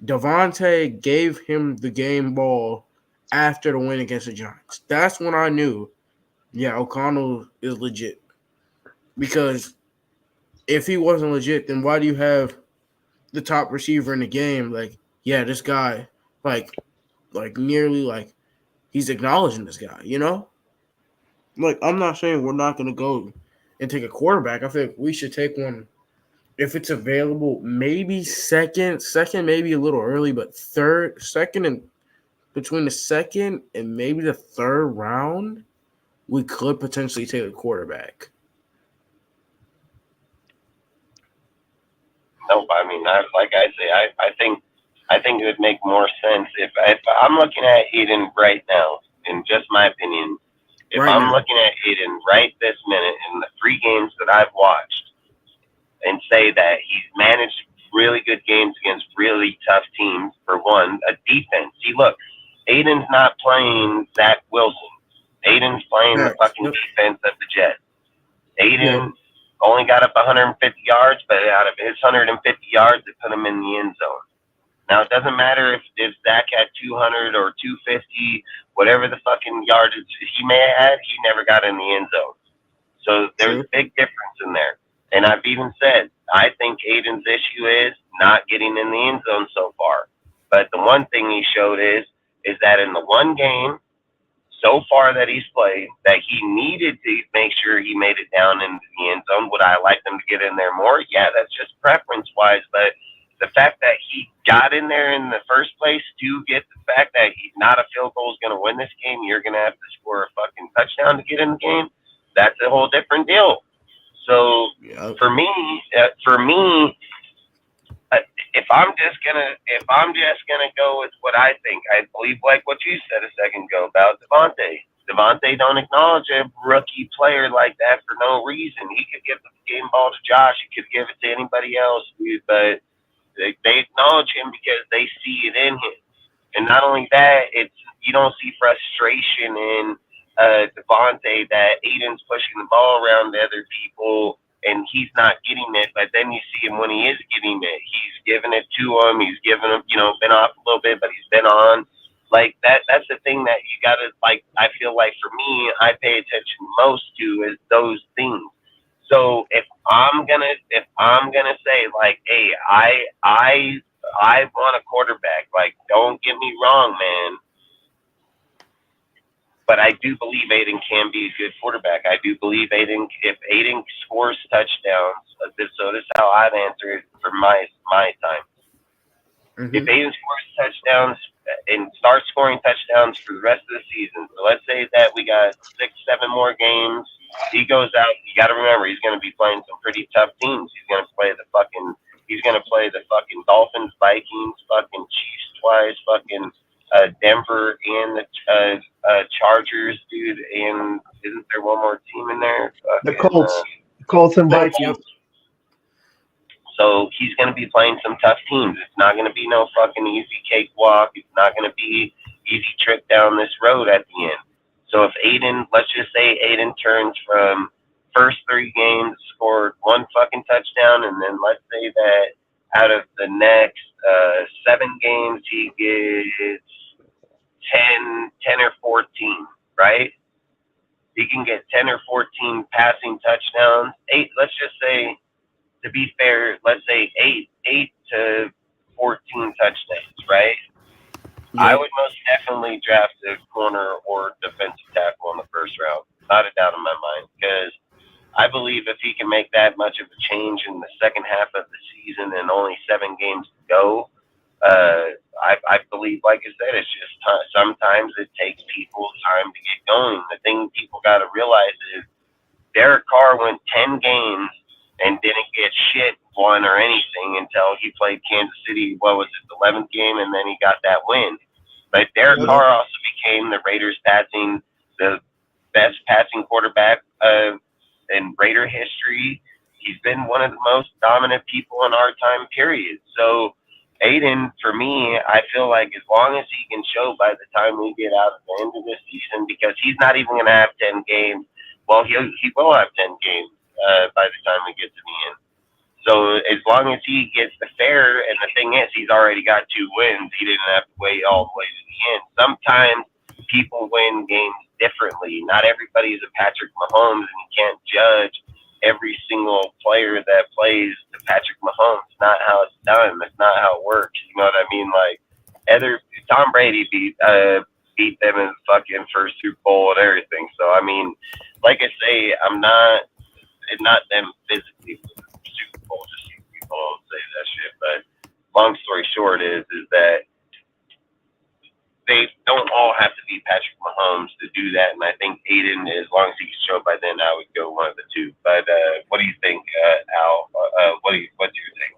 Devontae gave him the game ball after the win against the Giants. That's when I knew, yeah, O'Connell is legit. Because if he wasn't legit, then why do you have the top receiver in the game? Like, yeah, this guy, like nearly like he's acknowledging this guy, you know? Like, I'm not saying we're not going to go and take a quarterback. I think we should take one if it's available, maybe second, maybe a little early, but second and between the second and maybe the third round, we could potentially take a quarterback. Nope. I mean, like I say, I think it would make more sense if I'm looking at Aiden right now, in just my opinion. If Right I'm now. looking at Aiden right this minute in the 3 games that I've watched, and say that he's managed really good games against really tough teams. For one, a defense. See, look, Aiden's not playing Zach Wilson. Aiden's playing the fucking defense of the Jets. Aiden only got up 150 yards, but out of his 150 yards, they put him in the end zone. Now, it doesn't matter if Zach had 200 or 250, whatever the fucking yardage he may have had, he never got in the end zone. So there's a big difference in there. And I've even said, I think Aiden's issue is not getting in the end zone so far. But the one thing he showed is that in the one game so far that he's played, that he needed to make sure he made it down into the end zone. Would I like them to get in there more? Yeah, that's just preference-wise. But the fact that he got in there in the first place to get the fact that he's not a field goal is going to win this game, you're going to have to score a fucking touchdown to get in the game, that's a whole different deal. So for me, if I'm just gonna go with what I think, I believe like what you said a second ago about Devontae. Devontae don't acknowledge a rookie player like that for no reason. He could give the game ball to Josh. He could give it to anybody else, but they acknowledge him because they see it in him. And not only that, you don't see frustration in Devontae that Aiden's pushing the ball around to other people and he's not getting it, but then you see him when he is getting it. He's giving it to him. He's giving him, been off a little bit, but he's been on. Like that's the thing that you gotta like. I feel like for me, I pay attention most to is those things. So if I'm gonna say like, hey, I want a quarterback. Like, don't get me wrong, man. But I do believe Aiden can be a good quarterback. I do believe if Aiden scores touchdowns, so this is how I'd answer it for my time. Mm-hmm. If Aiden scores touchdowns and starts scoring touchdowns for the rest of the season, so let's say that we got 6-7 more games, he goes out. You got to remember, he's going to be playing some pretty tough teams. He's going to play the fucking Dolphins, Vikings, fucking Chiefs twice, fucking Denver and the Chargers, dude. And isn't there one more team in there? The Fucking. Colts and Colts, yep. Vikings. So he's going to be playing some tough teams. It's not going to be no fucking easy cakewalk. It's not going to be easy trip down this road at the end. So if Aiden, let's just say Aiden turns from first 3 games, scored 1 fucking touchdown, and then let's say that out of the next 7 games he gets 10 or 14, right? He can get 10 or 14 passing touchdowns. 8, let's just say, to be fair, let's say 8 to 14 touchdowns, right? I Yep. would most definitely draft a corner or defensive tackle in the first round. Not a doubt in my mind, because I believe if he can make that much of a change in the second half of the season and only 7 games to go, I believe, like I said, it's just sometimes it takes people time to get going. The thing people got to realize is Derek Carr went 10 games and didn't get shit won or anything until he played Kansas City. What was it, the 11th game, and then he got that win. But Derek Yep. Carr also became the best passing quarterback in Raider history. He's been one of the most dominant people in our time period. So Aiden, for me, I feel like as long as he can show by the time we get out at the end of this season, because he's not even going to have 10 games. Well, he will have 10 games by the time we get to the end. So as long as he gets the fair, and the thing is, he's already got 2 wins. He didn't have to wait all the way to the end. Sometimes people win games differently. Not everybody's a Patrick Mahomes, and you can't judge every single player that plays to Patrick Mahomes. It's not how it's done. That's not how it works. You know what I mean? Like, Tom Brady beat them in the fucking first Super Bowl and everything. So I mean, like I say, I'm not them physically for the Super Bowl. Just so people don't say that shit. But long story short is that they don't all have to be Patrick Mahomes to do that. And I think Aiden, as long as he can show by then, I would go one of the 2. But what do you think, Al? What do you think?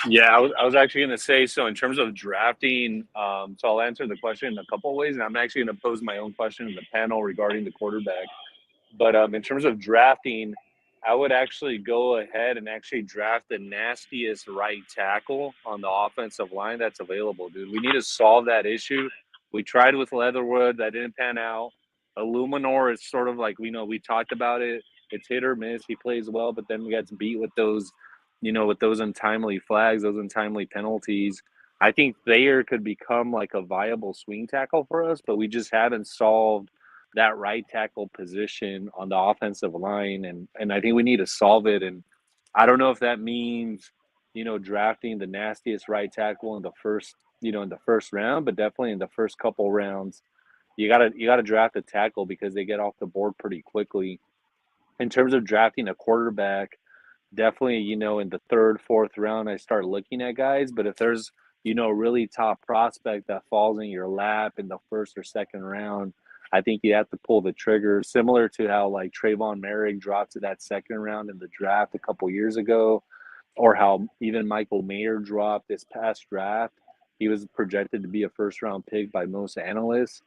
Yeah, I was actually going to say, so in terms of drafting, so I'll answer the question in a couple of ways, and I'm actually going to pose my own question in the panel regarding the quarterback. But in terms of drafting, I would actually go ahead and actually draft the nastiest right tackle on the offensive line that's available, dude. We need to solve that issue. We tried with Leatherwood. That didn't pan out. Illuminor is sort of like, we talked about it. It's hit or miss. He plays well, but then we got to beat with those, with those untimely flags, those untimely penalties. I think Thayer could become like a viable swing tackle for us, but we just haven't solved that right tackle position on the offensive line, and I think we need to solve it. And I don't know if that means, drafting the nastiest right tackle in the first round, but definitely in the first couple rounds, you gotta draft a tackle because they get off the board pretty quickly. In terms of drafting a quarterback, definitely, in the third, fourth round, I start looking at guys. But if there's, a really top prospect that falls in your lap in the first or second round, I think you have to pull the trigger, similar to how like Trayvon Merrick dropped to that second round in the draft a couple years ago, or how even Michael Mayer dropped this past draft. He was projected to be a first round pick by most analysts.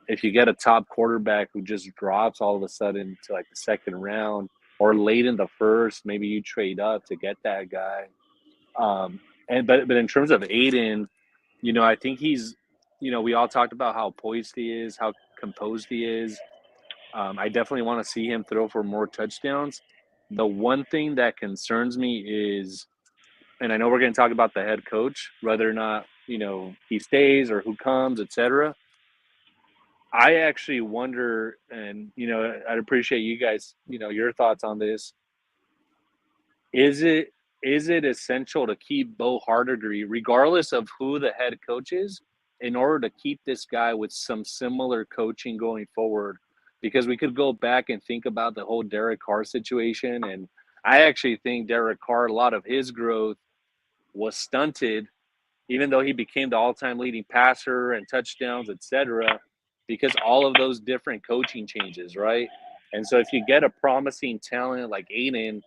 If you get a top quarterback who just drops all of a sudden to like the second round or late in the first, maybe you trade up to get that guy. But in terms of Aiden, I think he's, we all talked about how poised he is, how composed he is. I definitely want to see him throw for more touchdowns. The one thing that concerns me is, and I know we're going to talk about the head coach, whether or not, he stays or who comes, etc. I actually wonder, and, I'd appreciate you guys, your thoughts on this. Is it essential to keep Bo Hardigree, regardless of who the head coach is, in order to keep this guy with some similar coaching going forward? Because we could go back and think about the whole Derek Carr situation, and I actually think Derek Carr, a lot of his growth was stunted, even though he became the all-time leading passer and touchdowns, etc., because all of those different coaching changes, right? And so if you get a promising talent like Aiden,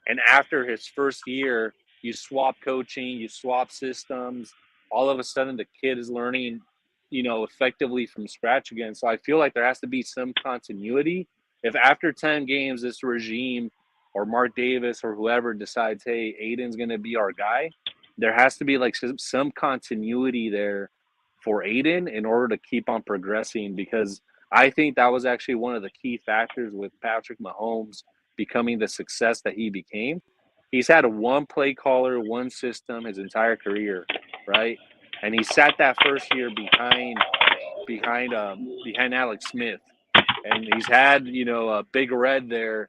and after his first year, you swap coaching, you swap systems, all of a sudden the kid is learning, effectively from scratch again. So I feel like there has to be some continuity. If after 10 games, this regime or Mark Davis or whoever decides, hey, Aiden's going to be our guy, there has to be like some continuity there for Aiden in order to keep on progressing, because I think that was actually one of the key factors with Patrick Mahomes becoming the success that he became. He's had one play caller, one system his entire career, right? And he sat that first year behind Alex Smith, and he's had Big Red there,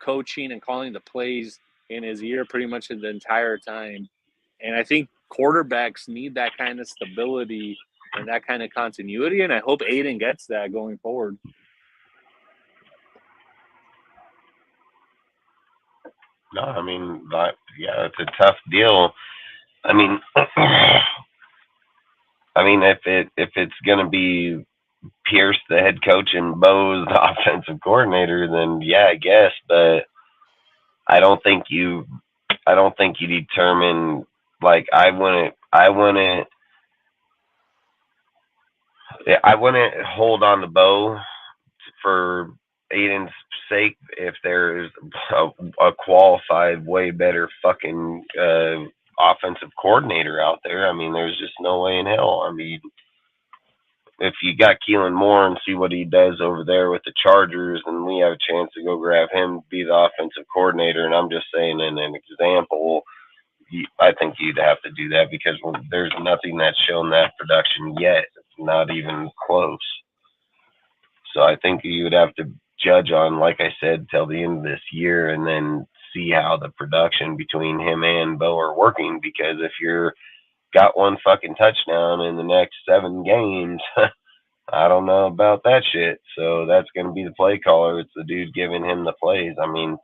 coaching and calling the plays in his ear pretty much the entire time. And I think quarterbacks need that kind of stability and that kind of continuity, and I hope Aiden gets that going forward. No, I mean, yeah, it's a tough deal. I mean, if it's gonna be Pierce, the head coach, and Bo's the offensive coordinator, then yeah, I guess. But I don't think you, I don't think you determine. Like, I wouldn't hold on to Bo for Aiden's sake if there's a qualified, way better fucking offensive coordinator out there. I mean, there's just no way in hell. I mean, if you got Keelan Moore and see what he does over there with the Chargers, and we have a chance to go grab him to be the offensive coordinator, and I'm just saying in an example, I think you'd have to do that because there's nothing that's shown that production yet. It's not even close. So I think you would have to judge on, like I said, till the end of this year, and then see how the production between him and Bo are working. Because if you're got one fucking touchdown in the next 7 games, I don't know about that shit. So that's going to be the play caller. It's the dude giving him the plays. I mean,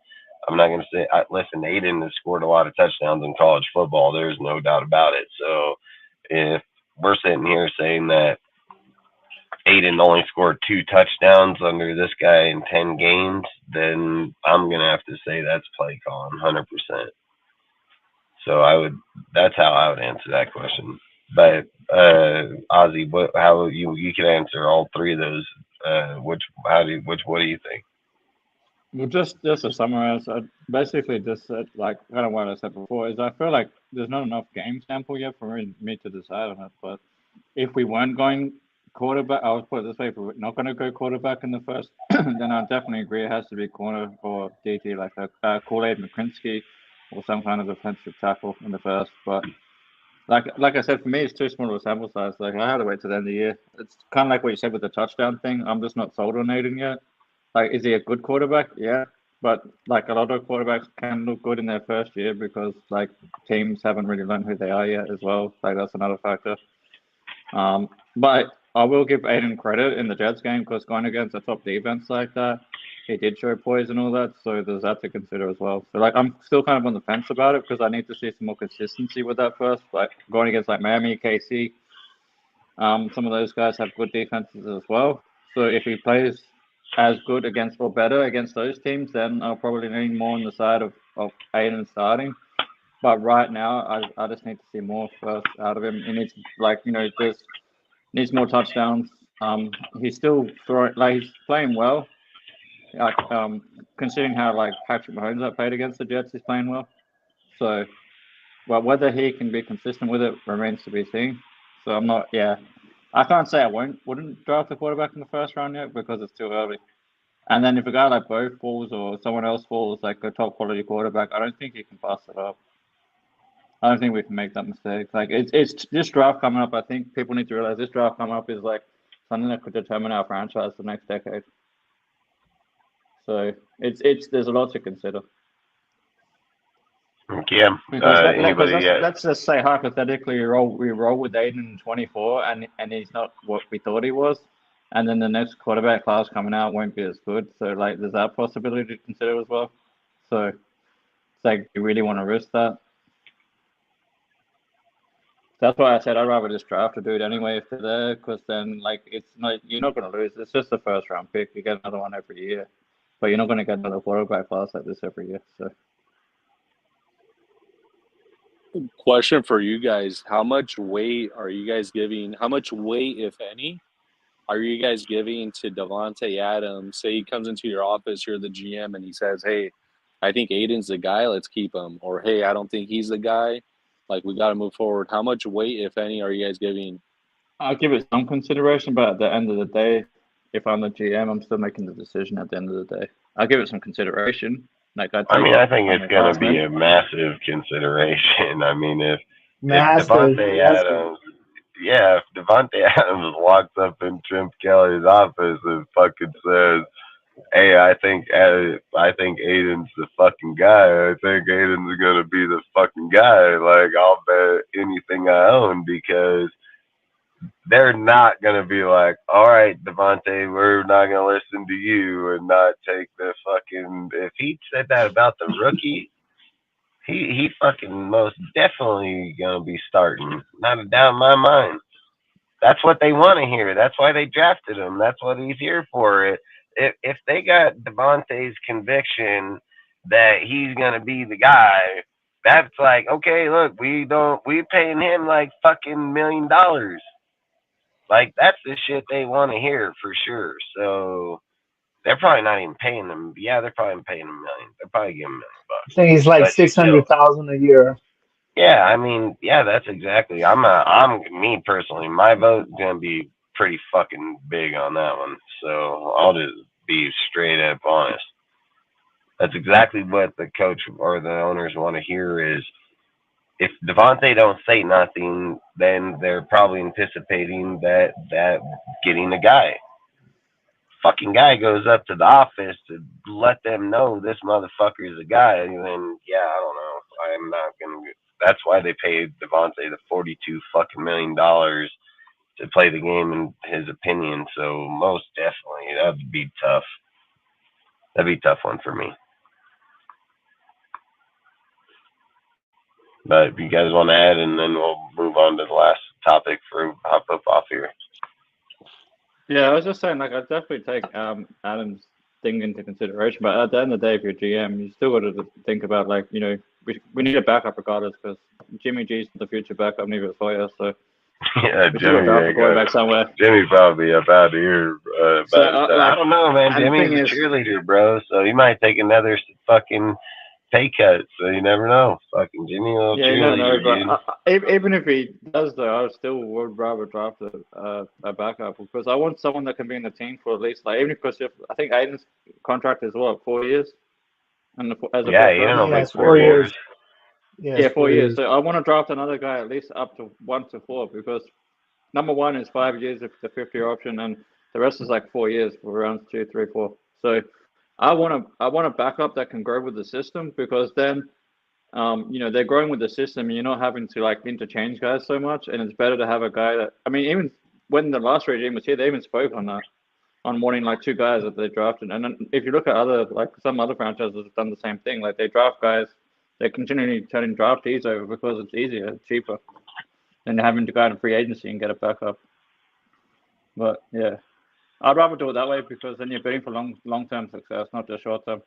I'm not going to say, listen, Aiden has scored a lot of touchdowns in college football. There's no doubt about it. So if we're sitting here saying that Aiden only scored 2 touchdowns under this guy in 10 games, then I'm going to have to say that's play calling 100%. So that's how I would answer that question. But Ozzy, how you can answer all 3 of those. What do you think? Well, just to summarize, I basically just said, like, kind of what I said before, is I feel like there's not enough game sample yet for me to decide on it. But if we weren't going quarterback, I'll put it this way: if we're not going to go quarterback in the first, then I definitely agree it has to be corner or DT, like a Kool-Aid McCrinsky or some kind of defensive tackle in the first. But like I said, for me, it's too small of a sample size. Like, I had to wait till the end of the year. It's kind of like what you said with the touchdown thing. I'm just not sold on Aiden yet. Like, is he a good quarterback? Yeah. But, like, a lot of quarterbacks can look good in their first year because, like, teams haven't really learned who they are yet as well. Like, that's another factor. But I will give Aiden credit in the Jets game because going against a top defense like that, he did show poise and all that. So there's that to consider as well. So, like, I'm still kind of on the fence about it because I need to see some more consistency with that first. Like, going against, like, Miami, KC, some of those guys have good defenses as well. So if he plays as good against or better against those teams, then I'll probably lean more on the side of Aiden starting. But right now, I just need to see more first out of him. He needs, like, needs more touchdowns. He's still he's playing well. Like, considering how, like, Patrick Mahomes I played against the Jets, he's playing well. So, well, whether he can be consistent with it remains to be seen. So I'm not, I can't say I wouldn't draft a quarterback in the first round yet because it's too early. And then if a guy like Bo falls or someone else falls, like a top quality quarterback, I don't think he can pass it up. I don't think we can make that mistake. Like, it's this draft coming up. I think people need to realize this draft coming up is like something that could determine our franchise for the next decade. So there's a lot to consider. Yeah. Let's just say hypothetically we roll with Aiden in 24 and he's not what we thought he was, and then the next quarterback class coming out won't be as good. So, like, there's that possibility to consider as well. So it's like, you really want to risk that? That's why I said I'd rather just draft a dude anyway if they're there, because then, like, you're not going to lose. It's just a first round pick. You get another one every year, but you're not going to get another quarterback class like this every year. So. Question for you guys: how much weight are you guys giving? How much weight, if any, are you guys giving to Devontae Adams? Say he comes into your office, you're the GM, and he says, "Hey, I think Aiden's the guy. Let's keep him." Or, "Hey, I don't think he's the guy. Like, we got to move forward." How much weight, if any, are you guys giving? I'll give it some consideration, but at the end of the day, if I'm the GM, I'm still making the decision at the end of the day. I'll give it some consideration. Like I I take mean, it I think on it's the going to last be minute. a massive consideration. I mean, if Massive, Devontae massive. Adams, yeah, if Devontae Adams walks up in Tim Kelly's office and fucking says, "Hey, I think Aiden's the fucking guy. I think Aiden's gonna be the fucking guy." Like, I'll bet anything I own because they're not gonna be like, "All right, Devontae, we're not gonna listen to you and not take the fucking." If he said that about the rookie, he fucking most definitely gonna be starting. Not a doubt in my mind. That's what they want to hear. That's why they drafted him. That's what he's here for. If they got Devontae's conviction that he's gonna be the guy, that's like, okay, look, we paying him like fucking $1 million. Like, that's the shit they want to hear for sure. So they're probably not even paying him. Yeah, they're probably paying him 1 million. They're probably giving him I $1 million, think he's like but six still. hundred thousand a year. Yeah, I mean, yeah, that's exactly. I'm me personally. My vote's gonna be pretty fucking big on that one. So I'll just be straight up honest. That's exactly what the coach or the owners want to hear. Is if Devontae don't say nothing, then they're probably anticipating that getting a guy. Fucking guy goes up to the office to let them know this motherfucker is a guy, and then yeah, I don't know. I'm not gonna. That's why they paid Devontae the 42 fucking $1 million to play the game in his opinion. So most definitely that'd be tough. That'd be a tough one for me. But if you guys want to add, and then we'll move on to the last topic for hop up off here. Yeah, I was just saying, like, I definitely take Adam's thing into consideration, but at the end of the day, if you're GM, you still got to think about, like, we need a backup regardless because Jimmy G's the future backup, neither for you, so Yeah, we still got to Jimmy draft a ain't got. quarterback somewhere. Jimmy probably up out of here. So, I don't know, man. and the Jimmy's thing a is, cheerleader, bro. So he might take another fucking pay cut. So you never know. Fucking Jimmy, a little yeah, you never know, cheerleader, dude. but even if he does, though, I still would rather draft a backup because I want someone that can be in the team for at least, like, even because I think Aiden's contract is what, 4 years? And as a Yeah, first he don't know rounder? Yeah, like it's 4 years. 4 years. Yeah, Yeah, it's 4 4 years. years. So I want to draft another guy at least up to 1 to 4 because number one is 5 years if the 50-year option, and the rest is like 4 years for rounds 2, 3, 4. So I want a backup that can grow with the system because then they're growing with the system and you're not having to like interchange guys so much, and it's better to have a guy that even when the last regime was here, they even spoke on that, on wanting like 2 guys that they drafted. And then if you look at some other franchises have done the same thing, like they draft guys, they're continually turning draftees over because it's easier, it's cheaper than having to go out in free agency and get a backup. But yeah, I'd rather do it that way because then you're bidding for long-term success, not just short-term.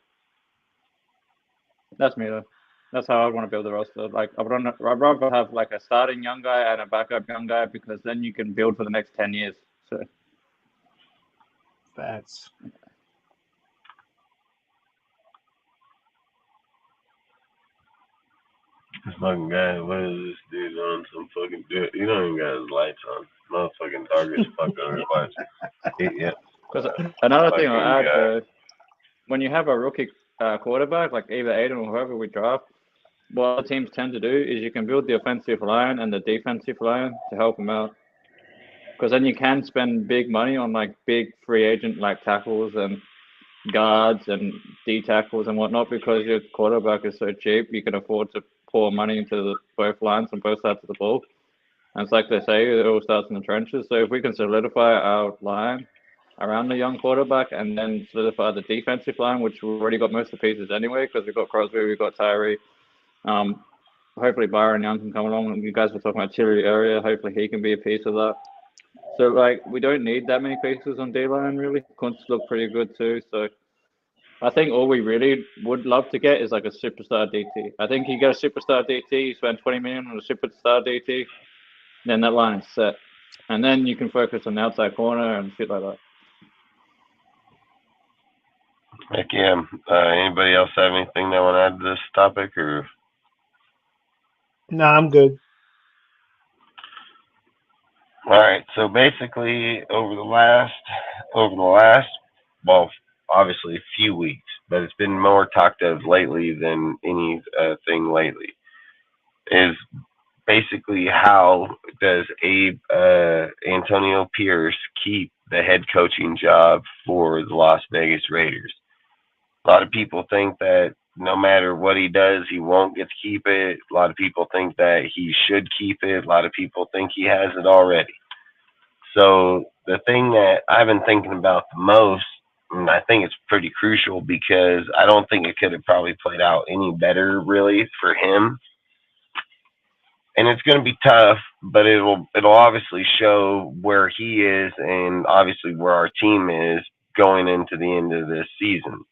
That's me though. That's how I want to build the roster. Like I'd rather have like a starting young guy and a backup young guy because then you can build for the next 10 years. So Facts. This fucking guy, what is this dude on some fucking dude? He don't even got his lights on. Motherfucking dark as fuck on his lights. Yeah. because another thing Fucking I'll add guy. though, when you have a rookie quarterback like either Aiden or whoever we draft, what other teams tend to do is you can build the offensive line and the defensive line to help them out. Because then you can spend big money on like big free agent like tackles and guards and D tackles and whatnot because your quarterback is so cheap, you can afford to pour money into both lines on both sides of the ball. And it's like they say, it all starts in the trenches. So if we can solidify our line around the young quarterback and then solidify the defensive line, which we've already got most of the pieces anyway, because we've got Crosby, we've got Tyree. Hopefully Byron Young can come along. You guys were talking about Chile area. Hopefully he can be a piece of that. So, like, we don't need that many pieces on D-line, really. Kuntz look pretty good, too. So, I think all we really would love to get is like a superstar DT. I think you get a superstar DT, you spend 20 million on a superstar DT, then that line is set, and then you can focus on the outside corner and shit like that. Heck yeah. Anybody else have anything they want to add to this topic, or? Nah, I'm good. All right. So basically, over the last, well, obviously a few weeks, but it's been more talked of lately than any thing lately. Is basically how does Abe Antonio Pierce keep the head coaching job for the Las Vegas Raiders? A lot of people think that no matter what he does, he won't get to keep it. A lot of people think that he should keep it. A lot of people think he has it already. So the thing that I've been thinking about the most, and I think it's pretty crucial because I don't think it could have probably played out any better really for him. And it's going to be tough, but it'll obviously show where he is and obviously where our team is going into the end of this season.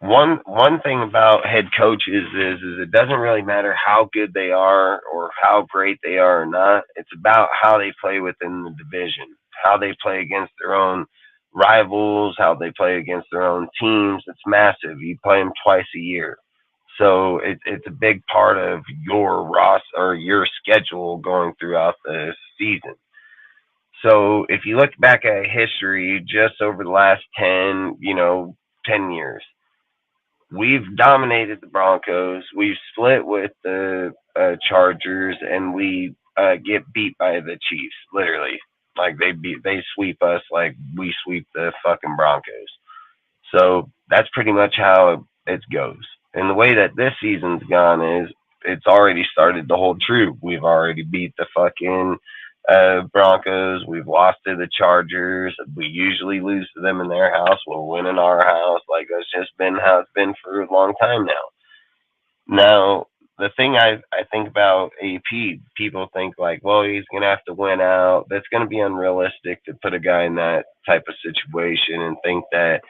One thing about head coaches is it doesn't really matter how good they are or how great they are or not. It's about how they play within the division, how they play against their own rivals, how they play against their own teams. It's massive. You play them twice a year, so it's a big part of your or your schedule going throughout the season. So if you look back at history, just over the last 10 years, we've dominated the Broncos. We've split with the Chargers, and we get beat by the Chiefs. Literally, like they sweep us like we sweep the fucking Broncos. So that's pretty much how it goes. And the way that this season's gone is it's already started to hold true. We've already beat the fucking Broncos. We've lost to the Chargers. We usually lose to them in their house. We'll win in our house. Like that's just been how it's been for a long time now. Now, the thing I think about AP, people think like, well, he's gonna have to win out. That's gonna be unrealistic to put a guy in that type of situation and think that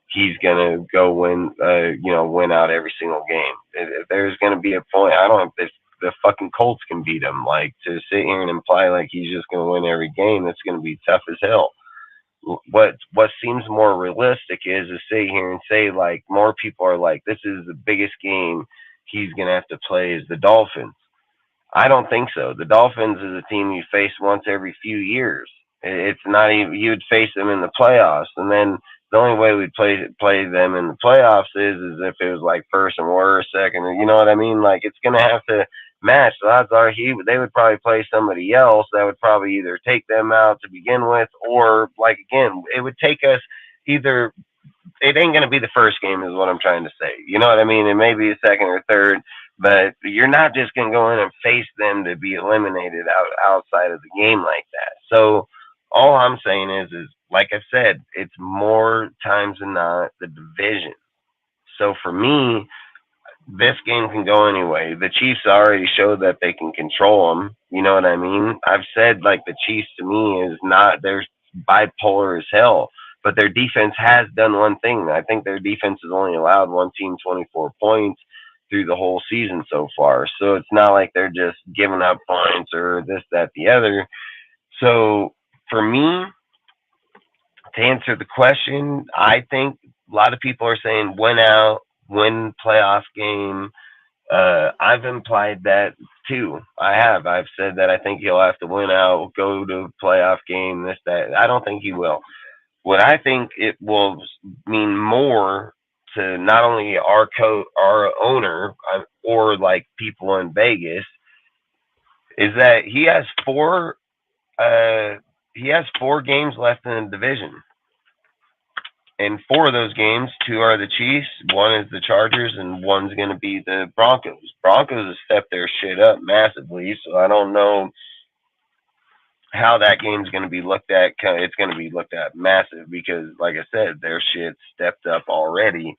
he's gonna go win out every single game. If there's gonna be a point, I don't know if the fucking Colts can beat him. Like to sit here and imply like he's just gonna win every game, that's gonna be tough as hell. What seems more realistic is to sit here and say like more people are like this is the biggest game he's gonna have to play is the Dolphins. I don't think so. The Dolphins is a team you face once every few years. It's not even you'd face them in the playoffs, and then the only way we'd play them in the playoffs is if it was like first and worst, second, or you know what I mean. Like it's gonna have to match. The odds are they would probably play somebody else that would probably either take them out to begin with, or like again, it would take us either it ain't going to be the first game is what I'm trying to say. You know what I mean? It may be a second or third, but you're not just going to go in and face them to be eliminated outside of the game like that. So all I'm saying is like I said, it's more times than not the division. So for me, this game can go anyway. The Chiefs already showed that they can control them. You know what I mean? I've said like the Chiefs to me is not they're bipolar as hell, but their defense has done one thing. I think their defense has only allowed one team 24 points through the whole season so far. So it's not like they're just giving up points or this, that, the other. So for me, to answer the question, I think a lot of people are saying win out, win playoff game. I've implied that too. I've said that I think he'll have to win out, go to playoff game, this, that. I don't think he will. What I think it will mean more to not only our owner, or like people in Vegas, is that he has four games left in the division. And four of those games, two are the Chiefs, one is the Chargers, and one's going to be the Broncos. Broncos have stepped their shit up massively, so I don't know how that game's going to be looked at. It's going to be looked at massive because, like I said, their shit stepped up already.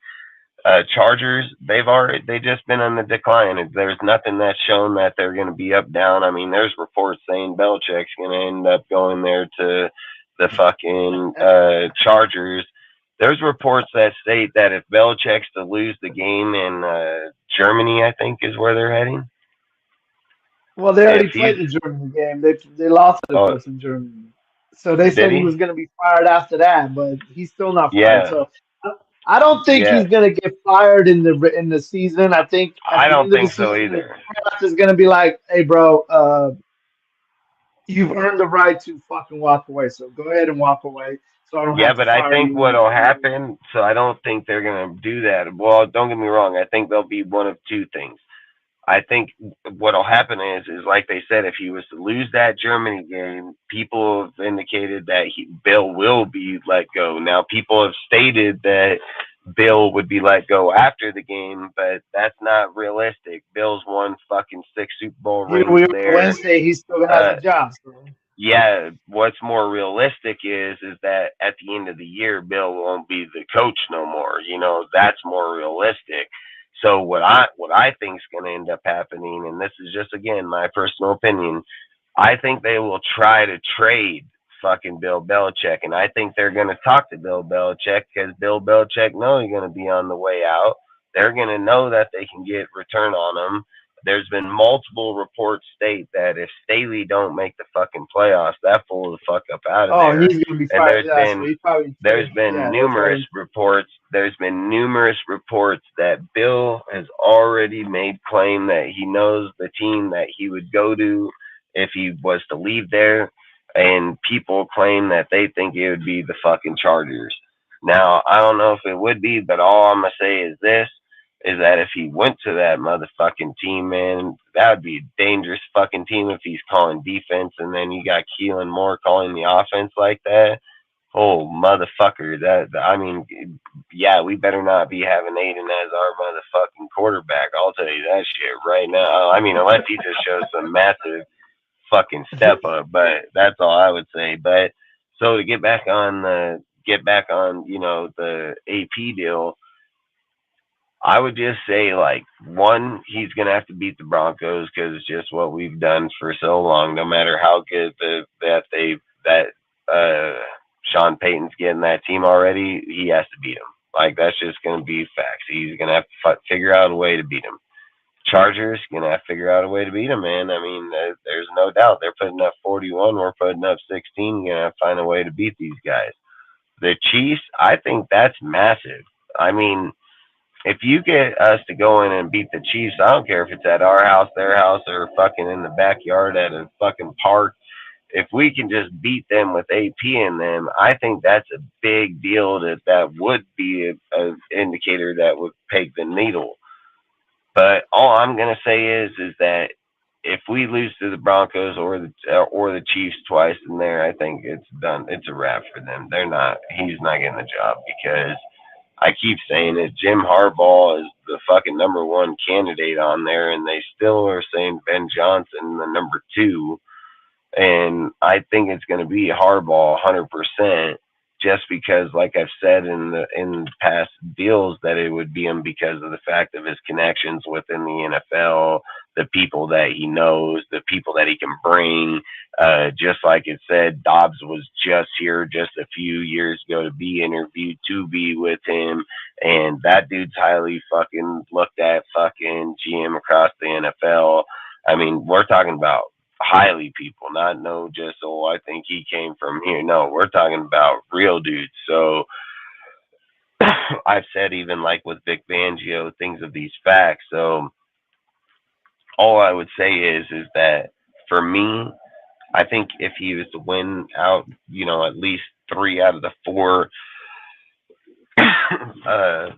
Chargers, they just been on the decline. There's nothing that's shown that they're going to be up down. I mean, there's reports saying Belichick's going to end up going there to the fucking Chargers. There's reports that state that if Belichick's to lose the game in Germany, I think is where they're heading. Well, they If already he's played the Germany game. They lost to the oh, place in Germany. So they did said he he? was going to be fired after that, but he's still not fired. Yeah, So I don't think yeah. he's going to get fired in the season. I think at I the don't end of the think so season, the either. draft is going to be like, "Hey, bro, you've earned the right to fucking walk away. So go ahead and walk away. So I don't Yeah, have to but I fire think you." what'll happen. So I don't think they're gonna do that. Well, don't get me wrong. I think there'll be one of two things. I think what'll happen is like they said, if he was to lose that Germany game, people have indicated that Bill will be let go. Now, people have stated that Bill would be let go after the game, but that's not realistic. Bill's won fucking 6 Super Bowl Here rings we are there. Wednesday. He still has Uh, a job. So. yeah, what's more realistic is that at the end of the year, Bill won't be the coach no more. That's more realistic. So what I think is going to end up happening, and this is just again my personal opinion, I think they will try to trade fucking Bill Belichick, and I think they're going to talk to Bill Belichick because Bill Belichick knows he's going to be on the way out. They're going to know that they can get return on him. There's been multiple reports state that if Staley don't make the fucking playoffs, that fool the fuck up out of Oh, there. he's gonna be And fired. Yeah, so he probably there's been yeah, they'll try numerous to. reports. There's been numerous reports that Bill has already made claim that he knows the team that he would go to if he was to leave there, and people claim that they think it would be the fucking Chargers. Now, I don't know if it would be, but all I'm gonna say is this: is that if he went to that motherfucking team, man, that would be a dangerous fucking team if he's calling defense, and then you got Keelan Moore calling the offense like that. Oh, motherfucker! I mean, yeah, we better not be having Aiden as our motherfucking quarterback. I'll tell you that shit right now. I mean, unless he just shows some massive fucking step up, but that's all I would say. But so to get back on, the AP deal, I would just say like one, he's gonna have to beat the Broncos because it's just what we've done for so long. No matter how good that Sean Payton's getting that team already, he has to beat him. Like that's just gonna be facts. He's gonna have to figure out a way to beat him. Chargers gonna have to figure out a way to beat him, man. I mean, there's no doubt they're putting up 41. We're putting up 16. Gonna have to find a way to beat these guys. The Chiefs, I think that's massive. I mean, if you get us to go in and beat the Chiefs, I don't care if it's at our house, their house, or fucking in the backyard at a fucking park. If we can just beat them with AP in them, I think that's a big deal. That would be a indicator that would peg the needle. But all I'm gonna say is that if we lose to the Broncos or the Chiefs twice in there, I think it's done. It's a wrap for them. They're not. He's not getting the job because I keep saying it. Jim Harbaugh is the fucking number one candidate on there, and they still are saying Ben Johnson the number two. And I think it's going to be Harbaugh 100%, just because, like I've said in past deals, that it would be him because of the fact of his connections within the NFL, the people that he knows, the people that he can bring. Just like it said, Dobbs was just here just a few years ago to be interviewed to be with him, and that dude's highly fucking looked at fucking GM across the NFL. I mean, we're talking about highly people, not no just I think he came from here. No, we're talking about real dudes. So I've said even like with Vic Fangio, things of these facts. So all I would say is that for me, I think if he was to win out, at least 3 out of the 4 uh,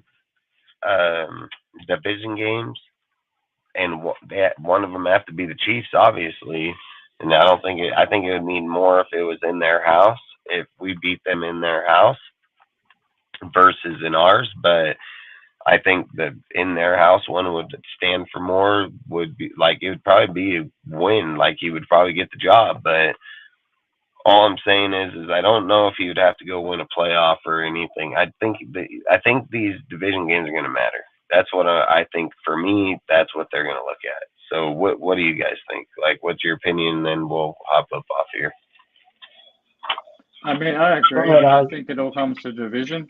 division games, and one of them have to be the Chiefs, obviously. And I don't think I think it would mean more if it was in their house, if we beat them in their house versus in ours. But I think that in their house, one would stand for more. Would be like it would probably be a win. Like he would probably get the job. But all I'm saying is I don't know if he would have to go win a playoff or anything. I think these division games are going to matter. That's what I think. For me, that's what they're going to look at. So what do you guys think? Like, what's your opinion? And then we'll hop up off here. I mean, I Go agree. ahead, I Ozzy. think it all comes to division.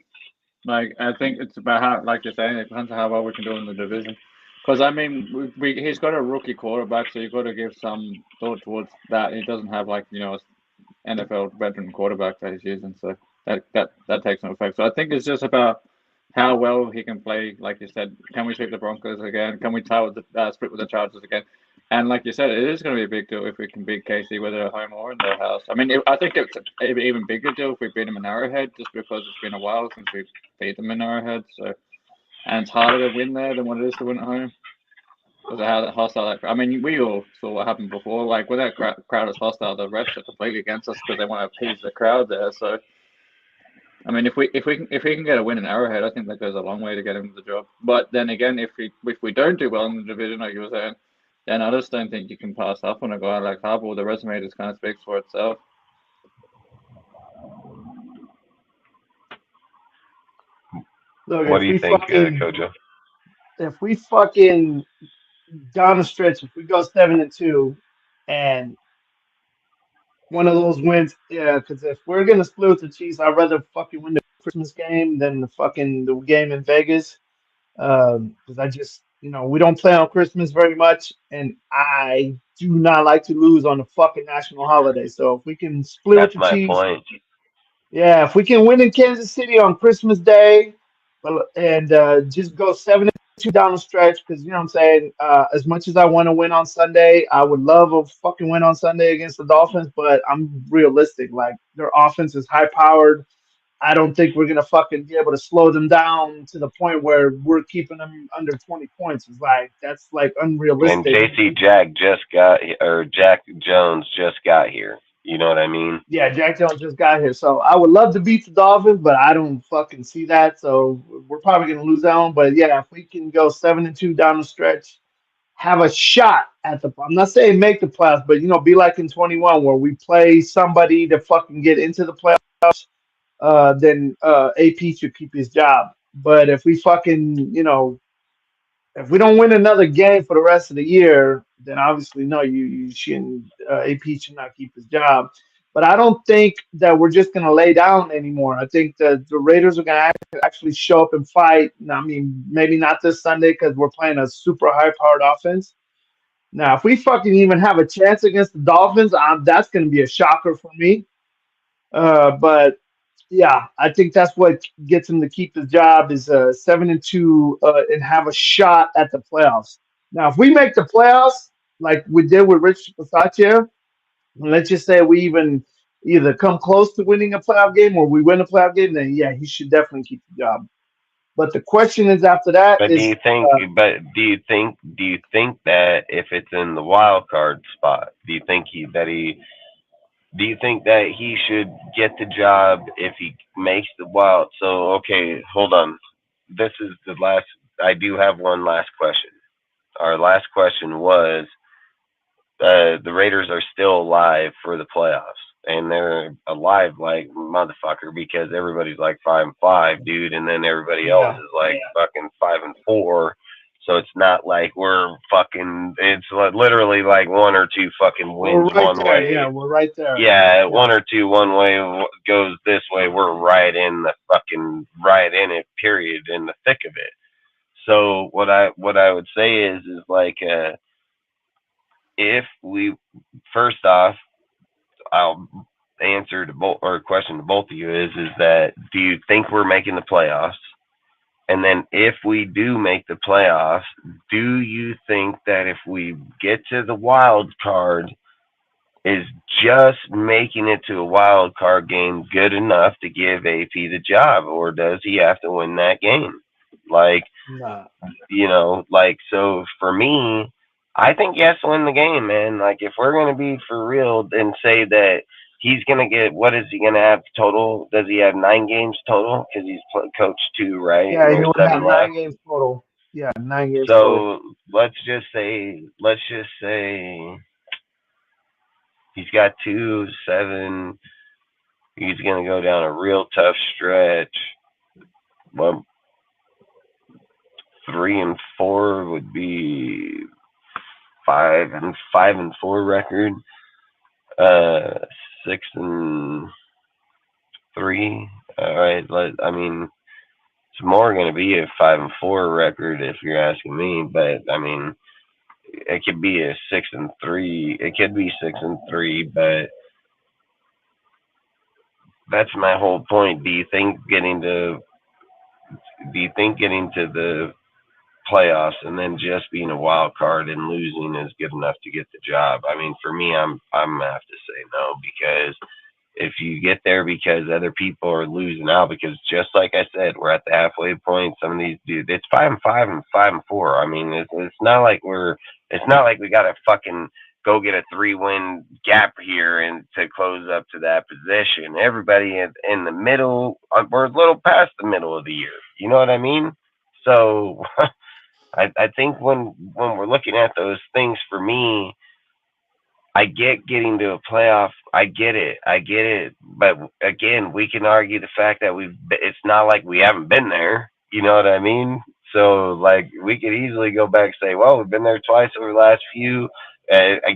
Like I think it's about how, like you're saying, it depends on how well we can do in the division. Because I mean, he's got a rookie quarterback, so you've got to give some thought towards that. He doesn't have like NFL veteran quarterback that he's using, so that takes no effect. So I think it's just about how well he can play. Like you said, can we sweep the Broncos again? Can we tie with split with the Chargers again? And like you said, it is going to be a big deal if we can beat KC, whether at home or in their house. I mean, I think it's an even bigger deal if we beat them in Arrowhead, just because it's been a while since we beat them in Arrowhead. So, and it's harder to win there than what it is to win at home. Because of how hostile that. I mean, we all saw what happened before. Like when that crowd is hostile, the refs are completely against us because they want to appease the crowd there. So, I mean, if we can get a win in Arrowhead, I think that goes a long way to get him the job. But then again, if we don't do well in the division, like you were saying, then I just don't think you can pass up on a guy like Harbaugh. The resume just kind of speaks for itself. Look, What do you think, Kojo? if we fucking down the stretch, if we go 7-2, and one of those wins, yeah, because if we're gonna split with the Chiefs, I'd rather fucking win the Christmas game than the game in Vegas. Because I just, we don't play on Christmas very much, and I do not like to lose on a fucking national holiday. So if we can split with That's the my Chiefs, point. yeah, if we can win in Kansas City on Christmas Day, well, and just go 7-2 down the stretch, because you know what I'm saying. As much as I want to win on Sunday, I would love a fucking win on Sunday against the Dolphins, but I'm realistic. Like their offense is high powered. I don't think we're gonna fucking be able to slow them down to the point where we're keeping them under 20 points. It's like that's like And unrealistic. JC Jack Jones just got here. You know what I mean? Yeah, Jack Jones just got here, so I would love to beat the Dolphins, but I don't fucking see that. So we're probably gonna lose that one. But yeah, if we can go 7-2 down the stretch, have a shot at the. I'm not saying make the playoffs, but be like in 21 where we play somebody to fucking get into the playoffs. Then AP should keep his job. But if we fucking, if we don't win another game for the rest of the year, then obviously no, you shouldn't. AP should not keep his job. But I don't think that we're just gonna lay down anymore. I think that the Raiders are gonna actually show up and fight. Now, I mean, maybe not this Sunday because we're playing a super high-powered offense. Now, if we fucking even have a chance against the Dolphins, that's gonna be a shocker for me. But yeah, I think that's what gets him to keep his job is 7-2 and have a shot at the playoffs. Now, if we make the playoffs like we did with Rich Bisaccia, let's just say we even either come close to winning a playoff game or we win a playoff game, then yeah, he should definitely keep the job. But the question is after that But is do you think that if it's in the wild card spot, do you think that he should get the job if he makes the wild? So okay, hold on. This is the last. I do have one last question. Our last question was the Raiders are still alive for the playoffs, and they're alive like motherfucker because everybody's like 5-5, dude, and then everybody else is like fucking 5-4. So it's not like we're fucking. It's literally like one or two fucking wins we're right one there. way. Yeah, we're right there. Yeah, one or two one way goes this way. We're right in it. Period, in the thick of it. So what I would say is like if we first off, I'll answer to both or question to both of you is that do you think we're making the playoffs? And then if we do make the playoffs, do you think that if we get to the wild card, is just making it to a wild card game good enough to give AP the job, or does he have to win that game? Like, Nah. like, so for me, I think he has to win the game, man. Like, if we're going to be for real and say that he's going to get, what is he going to have total? Does he have 9 games total? Because he's coached 2, right? Yeah, And he there's would 7 have left. 9 games total. Yeah, 9 games total. So let's just say he's got 2, 7. He's going to go down a real tough stretch. Well, 3-4 would be 5-4 record. 6-3. All right. It's more going to be a 5-4 record if you're asking me. But I mean, it could be a 6-3. It could be 6-3. But that's my whole point. Do you think getting to the playoffs and then just being a wild card and losing is good enough to get the job? I mean, for me, I'm gonna have to say no, because if you get there because other people are losing out, because just like I said, we're at the halfway point. Some of these dudes, it's 5-5 and 5-4. I mean, it's not like we got to fucking go get a 3-win gap here and to close up to that position. Everybody in the middle, we're a little past the middle of the year. You know what I mean? So I think when we're looking at those things, for me, I get getting to a playoff. I get it. I get it. But again, we can argue the fact that it's not like we haven't been there. You know what I mean? So, like, we could easily go back and say, well, we've been there twice over the last few.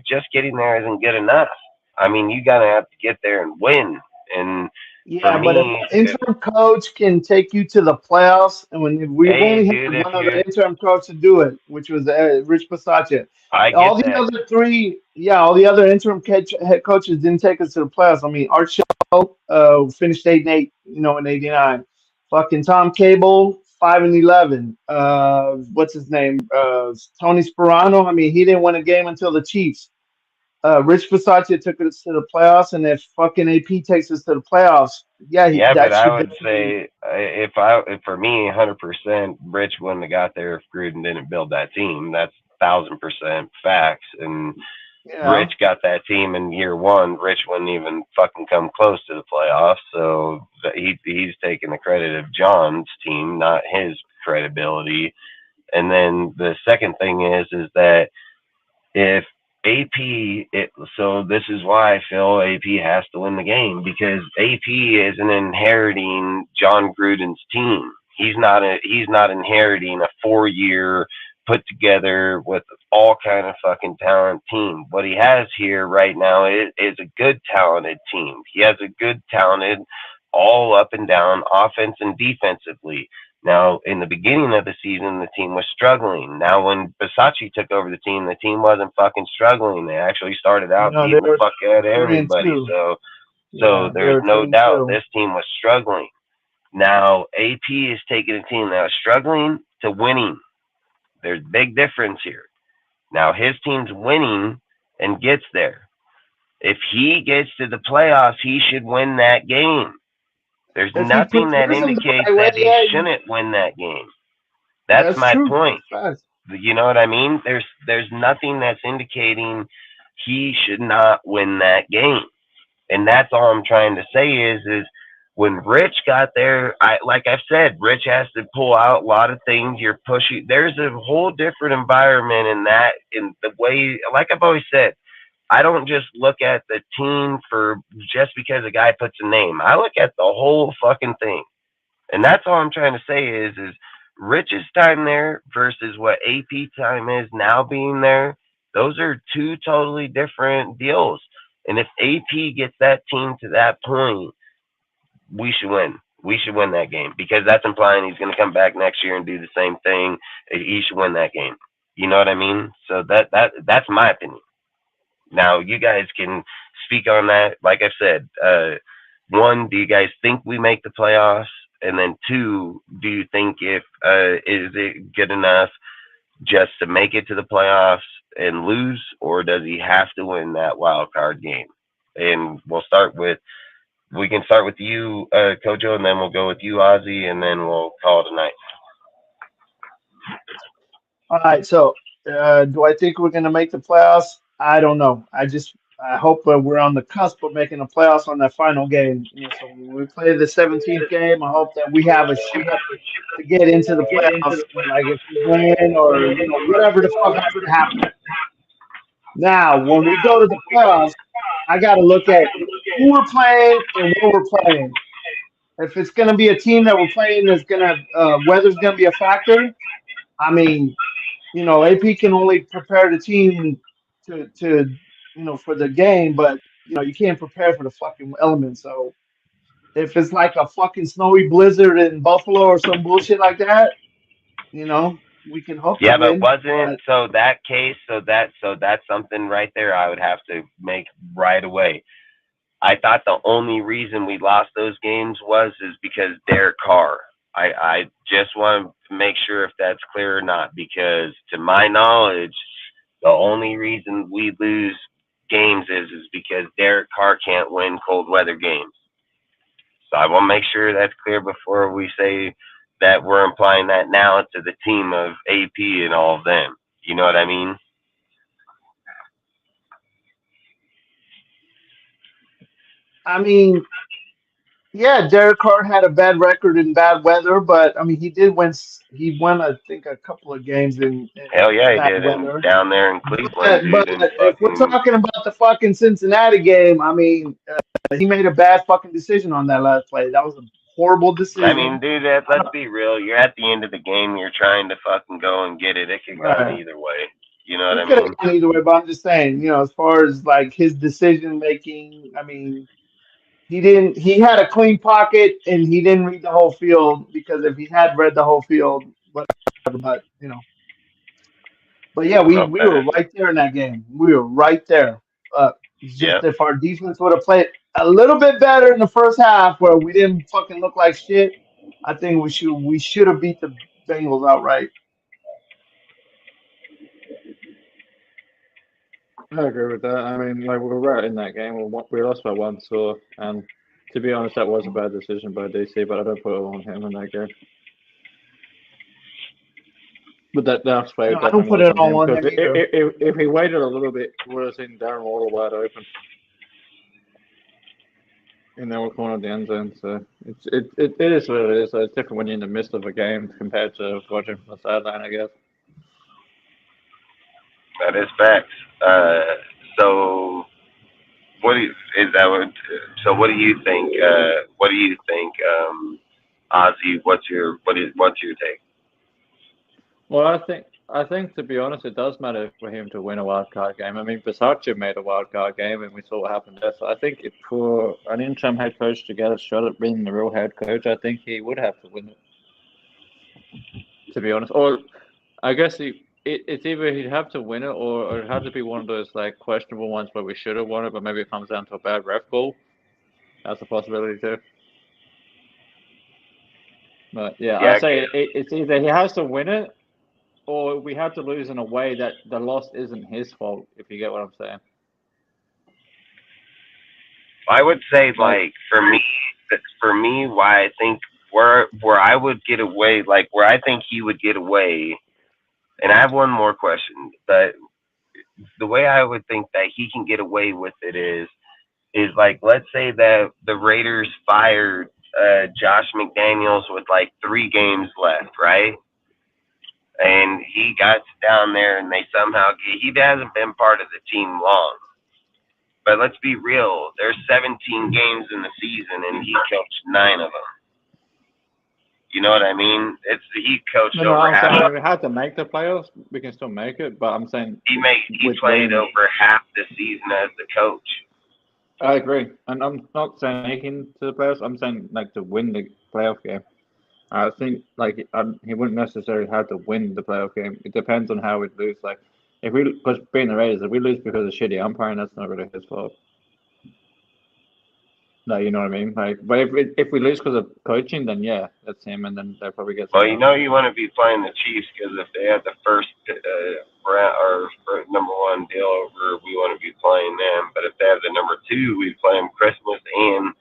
Just getting there isn't good enough. I mean, you got to have to get there and win. And for Yeah, but if me, the interim coach can take you to the playoffs, and when we've hey, only had dude, if one other you're, interim coach to do it, which was Rich Bisaccia. I All get the that. other three, yeah, all the other head coaches didn't take us to the playoffs. I mean, Art Shell finished 8-8, in '89. Fucking Tom Cable 5-11. What's his name? Tony Sperano. I mean, he didn't win a game until the Chiefs. Rich Bisaccia took us to the playoffs, and if fucking AP takes us to the playoffs, yeah, Yeah, but that I should would definitely, say if for me, 100%, Rich wouldn't have got there if Gruden didn't build that team. That's 1,000% facts. And yeah. Rich got that team in year one. Rich wouldn't even fucking come close to the playoffs. So he's taking the credit of John's team, not his credibility. And then the second thing is that if AP, so this is why I feel AP has to win the game, because AP isn't inheriting John Gruden's team. He's not inheriting a 4 year put together with all kind of fucking talent team. What he has here right now is a good talented team. He has a good talented all up and down offense and defensively. Now, in the beginning of the season, the team was struggling. Now, when Basacci took over the team wasn't fucking struggling. They actually started out No, they beating the were fuck out of 3 and everybody. 2. So Yeah, they there's were no three and doubt two. this team was struggling. Now, AP is taking a team that was struggling to winning. There's a big difference here. Now, his team's winning and gets there. If he gets to the playoffs, he should win that game. There's If he nothing that prepares them the indicates right way, that he yeah, shouldn't win that game. That's that's my true. point. That's fast. You know what I mean? There's nothing that's indicating he should not win that game. And that's all I'm trying to say is when Rich got there, like I've said, Rich has to pull out a lot of things. You're pushing. There's a whole different environment in the way. Like I've always said, I don't just look at the team for just because a guy puts a name. I look at the whole fucking thing. And that's all I'm trying to say is Rich's time there versus what AP time is now being there. Those are two totally different deals. And if AP gets that team to that point, we should win. We should win that game, because that's implying he's going to come back next year and do the same thing. He should win that game. You know what I mean? So that's my opinion. Now you guys can speak on that. Like I said, one, do you guys think we make the playoffs? And then two, do you think if is it good enough just to make it to the playoffs and lose, or does he have to win that wild card game? And we can start with you, Kojo, and then we'll go with you, Ozzy, and then we'll call it a night. All right. So, do I think we're gonna make the playoffs? I don't know. I hope we're on the cusp of making the playoffs on that final game. So when we play the 17th game, I hope that we have a shot to get into the playoffs. Like if we win or whatever the fuck has to happen. Now, when we go to the playoffs, I got to look at who we're playing and where we're playing. If it's going to be a team that we're playing that's going to weather's going to be a factor. I mean, AP can only prepare the team to for the game, but you can't prepare for the fucking elements. So If it's like a fucking snowy blizzard in Buffalo or some bullshit like that, we can hope to Yeah, but win. wasn't But so that case, so that's something right there I would have to make right away. I thought the only reason we lost those games was is because Derek Carr. I just want to make sure if that's clear or not, because to my knowledge, the only reason we lose games is because Derek Carr can't win cold weather games. So I want to make sure that's clear before we say that we're implying that now to the team of AP and all of them. You know what I mean? I mean, yeah, Derek Carr had a bad record in bad weather, but I mean, he did win. He won, I think, a couple of games Hell in yeah, he bad did. And weather. down there in Cleveland, But dude, and if we're fucking. talking about the fucking Cincinnati game, I mean, he made a bad fucking decision on that last play. That was a horrible I mean, decision. dude, I let's don't, be real. You're at the end of the game. You're trying to fucking go and get it. It could have gone right. either way. You know what I It could have mean? gone either way, but I'm just saying, as far as like his decision making, I mean, he didn't. He had a clean pocket and he didn't read the whole field because if he had read the whole field, whatever. But yeah, we Okay. were right there in that game. We were right there. It's just Yep. if our defense would have played a little bit better in the first half, where we didn't fucking look like shit, I think we should have beat the Bengals outright. I agree with that. I mean, like we were right in that game. We lost by one score, and to be honest, that was a bad decision by DC. But I don't put it on him in that game. But that last play No, I don't definitely put was it on on him one because him either. if he waited a little bit, we would have seen Darren Waller wide open in the corner of the end zone. So it is what it is. So it's different when you're in the midst of a game compared to watching from the sideline, I guess. That is facts. So what do you, is that what? So what do you think? What do you think, Ozzy? What's your take? Well, I think to be honest, it does matter for him to win a wild card game. I mean, Versace made a wild card game, and we saw what happened there. So I think if for an interim head coach to get a shot at being the real head coach, I think he would have to win it. To be honest, or I guess it's either he'd have to win it, or it'd have to be one of those like questionable ones where we should have won it, but maybe it comes down to a bad ref call. That's a possibility too. But yeah, Yeah, I'd say it's either he has to win it, or we have to lose in a way that the loss isn't his fault. If you get what I'm saying. I would say Like, like for me, why I think where I would get away, like where I think he would get away. And I have one more question, but the way I would think that he can get away with it is like let's say that the Raiders fired Josh McDaniels with like 3 games left, right? And he got down there and they somehow he hasn't been part of the team long. But let's be real, there's 17 games in the season and he coached 9 of them. You know what I mean? It's he coached no, over I'm half. saying if we had to make the playoffs, we can still make it. But I'm saying He with played winning, over half the season as the coach. I agree, and I'm not saying making to the playoffs. I'm saying like to win the playoff game. I think like he wouldn't necessarily have to win the playoff game. It depends on how we lose. Like if we, because being the Raiders, if we lose because of shitty umpiring, that's not really his fault. No, you know what I mean. Like, but if we lose because of coaching, then yeah, that's him, and then they'll probably get Well, someone you else. know you want to be playing the Chiefs because if they had the first round or number 1 deal over, we want to be playing them. But if they have the number 2, we play them Christmas and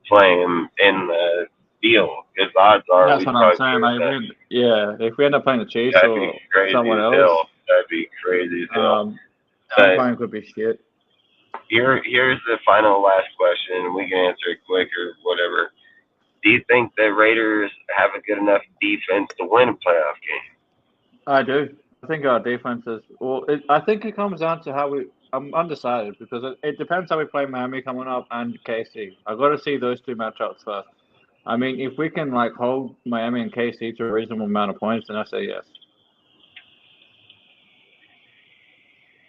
play them in the deal because odds are That's we what I'm probably saying. lose Like, that. if we end up playing the Chiefs That'd be or crazy someone as else, hell. That'd be crazy as hell. the But umpiring could be shit. here's the final last question, and we can answer it quick or whatever. Do you think the Raiders have a good enough defense to win a playoff game? I do. I think our defense is. Well, I think it comes down to how we. I'm undecided because it depends how we play Miami coming up and KC. I've got to see those 2 matchups first. I mean, if we can like hold Miami and KC to a reasonable amount of points, then I say yes.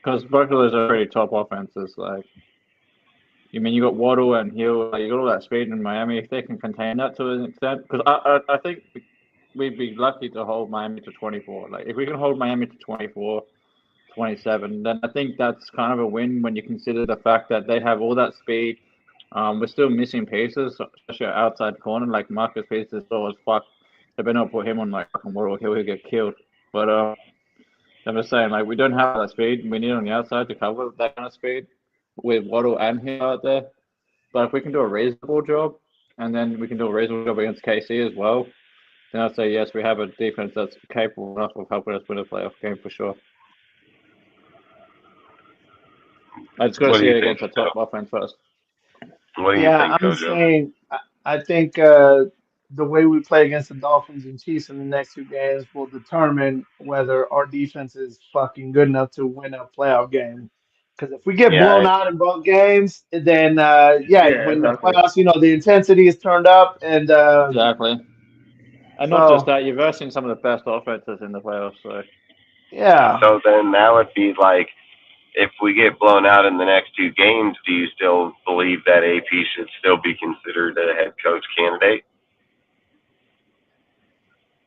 Because both of those are pretty top offenses. Like You mean you got Waddle and Hill, like, you got all that speed in Miami. If they can contain that to an extent, because I think we'd be lucky to hold Miami to 24. Like if we can hold Miami to 24, 27, then I think that's kind of a win when you consider the fact that they have all that speed. We're still missing pieces, especially outside corner. Like Marcus Peters is slow as fuck. They better not put him on like fucking Waddle Hill, he'll get killed. But I'm just saying, like we don't have that speed. We need on the outside to cover that kind of speed with Waddle and Hill out there. But if we can do a reasonable job, and then we can do a reasonable job against KC as well, then I'd say yes, we have a defense that's capable enough of helping us win a playoff game for sure. I just got to What do see you it think, against the top offense first. What do you Yeah, think, I'm Kojo? saying I think the way we play against the Dolphins and Chiefs in the next two games will determine whether our defense is fucking good enough to win a playoff game. Because if we get blown Yeah, out in both games, then yeah, Yeah, when the exactly. playoffs, the intensity is turned up, and Exactly. And not just so that, you're versing some of the best offenses in the playoffs. So yeah. so then that would be like, if we get blown out in the next two games, do you still believe that AP should still be considered a head coach candidate?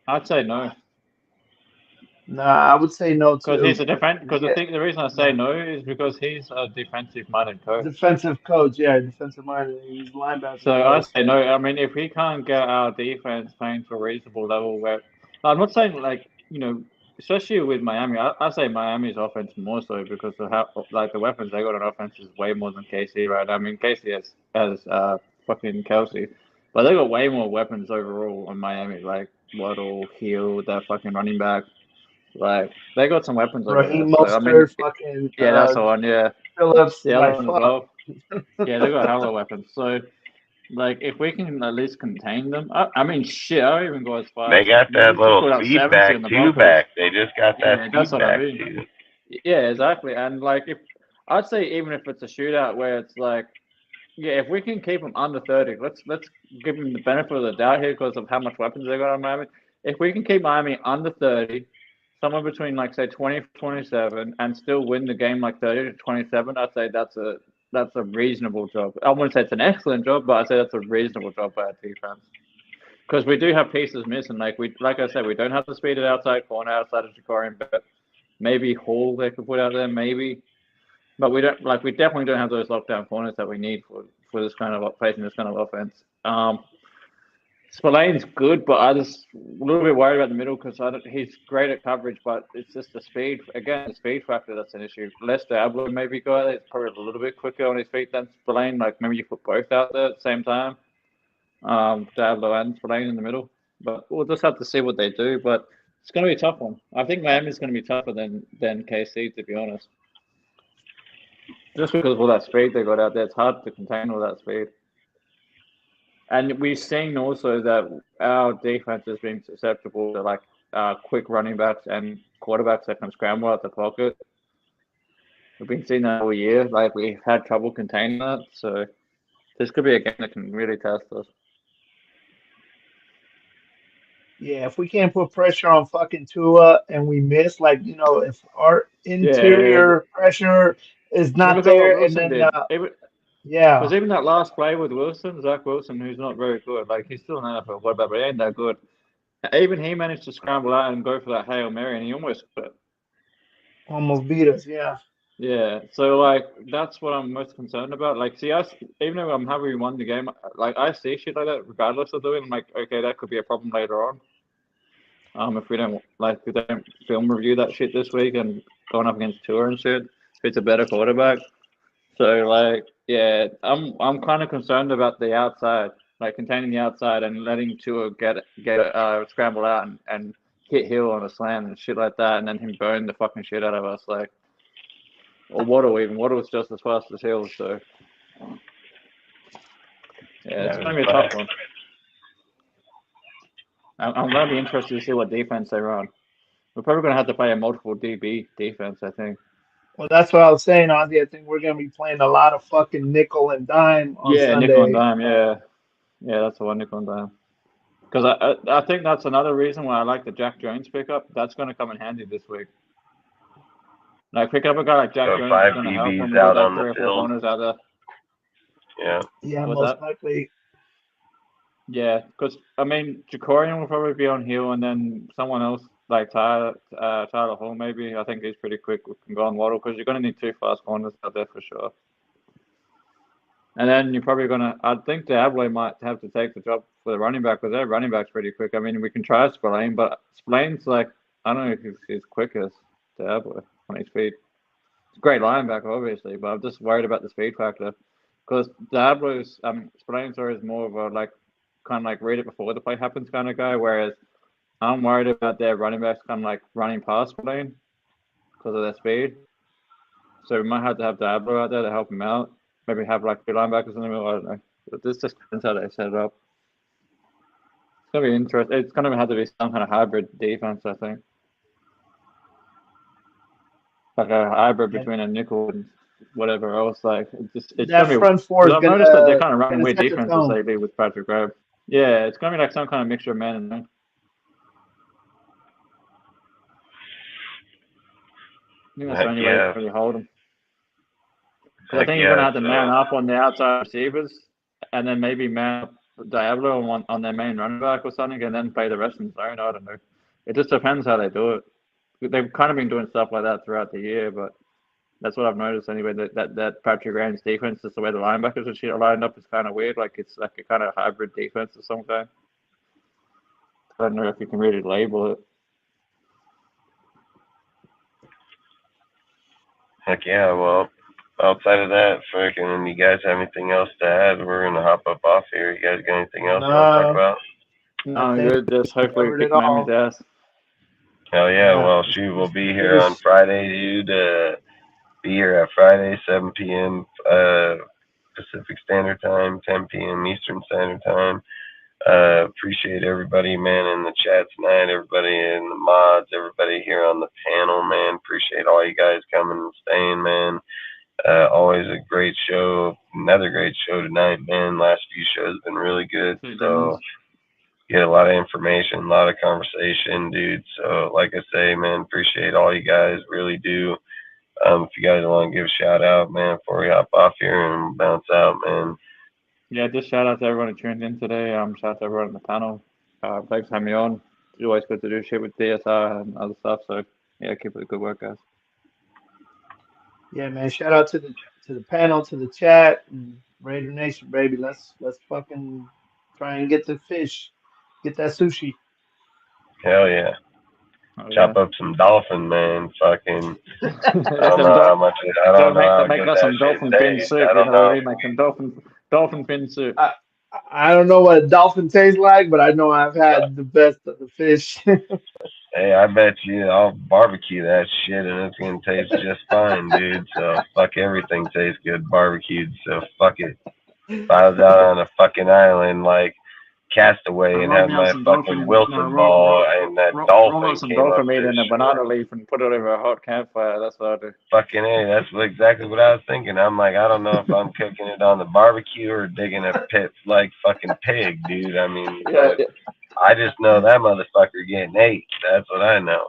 I'd say no. Nah, I would say no Because he's too. a defense. Because Yeah, the reason I say yeah. no is because he's a defensive-minded coach. Defensive coach, yeah, defensive minded. He's linebacker So I coach. say no. I mean, if we can't get our defense playing to a reasonable level, where I'm not saying like especially with Miami, I say Miami's offense more so because of how like the weapons they got on offense is way more than KC, right? I mean, KC has fucking Kelsey, but they got way more weapons overall on Miami, like Waddle, Hill, that fucking running back. Like they got some weapons over there. Raheem So I mean, Mostert, fucking yeah, that's the one. Yeah, Phillips, the other like one as fuck. well. Yeah, they got a hell of weapons. So. Like, if we can at least contain them, I mean, shit, I don't even go as far They as got that we just little put up 70 feedback on the too Broncos. back. They just got that Yeah, that's what I feedback mean. too. Yeah, exactly. And like, if I'd say even if it's a shootout where it's like, yeah, if we can keep them under 30, let's give them the benefit of the doubt here because of how much weapons they got on Miami. If we can keep Miami under 30, somewhere between like say 20 27, and still win the game like 30 to 27, I'd say that's a reasonable job. I wouldn't say it's an excellent job, but I'd say that's a reasonable job by our defense. Because we do have pieces missing. Like I said, we don't have the speed at outside corner, outside of Jacorian, but maybe Hall they could put out there, maybe. But we don't we definitely don't have those lockdown corners that we need for this kind of facing this kind of offense. Spillane's good, but I just a little bit worried about the middle because he's great at coverage, but it's just the speed. Again, the speed factor that's an issue. Lester Abloh maybe guy that's probably a little bit quicker on his feet than Spillane. Like maybe you put both out there at the same time. Abloh and Spillane in the middle, but we'll just have to see what they do. But it's going to be a tough one. I think Miami's going to be tougher than KC, to be honest. Just because of all that speed they got out there, it's hard to contain all that speed. And we've seen also that our defense has been susceptible to like quick running backs and quarterbacks that can scramble out the pocket. We've been seeing that all year. Like we've had trouble containing that. So this could be a game that can really test us. Yeah, if we can't put pressure on fucking Tua and we miss, if our Yeah. interior pressure is not Look at what there, and Wilson then did. yeah, Because even that last play with Wilson, Zach Wilson, who's not very good, like he's still an NFL quarterback, but he ain't that good. Even he managed to scramble out and go for that Hail Mary, and he almost got it. almost beat us. Yeah, Yeah, so like that's what I'm most concerned about. Like, see, even though I'm happy we won the game, like I see shit like that regardless of doing. I'm like, okay, that could be a problem later on. If we don't film review that shit this week and going up against Tua and shit, if it's a better quarterback. So like, yeah, I'm kind of concerned about the outside, like containing the outside and letting Tua get scramble out and hit Hill on a slam and shit like that, and then him burn the fucking shit out of us, like. Or Waddle's just as fast as Hill, so yeah, it's going to be a tough one. I'm going to be interested to see what defense they run. We're probably going to have to play a multiple DB defense, I think. well, that's what I was saying, Ozzy. I think we're gonna be playing a lot of fucking nickel and dime on Yeah, nickel and Sunday. dime, yeah. That's the one, nickel and dime. Because I think that's another reason why I like the Jack Jones pickup. That's going to come in handy this week. Like, pick up a guy like Jack So Jones is 5 going to help when DBs we got out like on the 3 or 4 field. corners out there. Yeah. Yeah, What's most that? likely. Yeah, because I mean, Jacorian will probably be on Hill, and then someone else like Tyler Hall maybe. I think he's pretty quick. Can go on Waddle because you're going to need 2 fast corners out there for sure. And then you're probably going to. I think Diablo might have to take the job for the running back because their running back's pretty quick. I mean, we can try Spillane, but Spillane's like I don't know if he's quick as Diablo on his feet. It's a great linebacker, obviously, but I'm just worried about the speed factor because Diablo's Spillane's always more of a like kind of like read it before the play happens kind of guy, whereas I'm worried about their running backs kind of like running past Spillane because of their speed. So we might have to have Diablo out there to help him out. Maybe have like 2 linebackers in the middle. I don't know. But this just depends how they set it up. It's gonna be interesting. It's gonna have to be some kind of hybrid defense, I think. Like a hybrid Yeah, between a nickel and whatever else. Like it's that gonna be front four because is I've noticed that they're kind of running gonna weird set the defenses tone. lately with Patrick Graham. Yeah, it's gonna be like some kind of mixture of man and man. I think that's the Heck only way yeah. to really hold them. Because I Heck think you're gonna yeah. have to man up on the outside receivers, and then maybe man up Diablo on their main running back or something, and then play the rest in zone. I don't know. It just depends how they do it. They've kind of been doing stuff like that throughout the year, but that's what I've noticed anyway. That Patrick Graham's defense, just the way the linebackers and shit are lined up, is kind of weird. Like it's like a kind of hybrid defense of some kind. I don't know if you can really label it. Heck yeah. Well, outside of that, freaking, you guys have anything else to add? We're gonna hop up off here. You guys got anything else you want to talk No, about? No, nothing. good. Just hopefully Covered kick it Miami's all. ass. Hell yeah. Yeah. Well, shoot, we'll be here on Peace. Friday, dude. Be here at Friday, 7 p.m. Pacific Standard Time, 10 p.m. Eastern Standard Time. Appreciate everybody, man, in the chat tonight, everybody in the mods, everybody here on the panel, man. Appreciate all you guys coming and staying, man. Always a great show. Another great show tonight, man. Last few shows have been really good. So get a lot of information, a lot of conversation, dude. So like I say, man, appreciate all you guys. Really do. If you guys want to give a shout out, man, before we hop off here and bounce out, man. Yeah, just shout out to everyone who tuned in today. Shout out to everyone on the panel. Thanks for having me on. It's always good to do shit with DSR and other stuff. So yeah, keep it a good work, guys. Yeah, man. Shout out to the panel, to the chat, and Raider Nation, baby. Let's fucking try and get the fish, get that sushi. Hell yeah. Oh, Chop yeah. up some dolphin, man. Fucking, I don't Some know how much I don't know how make good us that some shit dolphin fin tastes. soup. I You don't know what I know. mean? Like some dolphin fin soup. I don't know what a dolphin tastes like, but I know I've had the best of the fish. Hey, I bet you I'll barbecue that shit and it's gonna taste just fine, dude. So fuck everything tastes good barbecued. So fuck it. If I was out on a fucking island like Castaway and Roll had me out my some fucking dolphin. No, Wilson ball and that roll dolphin out some came up dolphin meat the in a shore. banana leaf and put it over a hot campfire. That's what I do. Fucking A, that's exactly what I was thinking. I'm like, I don't know if I'm cooking it on the barbecue or digging a pit like fucking pig, dude. I mean, Yeah, but I just know that motherfucker getting ate. That's what I know.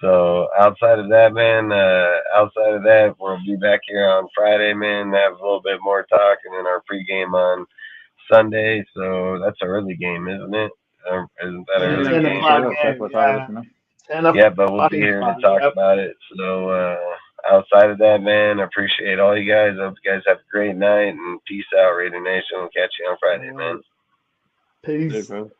So outside of that, man, outside of that, we'll be back here on Friday, man. Have a little bit more talk, and then our pregame on Sunday. So that's an early game, isn't it? Isn't that an Yeah, early 10 game? o'clock check game. what time it is, Yeah, man. 10 Yeah, but we'll o'clock. be here to 5. talk Yep. about it. So outside of that, man, I appreciate all you guys. Hope you guys have a great night, and peace out, Raider Nation. We'll catch you on Friday, All man. right. Peace. Dude, bro.